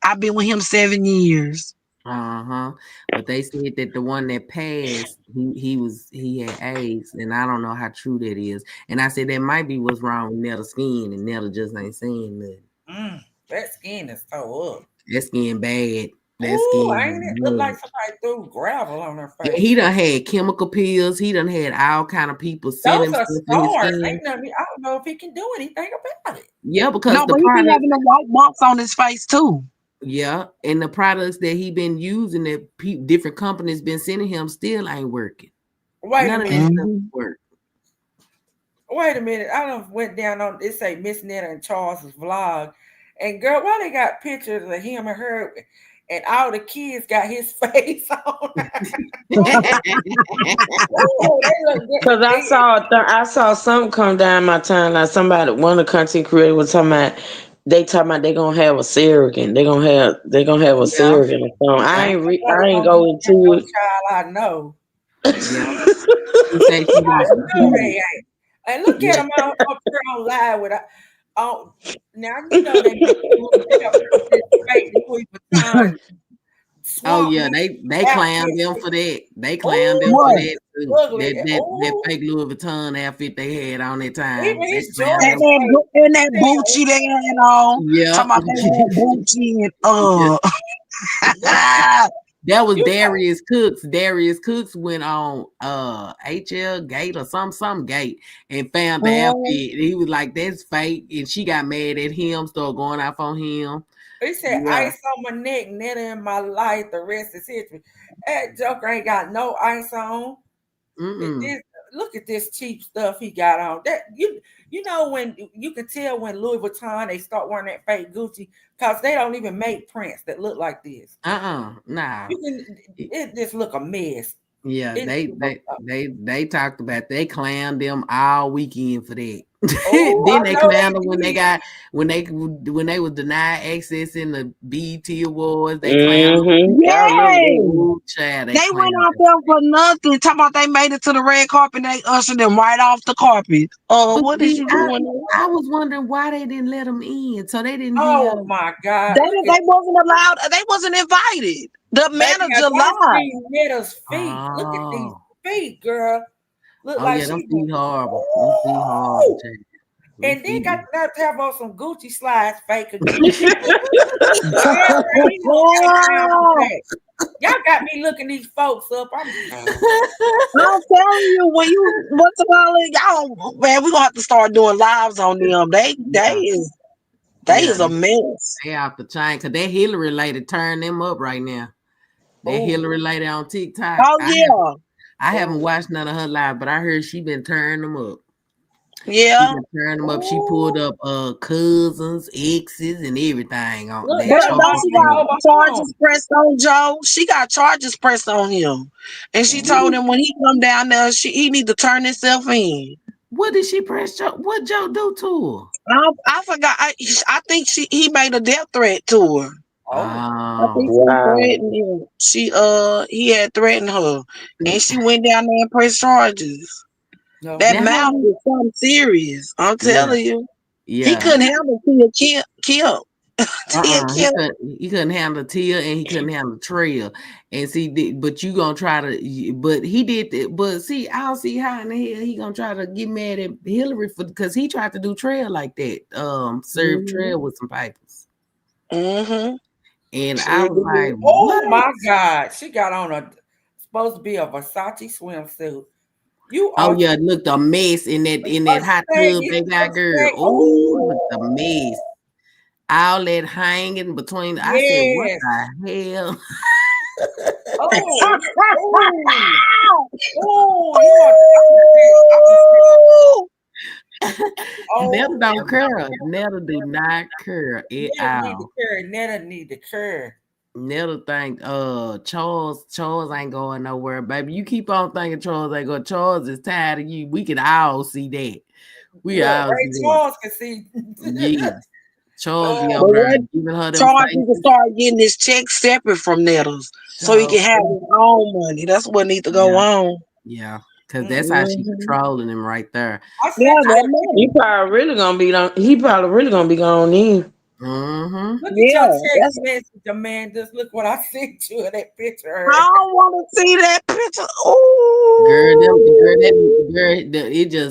I've been with him 7 years. uh-huh. But they said that the one that passed, he had AIDS, and I don't know how true that is. And I said that might be what's wrong with Netta's skin, and Netta just ain't saying nothing. That skin is so up. That skin bad. That Ooh, skin ain't it? Look like bad. somebody threw gravel on her And face. he done had chemical pills. He done had all kind of people send Those him are stuff in his scars. skin. Ain't nothing, I don't know if he can do anything about it. Yeah, because No, the but he be product, having the white bumps on his face too. yeah, and the products that he been using that different companies been sending him still ain't working. Wait a None of that minute. stuff Mhm. work. Wait a minute. I done went down on it say Miss Netta and Charles's vlog. And girl, why they got pictures of him and her? and all the kids got his face on. Cause I saw something come down my timeline. Somebody, one of the content creators was talking about they gonna have a surrogate. They gonna have a surrogate or something. I ain't go into it. Child, I know. Yeah. She said she wants to No, they ain't. And look at them out up here on live with now you know they fake Louis Vuitton. Oh yeah, they clown them for that. They clown them for that too. That fake Louis Vuitton outfit they had on that time. Even his and that Gucci they had on. Yeah. Talking about that Gucci and That was Darius Cooks. Darius Cooks went on HL Gate or some gate and found the outfit. He was like, "That's fake," and she got mad at him, started going off on him. He said, "Ice on my neck, never in my life. The rest is history." That Joker ain't got no ice on. Look at this cheap stuff he got on. That you know when you can tell when Louis Vuitton they start wearing that fake Gucci because they don't even make prints that look like this. Nah. It just look a mess. Yeah, they talked about they clowned them all weekend for that. Then they clowned them when they was denied access in the BET Awards. They clowned them. They went out there for nothing. Talking about they made it to the red carpet. They ushered them right off the carpet. What did you do? I was wondering why they didn't let them in. So they didn't. Oh my God! They wasn't allowed. They wasn't invited. The manager lied. Netta's feet. Look at these feet, girl. Look like them feet horrible. Them feet horrible. And then got to have on some Gucci slides, fake again. Y'all got me looking these folks up. I'm telling you, when you what's the call it? Y'all, man, we're gonna have to start doing lives on them. They is a mess. They off the chain because that Hillary lady turned them up right now. That Hillary lady on TikTok. I haven't watched none of her live, but I heard she been turning them up. Yeah, she been turning them up. She pulled up cousins, exes, and everything on. She got charges pressed on Joe. She got charges pressed on him, and she told him when he come down there, he need to turn himself in. What did she press Joe? What Joe do to her? I forgot. I think he made a death threat to her. I think he had threatened her, and she went down there and pressed charges. That mouth was something serious. I'm telling you. Yeah. He couldn't handle Tia Kim. He couldn't handle Tia and he couldn't handle Trail. And see, but you gonna try to, but he did that. But see, I don't see how in the hell he gonna try to get mad at Hillary because he tried to do Trail like that. Serve Trail with some papers. And I was like, oh my God, she got on supposed to be a Versace swimsuit. Look, the mess in that hot tub they got, girl. Oh, look, the mess. All that hanging between. I said, what the hell? Netta don't curl. Netta do not curl at all. Netta need to curl. Netta think Charles ain't going nowhere, baby. You keep on thinking Charles ain't going. Charles is tired of you. We can all see that. Charles can see. Yeah. Charles be over there giving her them. Charles need to start getting his check separate from Netta's so he can have his own money. That's what needs to go on. Yeah. Because that's how she controlling him right there. He probably really gonna be going in. Look at your text message, man. Just look what I sent you in that picture. I don't want to see that picture. Oh, girl,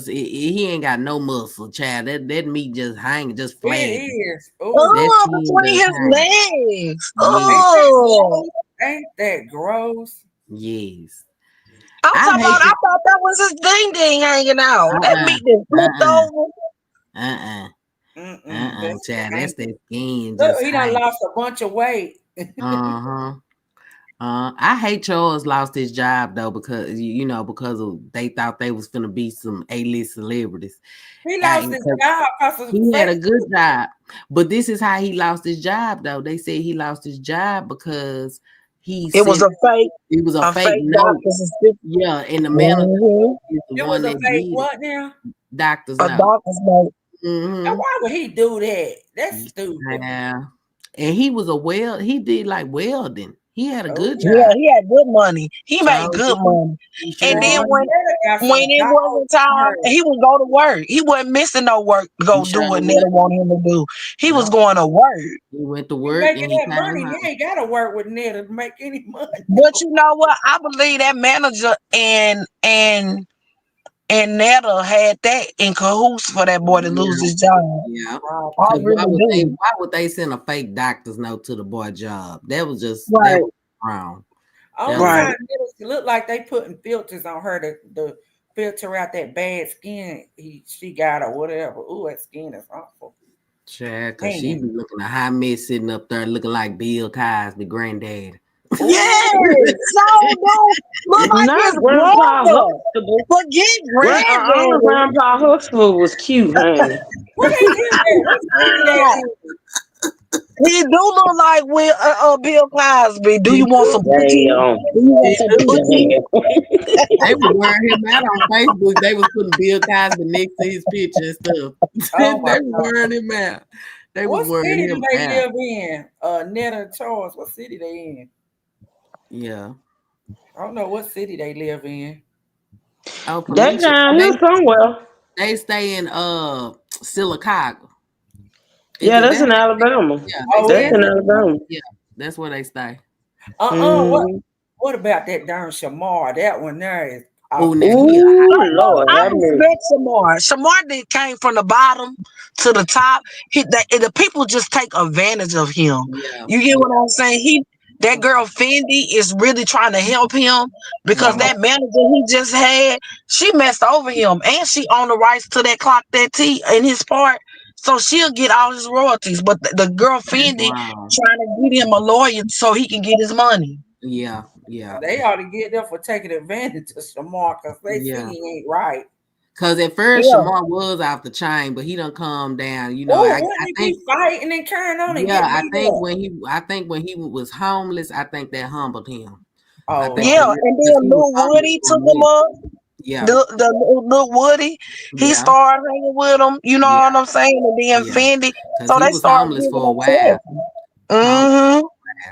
he ain't got no muscle, child. That meat just hanging, just flat. It is. Between his legs. Oh, ain't that gross? Yes. I thought that was his ding hanging out. That meat is flipped over. Child, that's that skin. Look, he done lost a bunch of weight. I hate Charles lost his job though because because they thought they was gonna be some A-list celebrities. He lost his job because of He had a Facebook. good job, but this is how he lost his job though. They said he lost his job because It was a fake, it was a fake note. doctor's certificate. Yeah, and the manager Mhm. is the It one was a that fake did it. what now? Doctor's A note. doctor's note. Mhm. Now, why would he do that? That's stupid. Yeah. And he was he did like welding. He had a good Yeah, job. he had good money. He So made good money. he sure And then did. when it wasn't time, he would go to work. He wasn't missing no work to go He do sure what would. Netta wanted him to do. He was Yep. going to work. He went to You work making and he that came money, home. you ain't gotta work with Netta to make any money. But you know what? I believe that manager and Netta had that in cahoots for that boy to lose Yeah. his job. Yeah. I 'Cause really do. why would they send a fake doctor's note to the boy job? That was just that Right. was wrong. Only was- Right. time Netta look like they putting filters on her to filter out that bad skin she got or whatever. Ooh, that skin is awful. Chad, cause she Man. be looking a hot mess sitting up there looking like Bill Cosby granddaddy. Yes. So don't look like Not his Grandpa brother. Huxtable. Forget granddaddy. Grandpa Huxtable was cute, honey. Where they live at? What city they live in? He do look like Bill Cosby. Do you want some pussy? Damn. Do you want some pussy? They was wearing him out on Facebook. They was putting Bill Cosby next to his picture and stuff. Oh my They was wearing him out. They What was wearing city do him they out. live in? Netta and Charles. What city they in? Yeah. I don't know what city they live in. Oh, They Felicia, down here somewhere. they stay in Silicaga. Yeah, that's in that? Alabama. Yeah, Oh, That's in is it? Alabama. that's where they stay. Mhm. What about that darn Shamar? That one there is. Oh, awful. now he a hot- Ooh, Lord, I have mercy. respect Shamar. Shamar came from the bottom to the top. The people just take advantage of him. Yeah. You get what I'm saying? That girl Fendi is really trying to help him because that manager he just had, she messed over him and she owned the rights to that Clock That T in his part. So she'll get all his royalties. But the girl Fendi Wow. trying to get him a lawyer so he can get his money. Yeah, yeah. They ought to get them for taking advantage of Shamar because they Yeah. see he ain't right. Cause at first Yeah. Shamar was off the chain, but he done calmed down. You know, Oh, I wouldn't he think be fighting and carrying on and yeah, I getting beat up? think when he was homeless, I think that humbled him. Oh, think Yeah, that- and because then he Lil was homeless Woody for a took him minute. up. Yeah, The Lil Woody, he yeah, started hanging with him. You know Yeah. what I'm saying? And then Yeah. Fendi. 'Cause So he they was started homeless giving for a him while. Mm-hmm.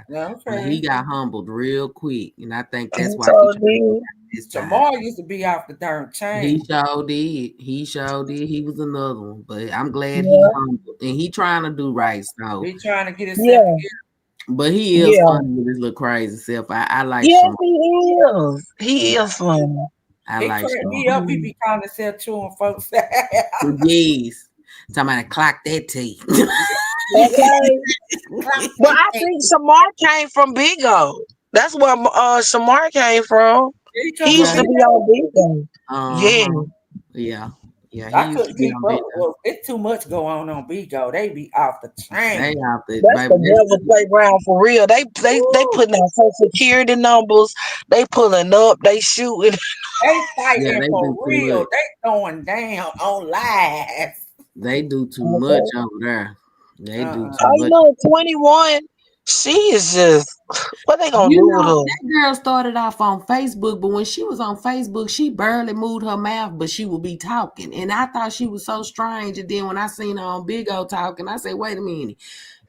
But okay. he got humbled real quick, and I think that's why So he then, this time. Shamar used to be off the darn chain. He sure did. He sure did. He was another one, but I'm glad he Yeah. humbled and he trying to do right. So, He trying to get himself yeah, together. but he is Yeah. funny with his little crazy self. I like yes, Shamar. he is. He is funny. I He like cracked me Shamar. up. He be calling himself chewing folks. Yes. Talking about to clock that T. Okay. But I think Shamar came from Big O. That's where Shamar came from. He used to be on Big O. Yeah. Yeah. Yeah. I He used to couldn't be keep on up. Big O. Well, it's too much going on Bigo. They be off the chain. They out there, That's the baby. devil playground for real. They putting out social security numbers. They pulling up. They shooting. They fighting Yeah, they for do too real. much. They going down on live. They do too much over there. They do too Oh, you much. know, 21. She is just what they gonna You do with know, her? that girl started off on Facebook, but when she was on Facebook, she barely moved her mouth, but she would be talking. And I thought she was so strange. And then when I seen her on Big O talking, I said, wait a minute.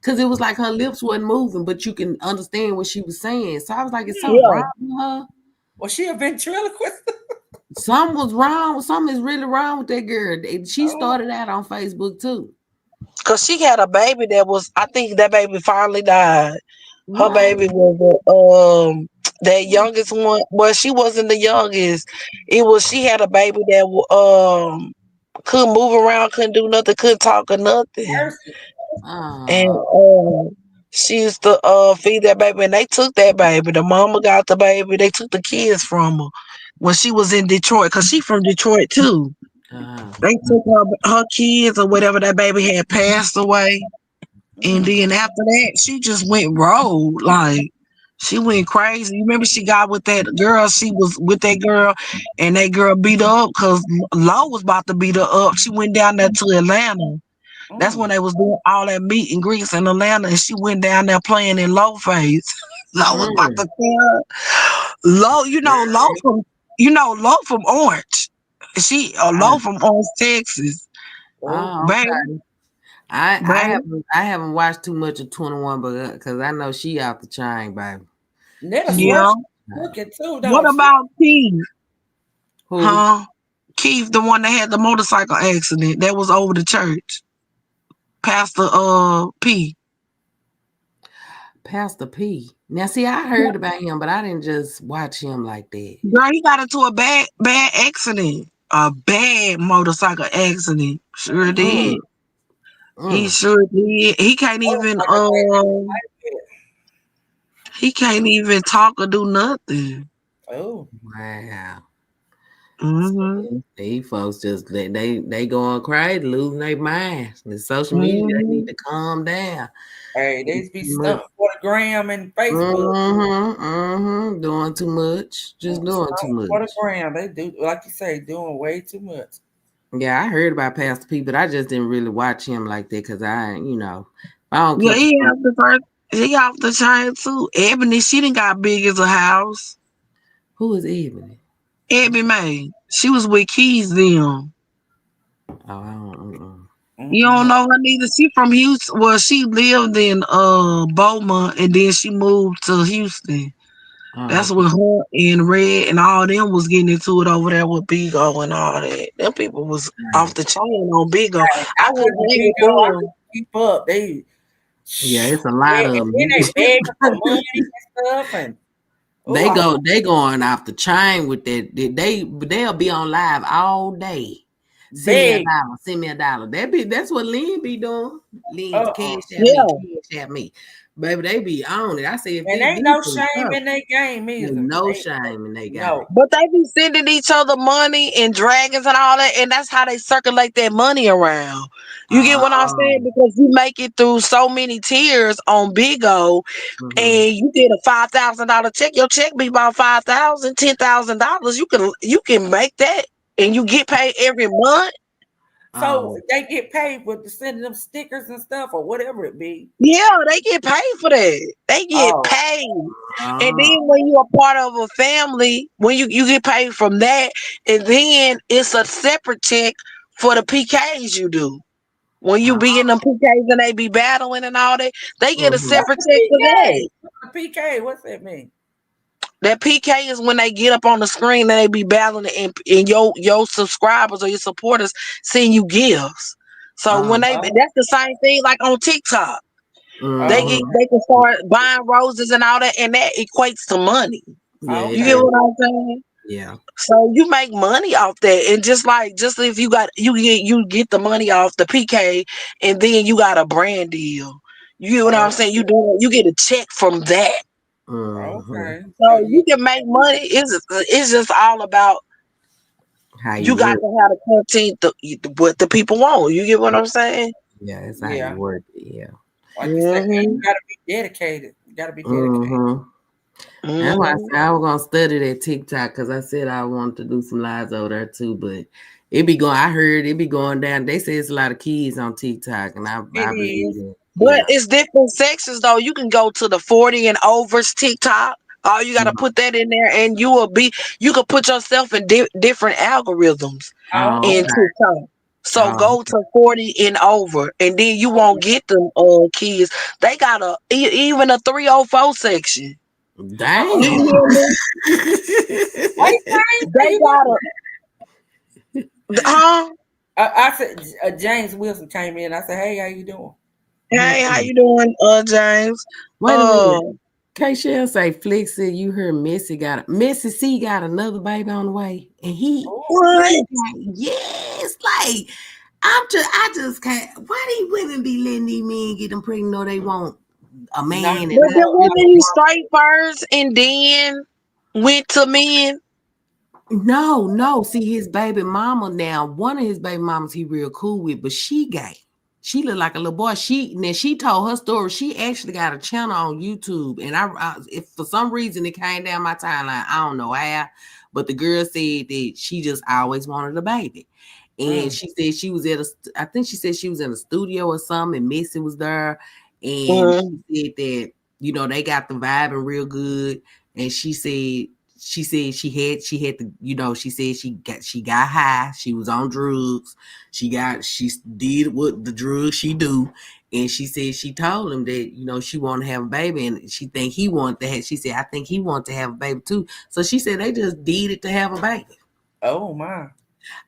Because it was like her lips wasn't moving, but you can understand what she was saying. So I was like, is something Yeah. wrong with her? Was she a ventriloquist? Something was wrong. Something is really wrong with that girl. She Oh. started out on Facebook too. Cause she had a baby that was. I think that baby finally died. Her What? baby was that youngest one. Well, she wasn't the youngest. It was she had a baby that couldn't move around, couldn't do nothing, couldn't talk or nothing. Mercy. And she used to feed that baby, and they took that baby. The mama got the baby. They took the kids from her when she was in Detroit, cause she from Detroit too. They took her kids or whatever. That baby had passed away, and then after that, she just went rogue. Like She went crazy. You remember she got with that girl? She was with that girl, and that girl beat her up because Lo was about to beat her up. She went down there to Atlanta. That's when they was doing all that meet and greets in Atlanta, and she went down there playing in Low face. Lo was about to kill her. Low, Low from Orange. She Low from Orange, Texas. Oh, Baby, okay. I baby. haven't watched too much of 21, but because I know she out the chain, baby. Netta swear Yeah. she looking too, What don't she? about Keith? Who? Huh? Keith, the one that had the motorcycle accident that was over the church. Pastor P. Pastor P. Now, see, I heard about him, but I didn't just watch him like that. Girl, he got into a bad accident. A bad motorcycle accident. Sure did. He sure did. He can't even talk or do nothing. Oh, Wow. Mm-hmm. These folks just they going crazy, losing their minds. The social media, they need to calm down. hey, they be stunting for the gram and Facebook. Doing too much. Just doing too Stunting for the much. gram. They do, like you say, doing way too much. Yeah, I heard about Pastor P, but I just didn't really watch him like that because I don't Yeah, catch he off the chain too. Ebony, she done got big as a house. who is Ebony. Ebony May. She was with Keys then. Oh, I don't. You don't know her neither. She from Houston. Well, she lived in Beaumont and then she moved to Houston. That's Okay. when her and Red and all them was getting into it over there with Big O and all that. Them people was off the chain on Big O. I was hanging with I them. keep up. They Yeah, it's a lot of and them. then they begging for money and stuff, and They going off the chain with that. They'll be on live all day. beg. Send me a dollar. That's what Lynn be doing. Lynn cash at me. Baby, they be on it. I say if And they ain't no shame in their game either. no shame in they got No. it. But they be sending each other money and dragons and all that, and that's how they circulate that money around. You get what I'm saying? Because you make it through so many tiers on Big O, and you get a $5,000 check. Your check be about $5,000, $10,000. You can make that, and you get paid every month. So they get paid with sending them stickers and stuff or whatever it be. Yeah, they get paid for that. They get paid. And then when you're a part of a family, when you get paid from that, and then it's a separate check for the PKs you do. When you be in them PKs and they be battling and all that, they get a separate check for that. PK, what's that mean? That PK is when they get up on the screen and they be battling and your subscribers or your supporters send you gifts. So when that's the same thing like on TikTok. They can start buying roses and all that, and that equates to money. Yeah, you get what I'm saying? Yeah. So you make money off that, and just if you get the money off the PK, and then you got a brand deal. You get what I'm saying? You get a check from that. Okay. So you can make money. It's just all about how you got to have the content what the people want. You get what I'm saying? Yeah, it's how you work it. Yeah. Like you said, you gotta be dedicated. You gotta be dedicated. That's why I said I was gonna study that TikTok because I said I wanted to do some lives over there too, but I heard it be going down. They say it's a lot of kids on TikTok, and I believe it. But it's different sections though. You can go to the 40 and overs TikTok. Oh, you got to put that in there, and you can put yourself in different algorithms in TikTok. So go to 40 and over, and then you won't get them kids. They got even a 304 section. Damn. They got I said James Wilson came in. I said, "Hey, how you doing?" Hey, how you doing, James? Wait a minute. K-Shell say Flixie, you heard Missy C got another baby on the way, and yes, like I just can't. Why these women be letting these men get them pregnant? No, they want a man. But the women you straight first and then went to men. No. See his baby mama now. One of his baby mamas he real cool with, but she gay. She looked like a little boy. She told her story. She actually got a channel on YouTube, and if for some reason it came down my timeline, I don't know how, but the girl said that she just always wanted a baby, and she said she was I think she said she was in a studio or something, and Missy was there, and she said that they got the vibing real good, and she said she had to, she said she got high, she was on drugs, she did what the drugs she do, and she said she told him that she wanted to have a baby, and she think he wanted to have. She said I think he wanted to have a baby too. So she said they just did it to have a baby. Oh my!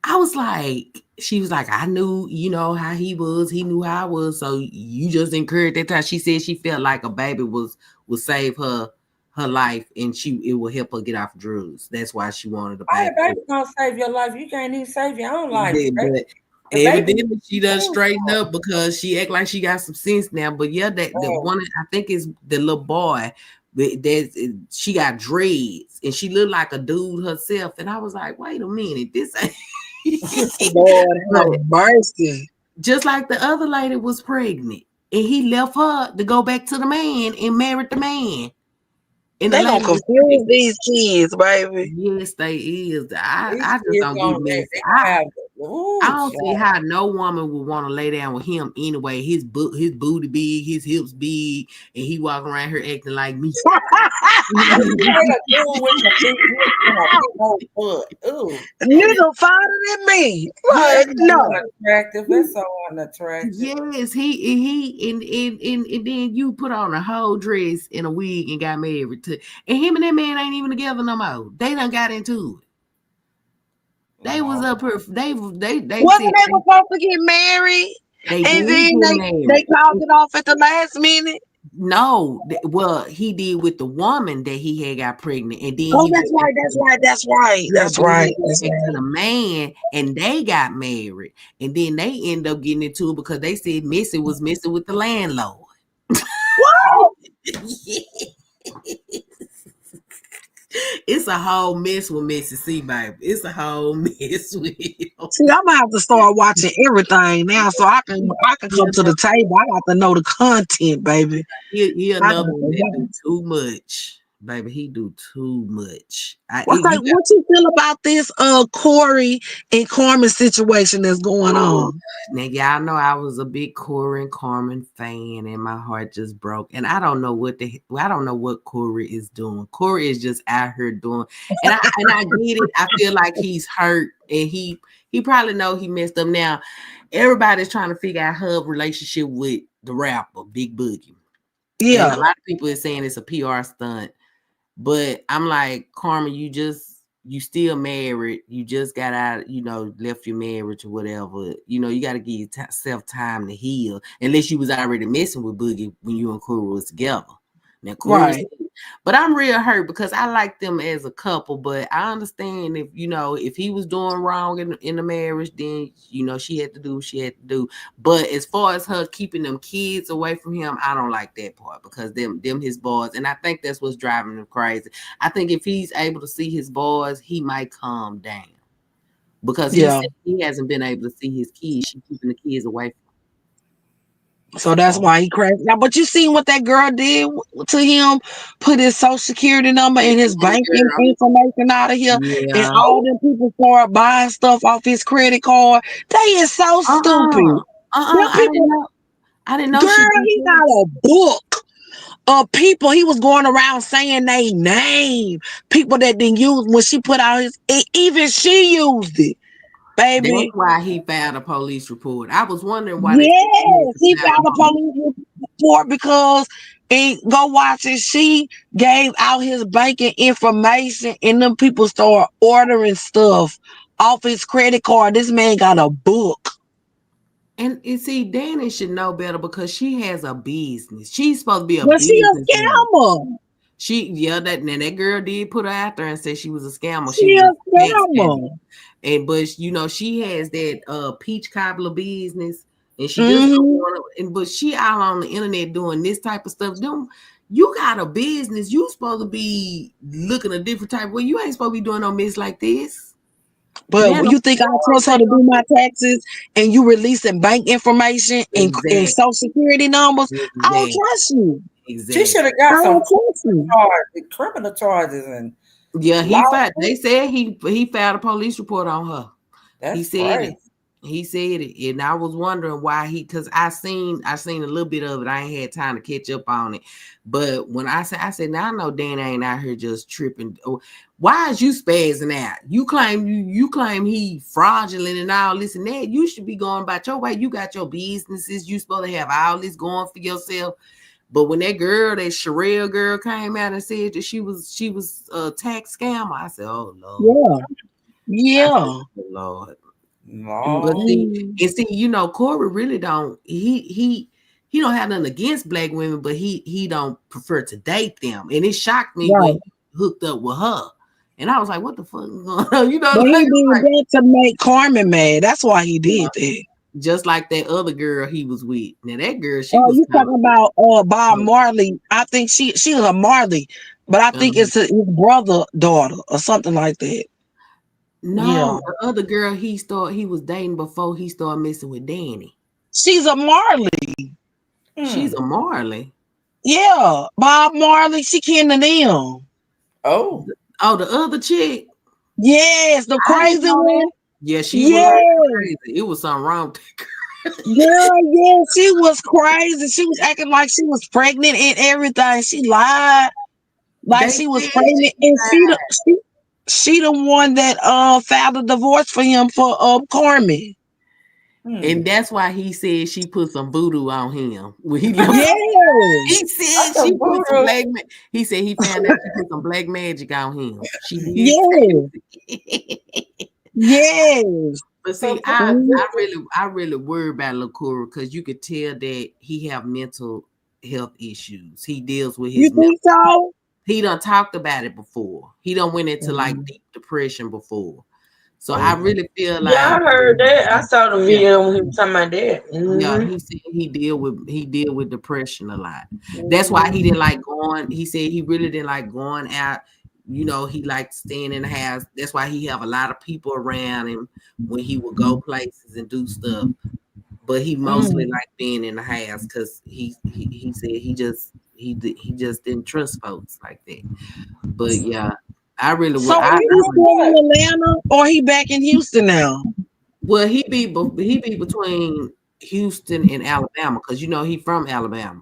I was like, she was like, I knew how he was, he knew how I was, so you just encouraged that time. She said she felt like a baby would save her life, and it will help her get off drugs. That's why she wanted a baby. Baby gonna save your life. You can't even save your own life. But evidently she does straighten up because she act like she got some sense now. But yeah, the one I think is the little boy. She got dreads and she looked like a dude herself. And I was like, wait a minute, this ain't Lord have mercy. Just like the other lady was pregnant and he left her to go back to the man and married the man. And they gonna confuse these kids, baby. Yes, they is. I just don't get messy. I don't see how no woman would want to lay down with him anyway. His booty big, his hips big, and he walking around here acting like me. Nigga farther than me. Like, no. Attractive. That's so unattractive. Yes, he and then you put on a whole dress and a wig and got married to, and him and that man ain't even together no more. They done got into it. They was up here. They wasn't they supposed to get married? And then they called it off at the last minute. No, well, he did with the woman that he had got pregnant, and then that's right. To the man, and they got married, and then they end up getting into it because they said Missy was messing with the landlord. What? It's a whole mess with Missy C, baby. It's a whole mess with him. See, I'm gonna have to start watching everything now, so I can come to the table. I got to know the content, baby. He another one that do too much, baby. He do too much. What you feel about this Corey and Carmen situation that's going on? Now y'all know I was a big Corey and Carmen fan, and my heart just broke. And I don't know what Corey is doing. Corey is just out here doing, and I get it. I feel like he's hurt, and he probably know he messed up. Now everybody's trying to figure out her relationship with the rapper Big Boogie. Yeah, and a lot of people are saying it's a PR stunt. But I'm like, Carmen, you still married. You just got out, left your marriage or whatever. You got to give yourself time to heal. Unless you was already messing with Boogie when you and Corey was together. Now, Corey, but I'm real hurt because I like them as a couple. But I understand if he was doing wrong in the marriage, then she had to do what she had to do. But as far as her keeping them kids away from him, I don't like that part because them his boys, and I think that's what's driving him crazy. I think if he's able to see his boys, he might calm down because he hasn't been able to see his kids. She's keeping the kids away from him. So that's why he crashed. Now, but you seen what that girl did to him? Put his social security number and his banking information out of here, and all them people start buying stuff off his credit card. They is so stupid. I didn't know. Girl, he got a book of people. He was going around saying they name people that didn't use when she put out his. Even she used it. Baby. That's why he filed a police report. I was wondering why. Yes, he filed a police report because go watch it. She gave out his banking information, and them people start ordering stuff off his credit card. This man got a book. And see, Danny should know better because she has a business. She's supposed to be a business. She a scammer. That girl did put her out there and said she was a scammer. She a scammer. But she has that peach cobbler business, and she just but she out on the internet doing this type of stuff. You got a business, you supposed to be looking a different type of way. You ain't supposed to be doing no mess like this. But Man, you think I trust her to do my taxes and you releasing bank information and exactly, social security numbers? I don't exactly, trust you. She should exactly. have I got some don't trust you. criminal charges and Yeah, law. they said he filed a police report on her. He That's said crazy. it. He said it, and I was wondering why because I seen a little bit of it. I ain't had time to catch up on it, but when I said now I know Dan ain't out here just tripping. Why is you spazzing out? You claim he fraudulent and all this and that. You should be going about your way. You got your businesses. You supposed to have all this going for yourself. But when that Sherelle girl came out and said that she was a tax scammer, I said, "Oh Lord, Yeah. I Yeah. said, oh, Lord." No. But see, you know, Corey really don't. He don't have nothing against black women, but he don't prefer to date them. And it shocked me when Right. he hooked up with her, and I was like, "What the fuck is going on?" You know, But he like, did that to make Carmen mad. That's why he did that. just like that other girl he was with. Now that girl, she Oh, was you kind talking about Bob Marley? I think she's a Marley, but I think of. it's his brother daughter or something like that. Yeah, No, the other girl he was dating before he started messing with Danny. she's a Marley. She's a Marley. Yeah, Bob Marley. She kin to them. Oh. Oh, the other chick. Yes, the I didn't crazy know that. one. Yeah, she was Yes, crazy. It was something wrong with that girl. Yeah, she was crazy. She was acting like she was pregnant and everything. She lied like They she was said pregnant, and she the one that filed a divorce for him for Carmen. and that's why he said she put some voodoo on him. When he left, Yes, he said That's a she put some voodoo. he said he found out she put some black magic on him. She did yes, say it. yes. But So see, Mhm. I really worry about Lakura because you could tell that he have mental health issues. He deals with You his mental. think so? He done talked about it before. He done went into like Mhm. deep depression before. So I really feel Yeah, I like heard that. I saw the yeah, video when he was talking about that. yeah, Mm-hmm. he said he deal with depression a lot. That's why he didn't like going. He said he really didn't like going out. You know, he liked staying in the house. That's why he have a lot of people around him when he would go places and do stuff. But he mostly Mm. liked being in the house because he said he just didn't trust folks like that. But yeah, I really would. So is he still in what? Atlanta or he back in Houston now? Well, he be between Houston and Alabama because you know he from Alabama.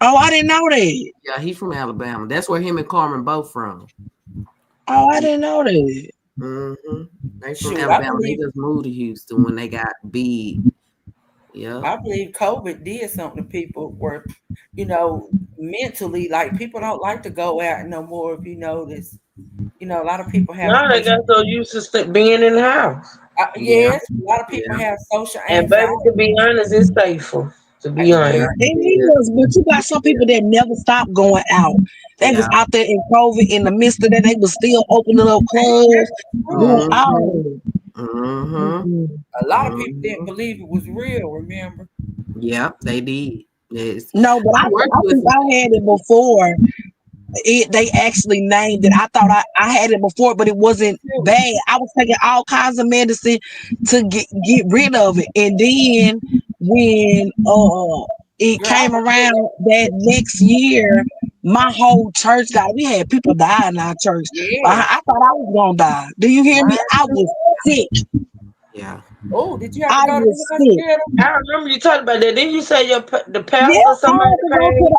Oh, I didn't know that. Yeah, he from Alabama. That's where him and Carmen both from. Oh, I didn't know that. Mm-hmm. They from Shoot, I Alabama. They believe just moved to Houston when they got big. Yeah. COVID did something to people where, mentally, like people don't like to go out no more. If you notice, a lot of people have Now they social. got so used to being in the house. Yeah. Yes, a lot of people Yeah. have social And baby, to anxiety. be honest, it's safer. To be Yeah, honest. It Yeah. is, but you got some people that never stop going out. They was Yeah. out there in COVID. In the midst of that, they was still opening up clubs, doing true. Mm-hmm. all. Mm-hmm. Mm-mm. A lot of people didn't Mm-hmm. believe it was real. Remember? Yeah, they did. Yes. No, but I worked I with think some. I had it before. They actually named it. I thought I had it before, but it wasn't bad. I was taking all kinds of medicine to get rid of it, and then when it Girl, I came was around that next year, my whole church got. We had people die in our church. yes. I thought I was gonna die. Do you hear me? I was sick. Yeah. Oh, did you have to I go to was the sick. hospital? I remember you talking about that. Didn't you say the Yeah, pastor I somebody had to go to paid?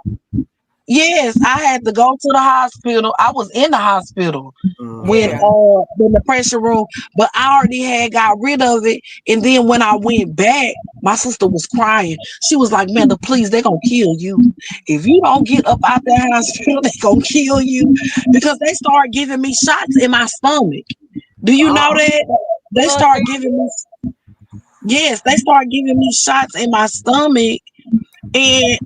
Yes, I had to go to the hospital. I was in the hospital when Yeah. Mm-hmm. in the pressure room, but I already had got rid of it. And then when I went back, my sister was crying. She was like, "Manda, please, they're gonna kill you. If you don't get up out that hospital, they gonna kill you." Because they started giving me shots in my stomach. Do you know Oh, that? They Blood start giving me Yes, they started giving me shots in my stomach. And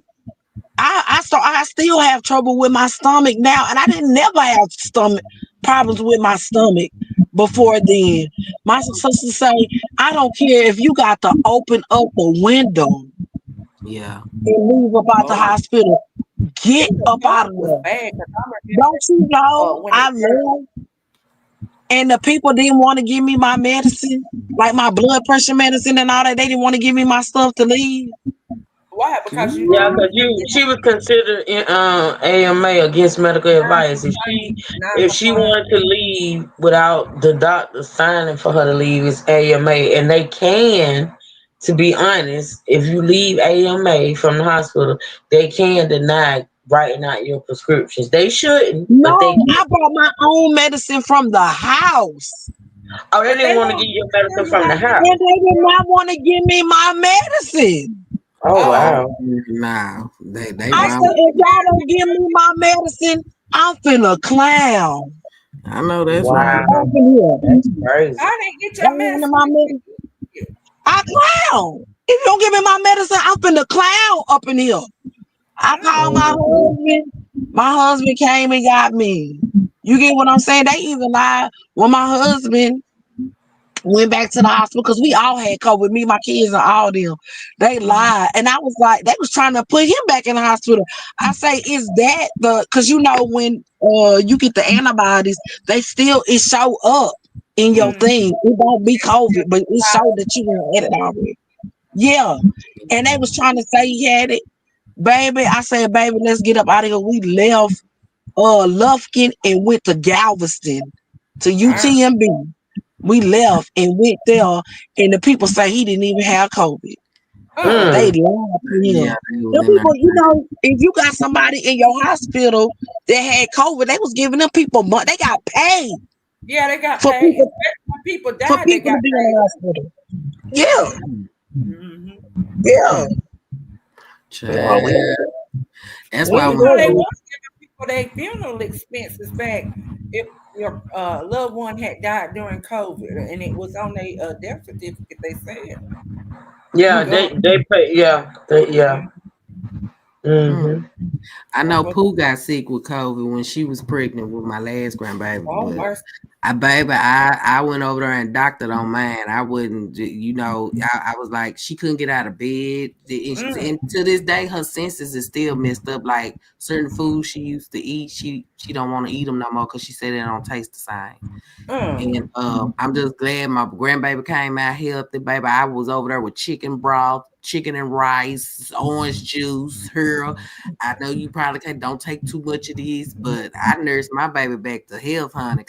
I still have trouble with my stomach now, and I didn't never have stomach problems with my stomach before then. My sister say, I don't care if you got to open up the window yeah. and leave up out the oh, hospital. Get the up stomach out of was there. bad because I remember Don't you know when it I first. love And the people didn't want to give me my medicine, like my blood pressure medicine and all that. They didn't want to give me my stuff to leave. Why? Because you Yeah, didn't. because she was considered in AMA against medical advice. If she wanted to leave without the doctor signing for her to leave, it's AMA, and they can. To be honest, if you leave AMA from the hospital, they can deny writing out your prescriptions. They shouldn't, but they No, can. I brought my own medicine from the house. Oh, they But they didn't want to don't give you medicine tell you from the how to house. And they did not want to give me my medicine. Oh Oh, wow. Nah, they I wrong. said, if y'all don't give me my medicine, I'm finna clown I know that's right. Wow. up in here. That's crazy. I didn't get your Don't give me medicine. my medicine. I clown. If you don't give me my medicine, I'm finna clown up in here. I called my Mhm. husband. My husband came and got me. You get what I'm saying? They even lied when my husband went back to the hospital because we all had COVID, me, my kids, and all them. They lied. And I was like, they was trying to put him back in the hospital. I say, is that the because you know when you get the antibodies, they still it show up in your Mm. thing. It won't be COVID, but it showed that you had it already. Yeah. And they was trying to say he had it. Baby, I said, baby, let's get up out of here. We left Lufkin and went to Galveston to UTMB. We left and went there, and the people say he didn't even have COVID. They Mm. lied to Yeah, him. they was The in people, you know, if you got somebody in your hospital that had COVID, they was giving them people money. They got paid Yeah, they got for paid. people Especially when people for died, they people got to be in paid. the hospital. Yeah, Mm-hmm. yeah. Child. Well, That's we why ain't when They going. people, was giving people their funeral expenses back if your loved one had died during COVID, and it was on a death certificate. They said the Yeah, government. they pay. Yeah, yeah. mm, Mm-hmm. I That's know what. Pooh got sick with COVID when she was pregnant with my last grandbaby, Oh but mercy. I went over there and doctored on mine. I wouldn't, I was like, she couldn't get out of bed. Mm. And to this day, her senses is still messed up. Like certain foods she used to eat, she don't want to eat them no more because she said they don't taste the same. Mm. And I'm just glad my grandbaby came out healthy, baby. I was over there with chicken broth, chicken and rice, orange juice, her. I know you probably don't take too much of these, but I nursed my baby back to health, honey,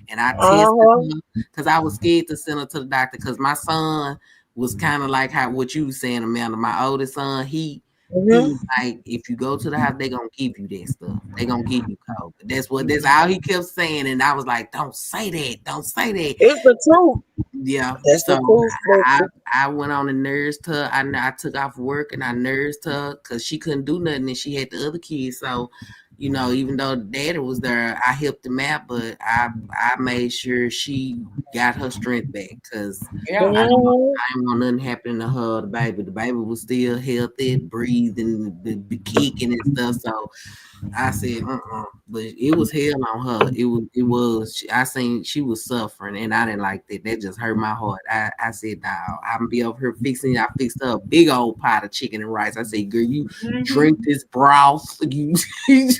and I tested Uh-huh. her because I was scared to send her to the doctor because my son was kind of like how what you were saying, Amanda. My oldest son, he Mm-hmm. was like, if you go to the house, they're gonna give you that stuff. They're gonna give you COVID. That's all he kept saying. And I was like, don't say that. Don't say that. It's the truth. Yeah. That's the So truth. I went on and nursed her. I took off work and I nursed her because she couldn't do nothing and she had the other kids. So, even though daddy was there, I helped him out, but I made sure she got her strength back because Yeah. I didn't Mm-hmm. want nothing happening to her, the baby. The baby was still healthy, breathing, the kicking and stuff. So I said, but it was hell on her. It was. I seen she was suffering, and I didn't like that. That just hurt my heart. I said, "Nah, I'm be over here fixing." I fixed her a big old pot of chicken and rice. I said, "Girl, you Mm-hmm. drink this broth." You,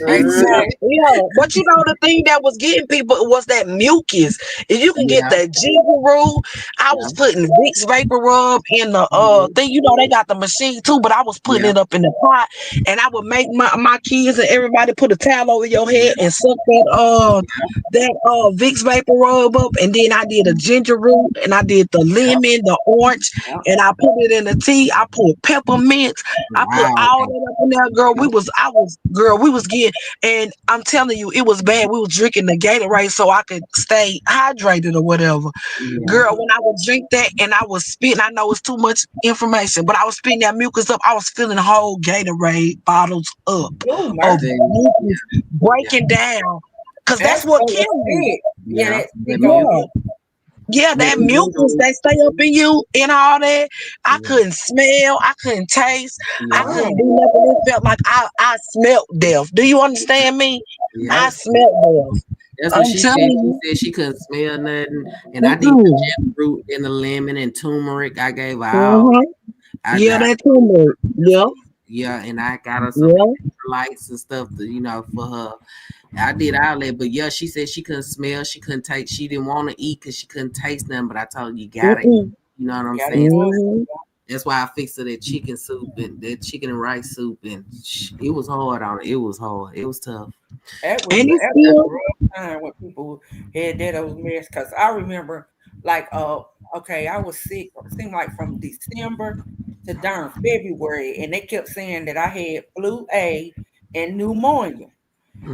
I said, Exactly. Yeah, but you know the thing that was getting people was that mucus. If you can get yeah, that ginger root, I yeah, was putting Vicks vapor rub in the mhm, thing. You know they got the machine too, but I was putting yeah, it up in the pot, and I would make my kids and everybody put a towel over your yeah, head and suck that Vicks vapor rub up, and then I did a ginger root, and I did the yeah, lemon, the orange, yeah. and I put it in the tea. I put peppermint. I put Wow. all that up in there, girl. We was getting, and I'm telling you, it was bad. We was drinking the Gatorade so I could stay hydrated or whatever. Yeah. Girl, when I would drink that and I was spitting, I know it's too much information, but I was spitting that mucus up. I was filling whole Gatorade bottles up Oh of mercy. See, mucus yeah, breaking down. Cause that's That's what so kills you. sick. Yeah, yeah. that The sick on Yeah. you. music, Yeah, the that mucus music, that stay up in you and all that. I yeah, couldn't smell. I couldn't taste. I yeah, couldn't Mm. do nothing. It felt like I smelt death. Do you understand me? yeah. I smelt death. That's what I'm she said. She telling said she couldn't smell nothing. And I did the you. jackfruit and the lemon and turmeric. I gave her all. Mm-hmm. I, Yeah, I that too much. Yeah, yeah, and I got her some yeah. electrolytes and stuff to, you know, for her. I did all that, but yeah, she said she couldn't smell, she couldn't taste, she didn't want to eat because she couldn't taste nothing. But I told her you gotta eat. You know what I'm Yeah, saying? Mhm. That's why I fixed her that chicken soup and that chicken and rice soup, and it was hard on her. It was hard. It was tough. That And it's was still a rough time when people had that old mess. Cause I remember, like, okay, I was sick. It seemed like from December to darn February, and they kept saying that I had flu A and pneumonia.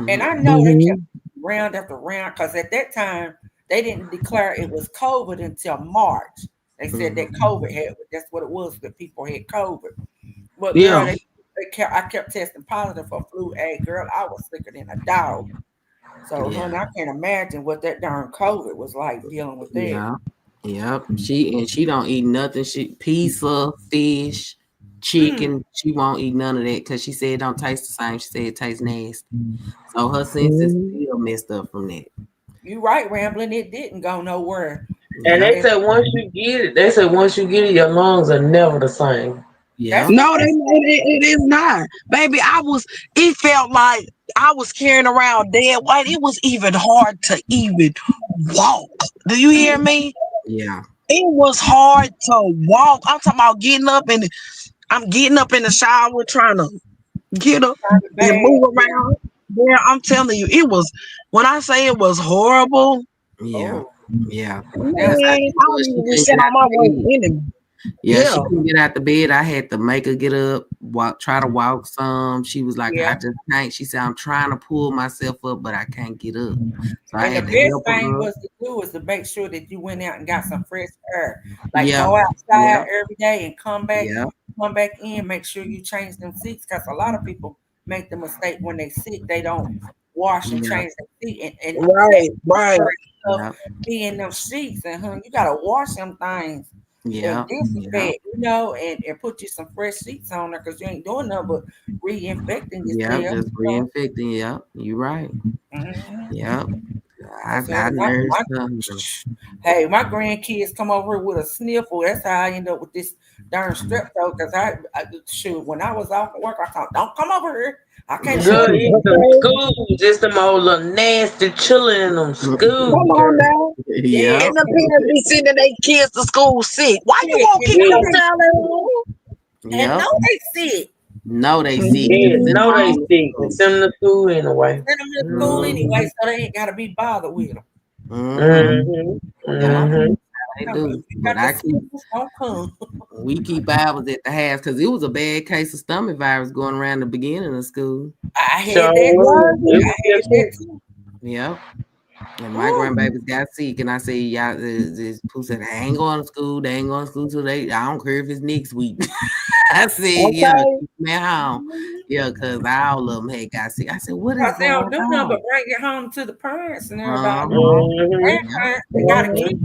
And I know they kept Mhm. round after round because at that time they didn't declare it was COVID until March. They said that COVID had that's what it was that people had COVID. But girl, Yeah. I kept testing positive for flu A. Girl, I was sicker than a dog. So, honey, Yeah, I can't imagine what that darn COVID was like dealing with that. yeah, yep. She don't eat nothing. She pizza, fish, Mm, chicken. She won't eat none of that because she said it don't taste the same. She said it tastes nasty. So her senses Mhm. still messed up from that. you right, rambling. It didn't go nowhere. And Yep, they And said once you get it, your lungs are never the same. that's yep, what No, they it is not. Baby, it felt like I was carrying around dead weight. It was even hard to even walk. Do you hear me? yeah, It was hard to walk. I'm talking about I'm getting up in the shower trying to get up trying to and bathe. move around. Yeah, I'm telling you, when I say it was horrible, yeah, Oh, yeah. now That's how man, she I don't was. She even couldn't sit get on out my the way bed. anyway. Yeah, Yeah. she couldn't get out the bed. I had to make her get up, walk, try to walk some. She was like, I yeah. just can't. She said, I'm trying to pull myself up, but I can't get up. So I And the had to best help thing her up. was to do was to make sure that you went out and got some fresh air. Like Yeah, go outside yeah, every day and yeah, come back in, make sure you change them seats because a lot of people make the mistake when they sick, they don't wash and yeah, change their seat and that Right, right. stuff yeah, be in them sheets and you gotta wash them things and yeah, yeah, disinfect, and put you some fresh sheets on there because you ain't doing nothing but reinfecting yeah. yourself, Just reinfecting. Yeah, you're right. Mhm. Yeah, I I said, nursed her. hey, my grandkids come over here with a sniffle. That's how I end up with this darn strep throat. Because shoot, when I was off of work, I thought, don't come over here. I can't show Girl, you. in them Okay. schools, just them old little nasty children in them schools, Come on girl. now. Yeah, And the parents be sending their kids to school sick. Why you Sick, won't and keep know your Yeah, child at home? yep. they sick. No, they see. yeah, Send them know they home. sick and send them to school anyway. Send them to school Mm-hmm. anyway, so they ain't got to be bothered with them. Mm-hmm. Mm-hmm. Yeah, Mm-hmm. they No, but if do. you But got the sniffles, don't come. we keep ours at the house because it was a bad case of stomach virus going around the beginning of school. I So had that too. it Right. was I there had that too. too. Yep. And my Ooh. grandbabies got sick, and I said, "Y'all, this Pooh said, I ain't going to school. They ain't going to school today. I don't care if it's next week." I said, "Yeah, Okay. keep me home. Yeah, because all of them had got sick." I said, "What is Because they going don't do nothing but on?" bring it home to the parents and everybody. Uh-huh. Mm-hmm. Yep. Grandparents, they got to Mm-hmm. keep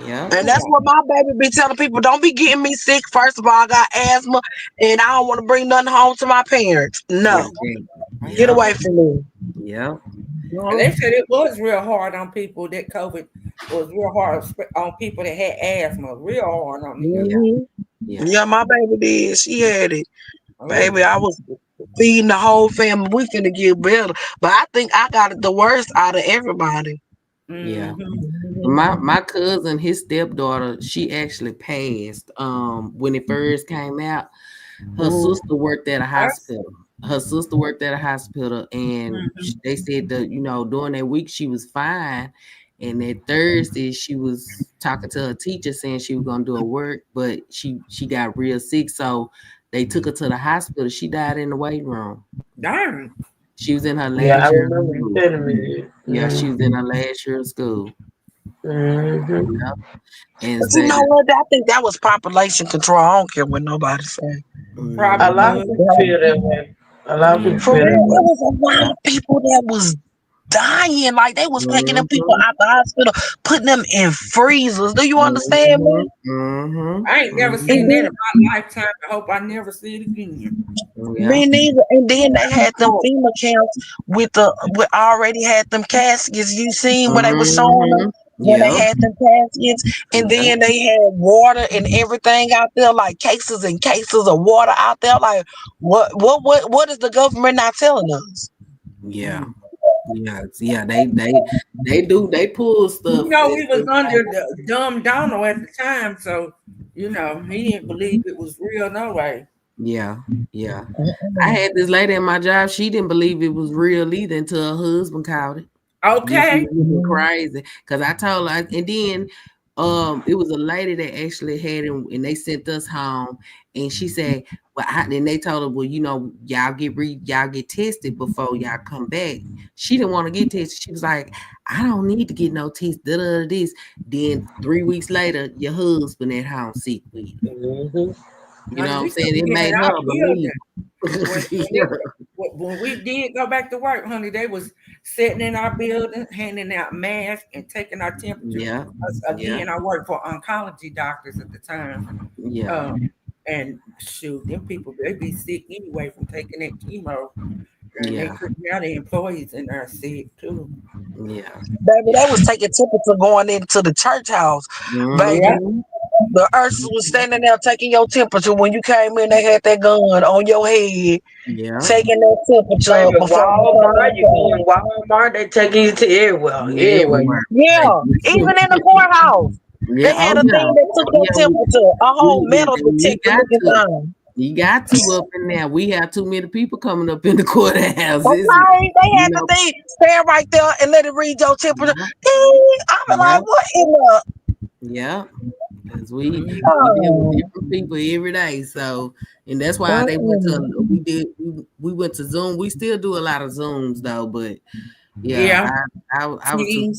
Yep. And that's what my baby be telling people. Don't be getting me sick. First of all, I got asthma and I don't want to bring nothing home to my parents. No. Exactly. Get Yep. away from me. Yep. And they said it was real hard on people that COVID was real hard on people that had asthma, real hard on them. Yeah. Hmm. Yeah. Yeah, my baby did. She had it. Oh, Baby, I was feeding the whole family. We finna get better. But I think I got it the worst out of everybody. Yeah. mm-hmm. My cousin, his stepdaughter, she actually passed. When it first came out, her Mhm. sister worked at a That's hospital. Her sister worked at a hospital, and mm-hmm. they said that during that week she was fine, and that Thursday she was talking to her teacher saying she was gonna do her work, but she got real sick, so they took her to the hospital. She died in the waiting room. Darn. She was in her Yeah, I last year of remember you school. telling me that. Yeah, she was in her last year of school. Mm-hmm. Yep. And But you said know that. what? I think that was population control. I don't care what nobody say. A Probably lot Mhm. of was. people feel that way. A lot of people For feel real, that Mhm. it way. was a lot Yeah. of people that was dying. Like they was taking them people Mhm. out the hospital, putting them in freezers. Do you understand Mhm. me? Mhm. I ain't never And seen that Mhm. in then, my lifetime. I hope I never see it again. Yeah. me neither. And then they had them FEMA camps with already had them caskets. You seen where they was showing them? Mhm. when they Yeah. had them caskets, and Yeah. then they had water and everything out there, like cases and cases of water out there. Like, what is the government not telling us? Yeah. Yeah. They pull stuff. We was under the dumb Donald at the time, so he didn't believe it was real no way. Yeah. I had this lady at my job. She didn't believe it was real either until her husband called it. Okay. Crazy. Because I told her, and then it was a lady that actually had him, and they sent us home, and she said, well, then they told her, well, y'all get tested before y'all come back. She didn't want to get tested. She was like, I don't need to get no test. This. Then 3 weeks later, your husband at home sick with it. You know what I'm saying? It made her believe. When we did go back to work, honey, they was sitting in our building, handing out masks and taking our temperature. Yeah. Again, I worked for oncology doctors at the time. Yeah. And shoot, them people, they be sick anyway from taking that chemo. And Yeah. now the employees in there sick too. Yeah. Baby, they was taking temperature going into the church house. Baby, the earth was standing there taking your temperature when you came in. They had that gun on your head, Yeah. taking that temperature. Baby, before Walmart, they taking you to everywhere. Yeah, even in the courthouse, they had a thing that took your temperature, a whole metal detector looking thing. You got to up in there. We have too many people coming up in the courthouse. Okay, they had the thing stand right there and let it read your temperature. I'm like, what in the? Yeah, because we deal with different people every day. So, and that's why they went to we went to Zoom. We still do a lot of Zooms though, but I was too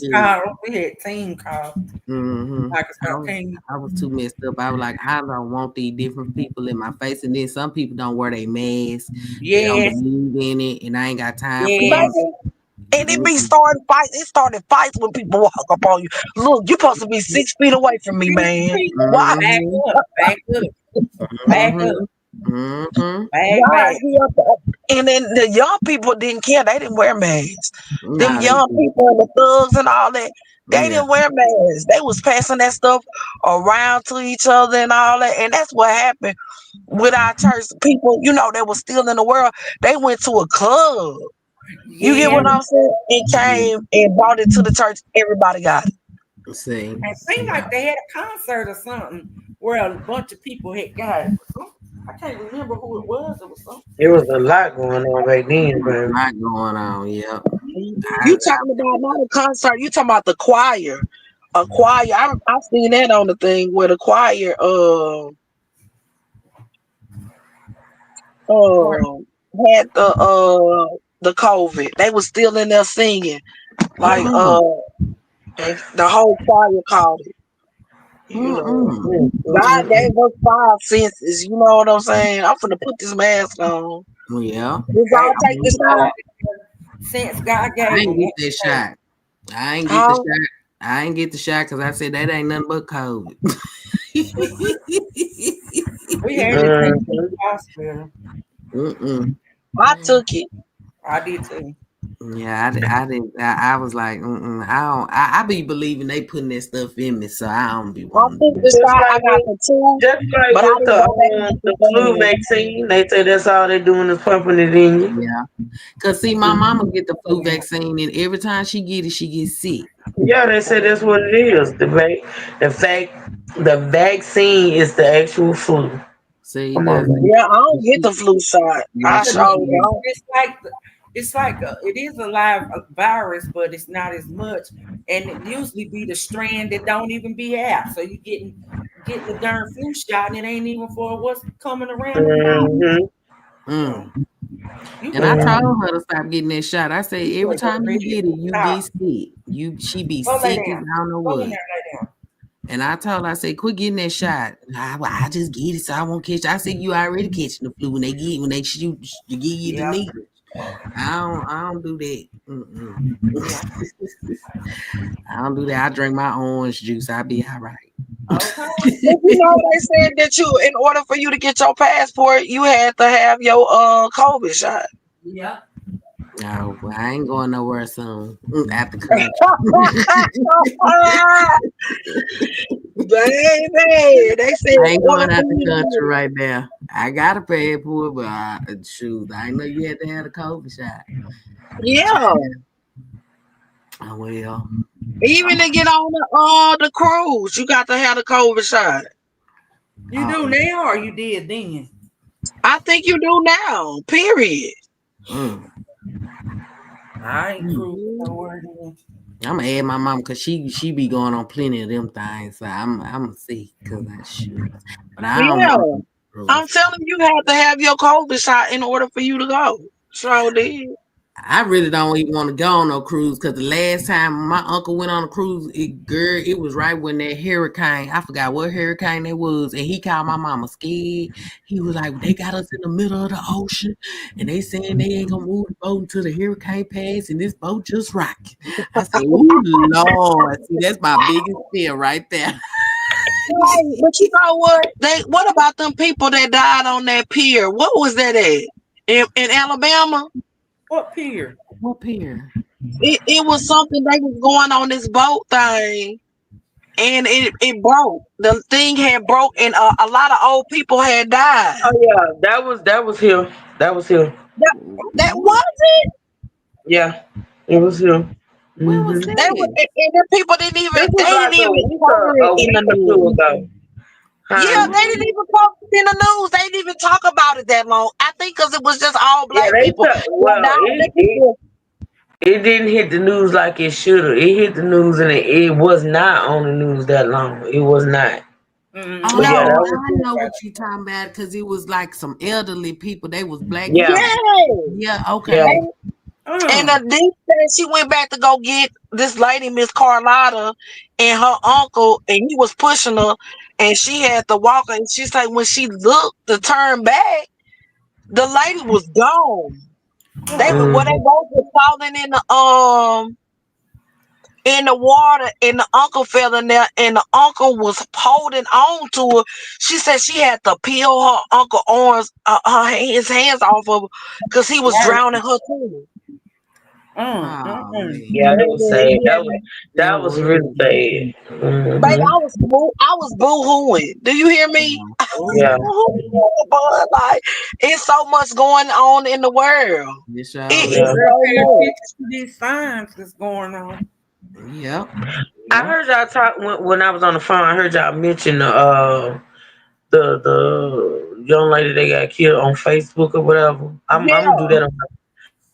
we had team call. I was too messed up. I was like, I don't want these different people in my face, and then some people don't wear their mask. They don't believe in it, and I ain't got time for that. And it be starting fights. It started fights when people walk up on you. Look, you're supposed to be 6 feet away from me, man. Why? Back up. And then the young people didn't care. They didn't wear masks. Them young people, the thugs and all that, they didn't wear masks. They was passing that stuff around to each other and all that. And that's what happened with our church. People, that was still in the world. They went to a club. You get what I'm saying? It came and brought it to the church. Everybody got it. It seemed like they had a concert or something where a bunch of people had got it. I can't remember who it was. It was something. There was a lot going on back then, bro. A lot going on, yeah. You talking about not a concert? You talking about the choir? A choir. I seen that on the thing where the choir had the COVID. They was still in there singing. Like the whole choir called it. God gave us 5 senses. You know what I'm saying? I'm finna put this mask on. Yeah. Let's all take this shot. Since God gave I ain't get this shot. I ain't get the shot because I said that ain't nothing but COVID. We had to take the hospital. I took it. I did too. Yeah, I didn't. I was like, I be believing they putting that stuff in me, so I don't be wanting. I got the 2, just like but with the flu vaccine, they say that's all they're doing is pumping it in you. Yeah, cause see, my mama get the flu vaccine, and every time she get it, she gets sick. Yeah, they say that's what it is. The vaccine is the actual flu. See, I don't get the flu shot. I sure don't. It's like it is a live virus, but it's not as much, and it usually be the strand that don't even be out. So you getting the darn flu shot, and it ain't even for what's coming around. And I told her to stop getting that shot. I say every time you get it, you be sick. She be sick as I don't know what. And I told her, I said, quit getting that shot. I just get it so I won't catch it. I said, you already catching the flu when they shoot, you give you the needle. I don't do that. I don't do that. I drink my orange juice. I'll be all right. Okay. They said that in order for you to get your passport, you had to have your COVID shot. Yeah. No, well, I ain't going nowhere soon. At the country. Baby, they said I ain't order going out the food. country right now. I got a passport, but shoot, I know you had to have a COVID shot. Yeah, Oh, well, even to get on the cruise, you got to have the COVID shot. You do now or you did then? I think you do now. Period. mm. I ain't cruising nowhere then. I'm gonna add my mom because she be going on plenty of them things. So I'm gonna see because I should, but I don't Yeah, know. I'm telling you, you have to have your COVID shot in order for you to go. So did. I really don't even want to go on no cruise because the last time my uncle went on a cruise, it was right when that hurricane. I forgot what hurricane it was, and he called my mama scared. He was like, "They got us in the middle of the ocean, and they saying they ain't gonna move the boat until the hurricane pass, and this boat just rocking." I said, "Ooh, Lord, see, that's my biggest fear right there." Right, but you know what? What about them people that died on that pier? What was that at? In Alabama? What pier? What pier? It was something they was going on this boat thing, and it broke. The thing had broke, and a lot of old people had died. Oh yeah, that was him. That was him. That was it. Yeah, it was him. When was Mm-hmm. That was, that? and the people didn't even This was they didn't like even a week cover it a in the week or two news. ago. Yeah, Huh? they didn't even cover it in the news. They didn't even talk about it that long. I think because it was just all Yeah, black they people. took. What Well, died? it, it it didn't hit the news like it should have. It hit the news and it was not on the news that long. It was not. But yeah, No. that Oh, was I know what you're talking about because it was like some elderly people. They was black yeah, people. Yeah. Yeah, yeah. okay. And the D said she went back to go get this lady, Miss Carlotta, and her uncle, and he was pushing her, and she had to walk. And she said when she looked to turn back, the lady was gone. They were Mm-hmm. they both was falling in the water, and the uncle fell in there, and the uncle was holding on to her. She said she had to peel her uncle arms, his hands off of her, because he was drowning her too. Oh man, Yeah, that was sad. that That was was real really sad. Baby, Mm-hmm. I was boo-hooing. Do you hear me? bad. I was Yeah. boo-hooing, but like it's so much going on in the world. It sure It Yeah. is is. Girl, so pay much. attention to these signs that's going on. Yep. I Yep. heard y'all talk when I was on the phone. I heard y'all mention the young lady that got killed on Facebook or whatever. I'm gonna do Yeah. that I'm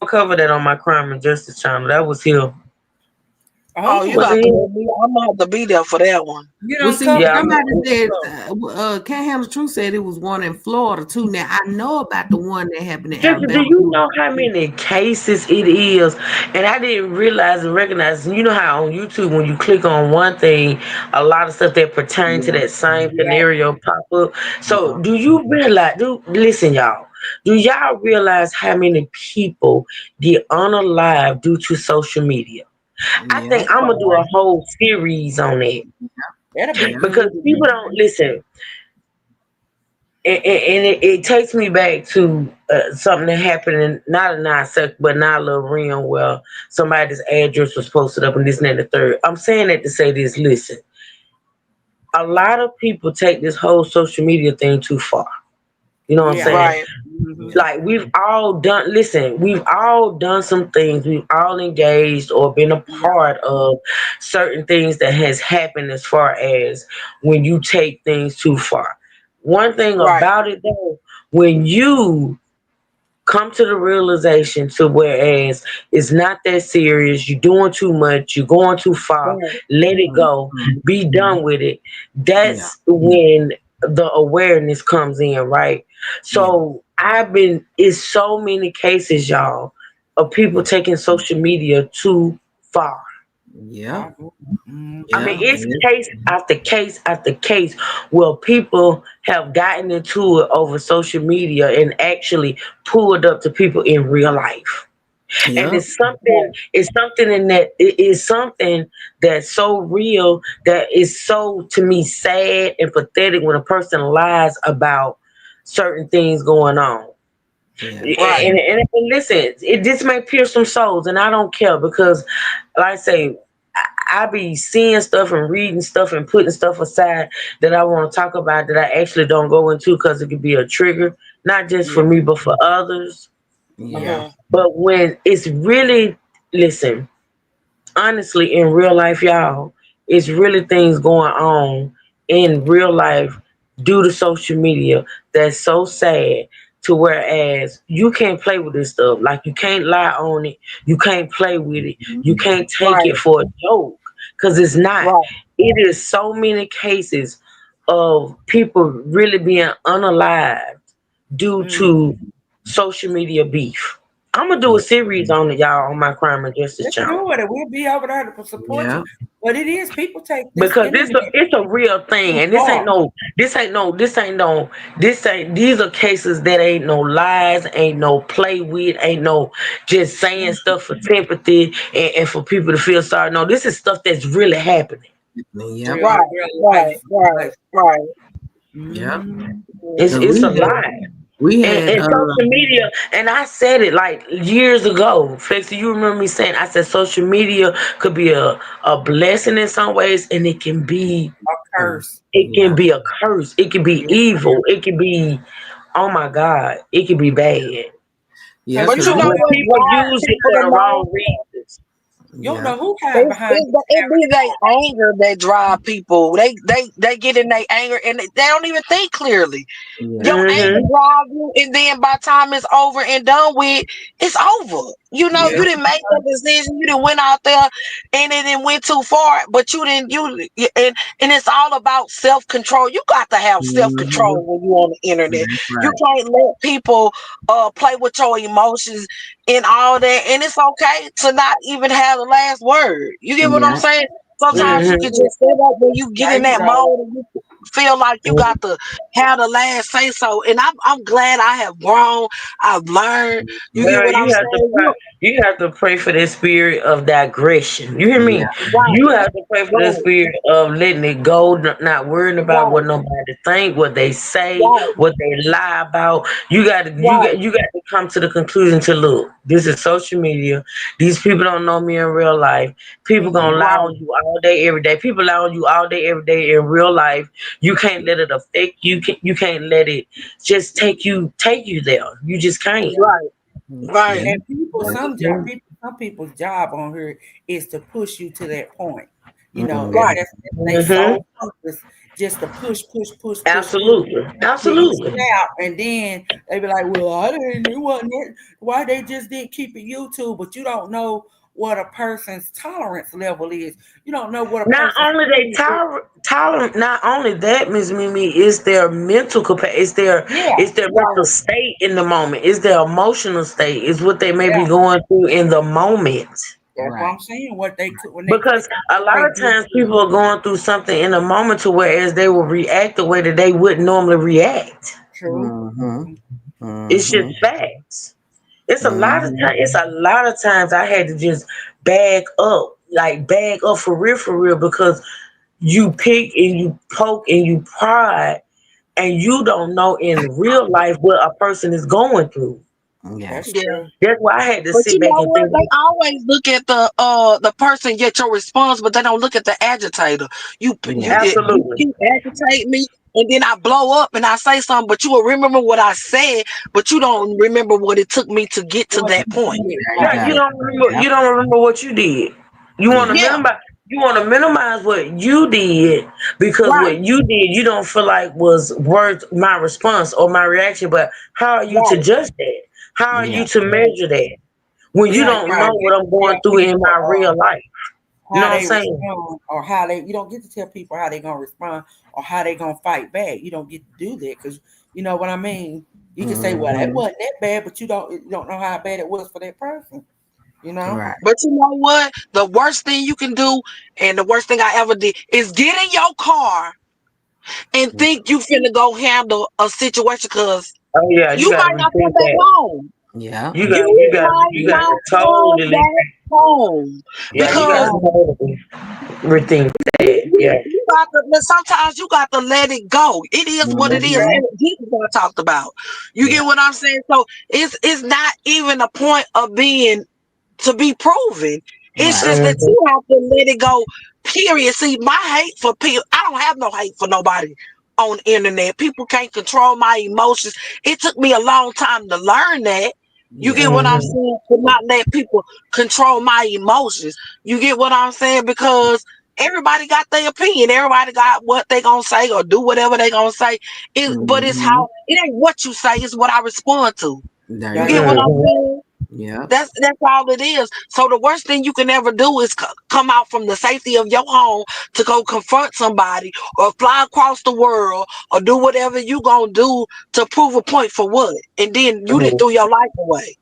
gonna cover that on my crime and justice channel. That was him. Oh, you Was Oh, got it to him? let me. I'm gonna have to be there for that one. you Well, don't see, cover Yeah. some somebody good said, stuff. Can't Handle the Truth said it was one in Florida too. Now I know about the one that happened in Sister, do Alabama. you know how many cases it is? And I didn't realize and recognize. You know how on YouTube when you click on one thing, a lot of stuff that pertain to Yeah, that same Yeah. scenario pop up. So yeah, do you realize? Do listen, y'all. Do y'all realize how many people get unalive due to social media? I yeah, think I'm gonna do a whole series on it That'll be yeah, because good to people me. don't listen. And it takes me back to something that happened in not a non-sect, but not a little realm where somebody's address was posted up and this and that and the third. I'm saying that to say this. Listen, a lot of people take this whole social media thing too far. You know what I'm Yeah. saying? Right. yeah, Like we've all done. Listen, we've all done some things. We've all engaged or been a Yeah. part of certain things that has happened as far as when you take things too far. One thing Right. about it though, when you come to the realization to whereas it's not that serious, you're doing too much, you're going too far, Right. let it go, be done with it. yeah, That's when the awareness comes in, right? yeah, So it's so many cases, y'all, of people taking social media too far. yeah, I mean, yeah, it's case after case after case where people have gotten into it over social media and actually pulled up to people in real life. And yeah, it's something in that it is something that's so real that is so to me sad and pathetic when a person lies about certain things going on. Yeah. Right. And listen, this may pierce some souls, and I don't care because, like I say, I be seeing stuff and reading stuff and putting stuff aside that I want to talk about that I actually don't go into because it could be a trigger, not just for Yeah. me but for others. Yeah. Mhm. But when it's really, listen, honestly, in real life, y'all, it's really things going on in real life due to social media that's so sad. To whereas you can't play with this stuff, like you can't lie on it, you can't play with it, you can't take Right. it for a joke because it's not. Right. It is so many cases of people really being unalived due Mm. to social media beef. I'm gonna do a series on it, y'all, on my crime and justice Let's channel. do it. And we'll be over there to support you. Yeah. But it is people take this Because internet it's a real thing, too and far. these are cases that ain't no lies, ain't no play with, ain't no just saying stuff for sympathy and for people to feel sorry. No, this is stuff that's really happening. Yep. Real, Right. real life Right. Right. situation. Right. Yep. Mhm. It's 'Cause it's a lie. we And, had and social media, and I said it like years ago. Flexi, you remember me saying, I said social media could be a blessing in some ways, and A curse. it can yeah. be a curse. It can be Yeah. evil. It can be, oh my God, it can be bad Yeah, Because But you because you don't know when know, what people drives use it people for the the most? wrong reasons. you don't yeah. know who hide behind these It be their anger that drive people. They get in their anger and they don't even think clearly. Yeah. Your anger Mm-hmm. drive you, and then by the time it's over and done with, it's over. You know, Yeah. you didn't make that decision. You didn't went out there and it didn't went too far, but you didn't. And it's all about self control. You got to have self Mhm. control when you on the internet. That's You right. can't let people play with your emotions and all that. And it's okay to not even have the last word. You get what I'm Yeah. saying? Sometimes you Mm-hmm. can just set up when you get There in you that go. mode and you feel like you got to have the last say so. And I'm glad I have grown. I've learned. You get Girl, what I'm saying? you have to pray for the spirit of digression. You hear Yeah. me? Right, You have to pray for the right, spirit of letting it go, not worrying about right, what nobody think, what they say, right, what they lie about. right. You got to come to the conclusion to look. This is social media. These people don't know me in real life. People Mhm. gonna lie Right, on you all day, every day. People lie on you all day, every day in real life. You can't let it affect you. You can't let it just take you there. You just can't. right, Yeah. right, And people, That's true. some people's job on here is to push you to that point. You know, Mhm. right, that's they Mm-hmm. sole purpose, just to push, push, push, push, push. Absolutely. Till you Absolutely. snap, and then they be like, "Well, I didn't. It wasn't it. Why they just didn't keep it YouTube?" But you don't know what a person's tolerance level is. You don't know what a Not person's only they tolerant, not only that, Miss Mimi, is their mental capacity, yeah, it's their right, mental state in the moment, it's their emotional state, is what they may yeah. be going through in the moment. That's what Right. I'm saying. What they could when they Because click, a lot they of do. times people are going through something in the moment to whereas they will react the way that they wouldn't normally react. True. Mhm. It's just Mhm. facts. Mhm. It's a lot of times I had to just bag up for real, because you pick and you poke and you prod, and you don't know in real life what a person is going through. Yeah. That's yeah. true. That's why I had to But sit you back know and what? think. They always look at the person get your response, but they don't look at the agitator. Yeah. You Absolutely. keep agitating me, and then I blow up and I say something, but you will remember what I said, but you don't remember what it took me to get to What that you point. did, There you Yeah, right? go. you Yep. don't remember what you did. Yeah. Yeah, You want to minimize what you did because right, what you did you don't feel like was worth my response or my reaction. But how are you to right, judge that? How are Yeah. you to measure that when you Yeah, you don't know right, don't get what I'm to going tell through in my people real life? You know how what I'm they saying? respond or how they. You don't get to tell people how they gonna respond or how they gonna fight back. You don't get to do that because you know what I mean. You can say, "Well, that Mhm. wasn't that bad," but you don't know how bad it was for that person. You know. Right. But you know what? The worst thing you can do, and the worst thing I ever did, is get in your car and think you finna go handle a situation because Oh yeah, you you got to might not come rethink back that. home. Yeah. You got You might you got to not come totally back. home. Yeah, you Because got to rethink that. Yeah. you got to, but sometimes you got to let it go. It is what it is. Mhm. And this is what I talked about. You Yeah. get what I'm saying? So it's not even a point of being to be proven. It's Right. just that you have to let it go. Period. See, my hate for people, I don't have no hate for nobody on the internet. People can't control my emotions. It took me a long time to learn that. You Yeah. get what I'm Mhm. saying? To not let people control my emotions. You get what I'm saying? Because everybody got their opinion. Everybody got what they gonna say or do whatever they gonna say. But it's Mhm. how it ain't what you say, it's what I respond to. There You you That's get go. what I'm Mhm. saying? Yeah. That's all it is. So the worst thing you can ever do is come out from the safety of your home to go confront somebody or fly across the world or do whatever you gonna do to prove a point for what, and then you didn't throw your life away.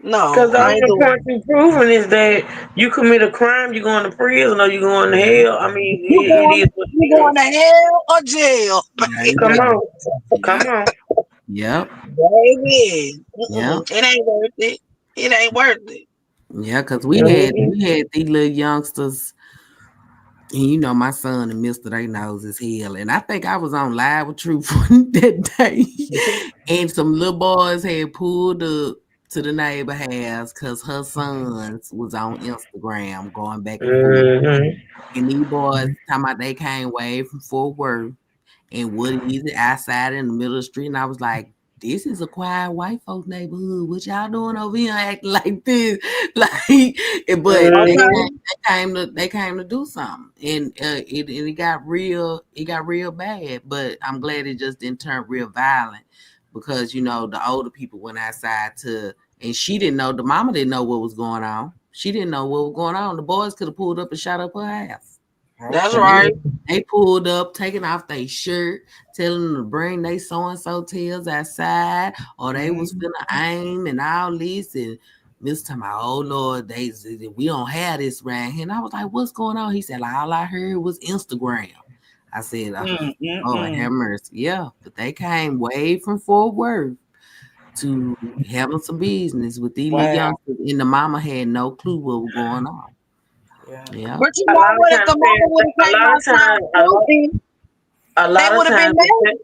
Because No, the I ain't only doing point you proving is that you commit a crime, you going to prison or you going to hell. I mean, it. You it going is what you it is. going to hell or jail, There you Come go. on. Yeah. Come on. Yep. baby. Yep. It ain't worth it. It ain't worth it. Yeah. Cause Mhm. we had these little youngsters. And you know, my son and Mister, they knows as hell. And I think I was on live with Truth that day. And some little boys had pulled up to the neighbor house because her sons was on Instagram going back and forth. Mhm. And these boys talking about they came way from Fort Worth and Woody Easy outside in the middle of the street. And I was like, this is a quiet white folk neighborhood. What y'all doing over here acting like this? Like, but Mhm. they came to do something, and it got real bad. But I'm glad it just didn't turn real violent because you know the older people went outside and she didn't know, the mama didn't know what was going on. She didn't know what was going on. The boys could have pulled up and shot up her house. That's So right. they pulled up, taking off their shirt, telling them to bring they so-and-so tails outside, or they was Mhm. finna aim and all this. And Miss talking about, oh Lord, we don't have this around here. And I was like, what's going on? He said, like, all I heard was Instagram. I said, oh, have mercy. Yeah, but they came way from Fort Worth to having some business with these little Wow. youngsters, and the mama had no clue what was going on. Yeah. Yeah. But you A know lot of what? If times, the mama would have a came lot of outside times, shooting, a they lot of would have been times, mad.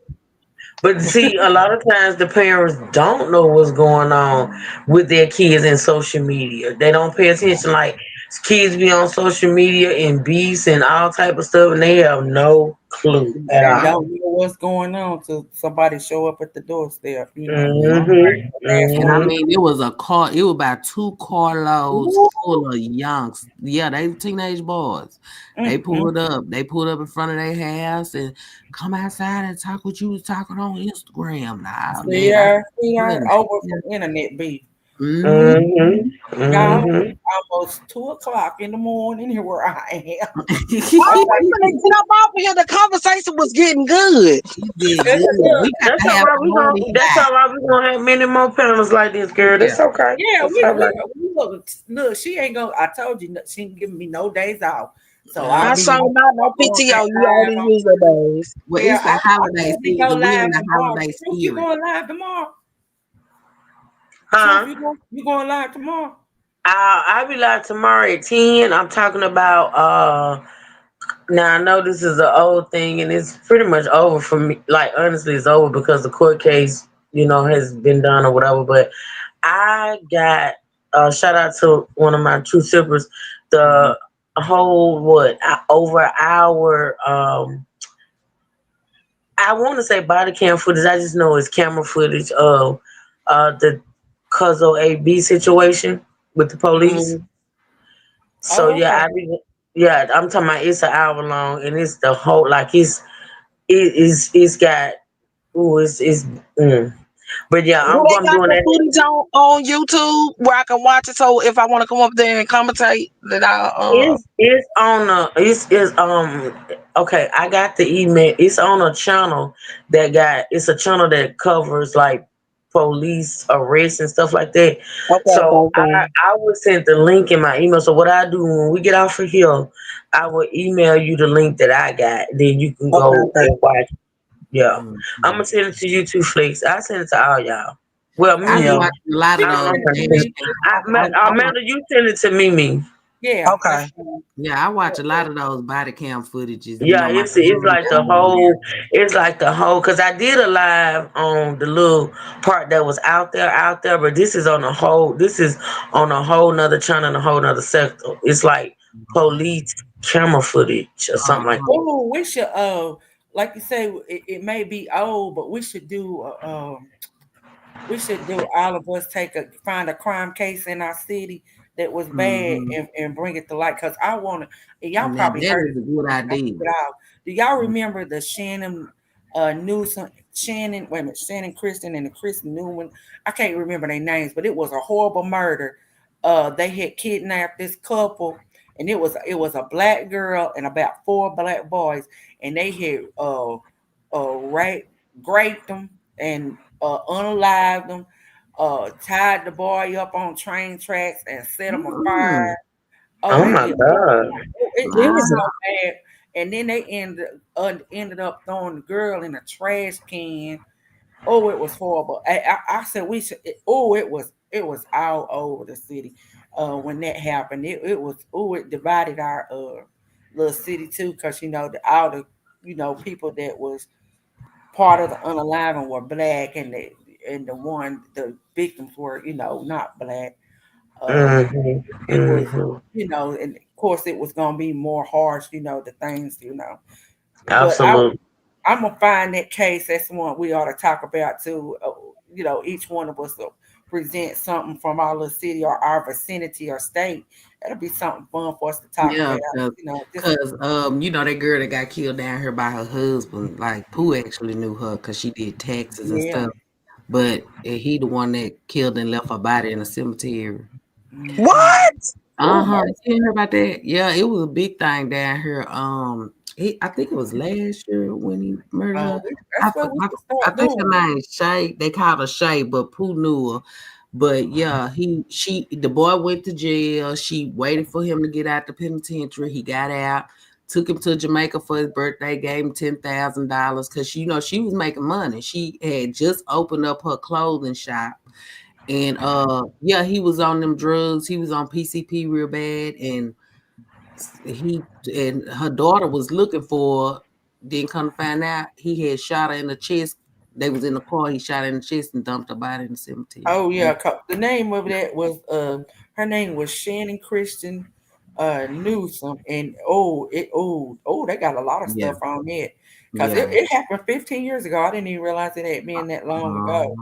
but see, a lot of times the parents don't know what's going on with their kids in social media. They don't pay attention. Like kids be on social media and beefs and all type of stuff, and they have no clue at They all. don't know what's going on till somebody show up at the doorstep, you know. Yeah. Mhm. Last And I Mhm. mean, it was about 2 carloads Ooh, full of youngs. Yeah, they teenage boys. mm, mm. They pulled up in front of their house and come outside and talk what you was talking on Instagram. Nah, man, I See her couldn't. over Yeah. from internet beef. Mm-hmm. Mhm. Y'all, Mhm. almost 2 o'clock in the morning here where I am. oh, I'm gonna get up off of here. The conversation was getting good. You did Okay. good. We got That's to all have right. some more of these That's guys. all right. We gonna have many more panels like this, girl. Yeah. That's okay. Yeah, That's all right. we look, she ain't gonna, I told you, she ain't giving me no days off. So Yeah. I'll I be saw my going back PTO. You live already on. used your days. Well, Yeah, it's the I holiday usually go season. We in live the tomorrow. holiday Truth, you spirit. going live tomorrow? Truth, Huh? you going live tomorrow? I'll be live tomorrow at 10. I'm talking about now I know this is an old thing and it's pretty much over for me. Like honestly it's over because the court case, has been done or whatever. But I got shout out to one of my true sippers, Mhm. the whole over hour I want to say body cam footage. I just know it's camera footage of the Cuzzo AB situation with the police. Mm. So Oh, okay. I'm talking about it's an hour long and it's the whole like it's got it's mm. But yeah, Do they I'm got doing the that. footage on YouTube where I can watch it? So if I want to come up there and commentate, that I It's on it's okay. I got the email. It's on a channel it's a channel that covers like police arrests and stuff like that. okay, So okay, I would send the link in my email. So what I do when we get off of here, I will email you the link that I got. Then you can okay, go okay. and watch. Yeah, I'm Mhm. gonna send it to you too, Flex. I send it to all y'all. Well, I Mimi, watched a lot of I don't those. know if I Dash sent- cam. Amanda, you send it to Mimi. Yeah. Okay. Yeah, I watch a lot of those body cam footages. You Yeah, know, my it's like the whole, it's like the whole. Cause I did a live on the little part that was out there, but this is on a whole. This is on a whole nother channel, and a whole nother sector. It's like police camera footage or something like that. Oh, we should like you say, it may be old, but we should do we should do all of us find a crime case in our city that was bad and bring it to light. Because I want to. Y'all Now, probably that heard is a good idea. it all. Do y'all remember the Shannon Newsom, Shannon? Wait a minute, Shannon Christian and the Chris Newman. I can't remember their names, but it was a horrible murder. They had kidnapped this couple, and it was a black girl and about 4 black boys, and they had raped them and unalived them, tied the boy up on train tracks and set him on fire. Oh, Oh they my did. god! It was so bad. And then they ended up throwing the girl in a trash can. Oh, it was horrible. I said we should. It was all over the city when that happened. It divided our little city too, because all the people that was part of the unalive were black, and the victims were not black. It was and of course it was gonna be more harsh, the things, But Absolutely. I'm gonna find that case. That's the one we ought to talk about too. Each one of us will present something from our little city or our vicinity or state. That'll be something fun for us to talk about. Because that girl that got killed down here by her husband, like Pooh actually knew her because she did taxes and stuff. But he the one that killed and left her body in a cemetery. What? You heard about that? Yeah, it was a big thing down here. I think it was last year when he murdered her. I think her name is Shay. They called her Shay, but Pooh knew her. But yeah, the boy went to jail. She waited for him to get out the penitentiary. He got out, took him to Jamaica for his birthday, gave him $10,000 because she was making money. She had just opened up her clothing shop. And he was on them drugs. He was on PCP real bad, and her daughter was looking for her. Didn't come to find out he had shot her in the chest. They was in the car. He shot her in the chest and dumped her body in the cemetery. Oh yeah, the name of that was her name was Shannon Christian Newsom, and they got a lot of stuff on it because it happened 15 years ago. I didn't even realize it had been that long ago.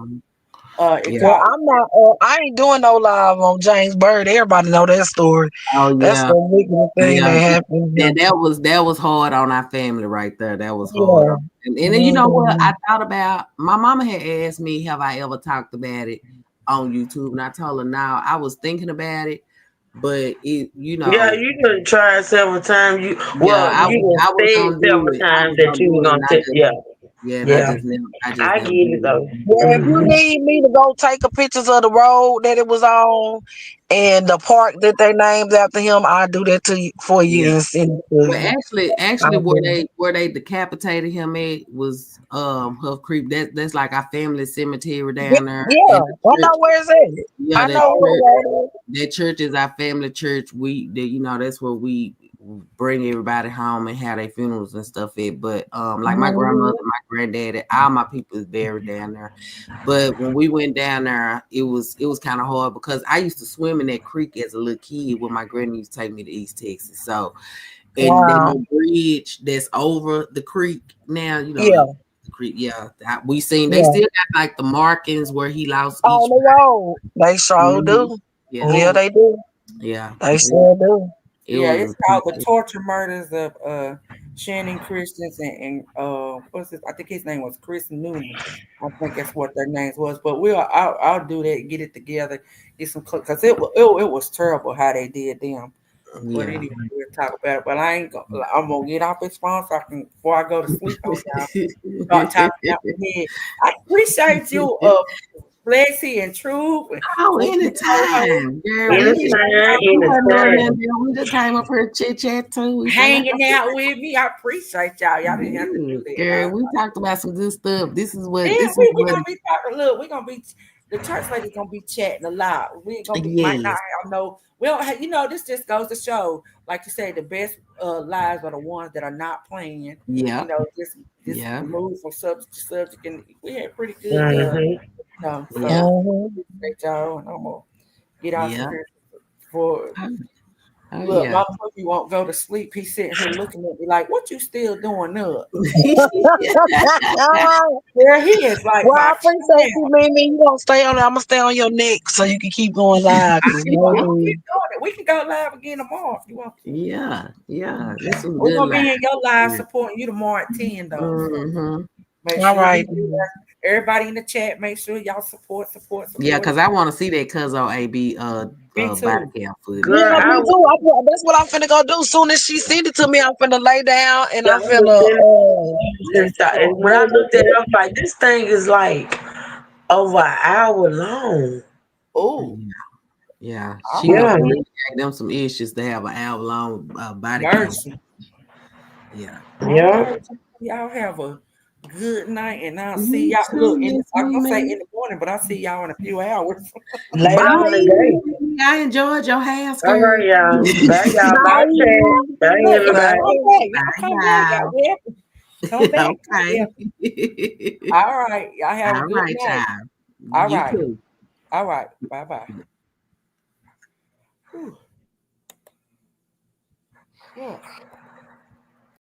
I'm not. I ain't doing no live on James Byrd. Everybody know that story. Oh yeah, that's the wicked thing that happened. And that was hard on our family right there. That was hard. And then you know what? I thought about. My mama had asked me, "Have I ever talked about it on YouTube?" And I told her, "No." I was thinking about it, but it, Yeah, you could try several times. You I was said several times that you were gonna take. Yeah. I get it though. If you need me to go take a pictures of the road that it was on and the park that they named after him, I'll do that for you and send it to you. Actually, where they decapitated him at was Huff Creek. That's like our family cemetery down there. Yeah, I know where it's at. Yeah, I know that church is our family church. That's where we bring everybody home and have their funerals and stuff at. But like my grandmother, my granddaddy, all my people is buried down there. But when we went down there, it was kind of hard because I used to swim in that creek as a little kid when my granny used to take me to East Texas. So and the bridge that's over the creek now, the creek, we seen they still got like the markings where he lost on the road. They sure do. Yeah, they do. Yeah, they sure do. It's called the torture murders of Shannon Christians and what's his? I think his name was Chris Newman. I think that's what their names was. But I'll do that, get it together, get some because it was terrible how they did them. But anyway, we'll talk about it. But I'm gonna get off this phone before I go to sleep on y'all. Start talking out my head. I appreciate you, Lexi and Truth. Anytime. We just came up here chit chat too. Hanging out with me. I appreciate y'all. Y'all didn't have to do that. Girl, we talked about some good stuff. We're gonna be talking. Look, we're gonna be the church lady gonna be chatting a lot. We ain't gonna be might not Yes. have no. We don't have, this just goes to show, like you say, the best lives are the ones that are not playing. Yeah. Just Yeah. move from subject to subject, and we had pretty good, Mhm. so Yeah. appreciate y'all, and I'm gonna get out Yeah. from here for. Oh Look, yeah. my puppy won't go to sleep. He's sitting here looking at me like, "What you still doing up?" There he is, like Well, I my appreciate friend. you, Mimi. You gonna stay on there. I'm gonna stay on your neck so you can keep going live. Cause I'm gonna keep baby, doing it. We can go live again tomorrow if you want. Yeah. Yeah. This was We're good gonna be life. in your live supporting you tomorrow at 10 though. So Mm-hmm. make all sure you right. do that. Everybody in the chat, make sure y'all support. Yeah, because I want to see that Cuzzo AB Me body too. cam footage. Yeah, Girl, me too. That's what I'm finna go do. Soon as she send it to me, I'm finna lay down and I'm finna. and when I looked at it, I was like, this thing is like over an hour long. Oh, Yeah. all She right. must Yeah. really gave them some issues to have an hour long body cam. Mercy. Yeah. All Yeah. right. Y'all have a good night, and I'll see You y'all. Look, too, Miss I'm gonna say Mimi. in the morning, but I'll see y'all in a few hours. Later on today. Bye. I enjoyed your hair All right, skirt. y'all. Bye, y'all. Bye, chat. Bye, Look, everybody. y'all come back. Y'all welcome. Come back. Okay. All right. Y'all have a All good right, night. child. All You right. too. All right. Bye-bye. Yeah.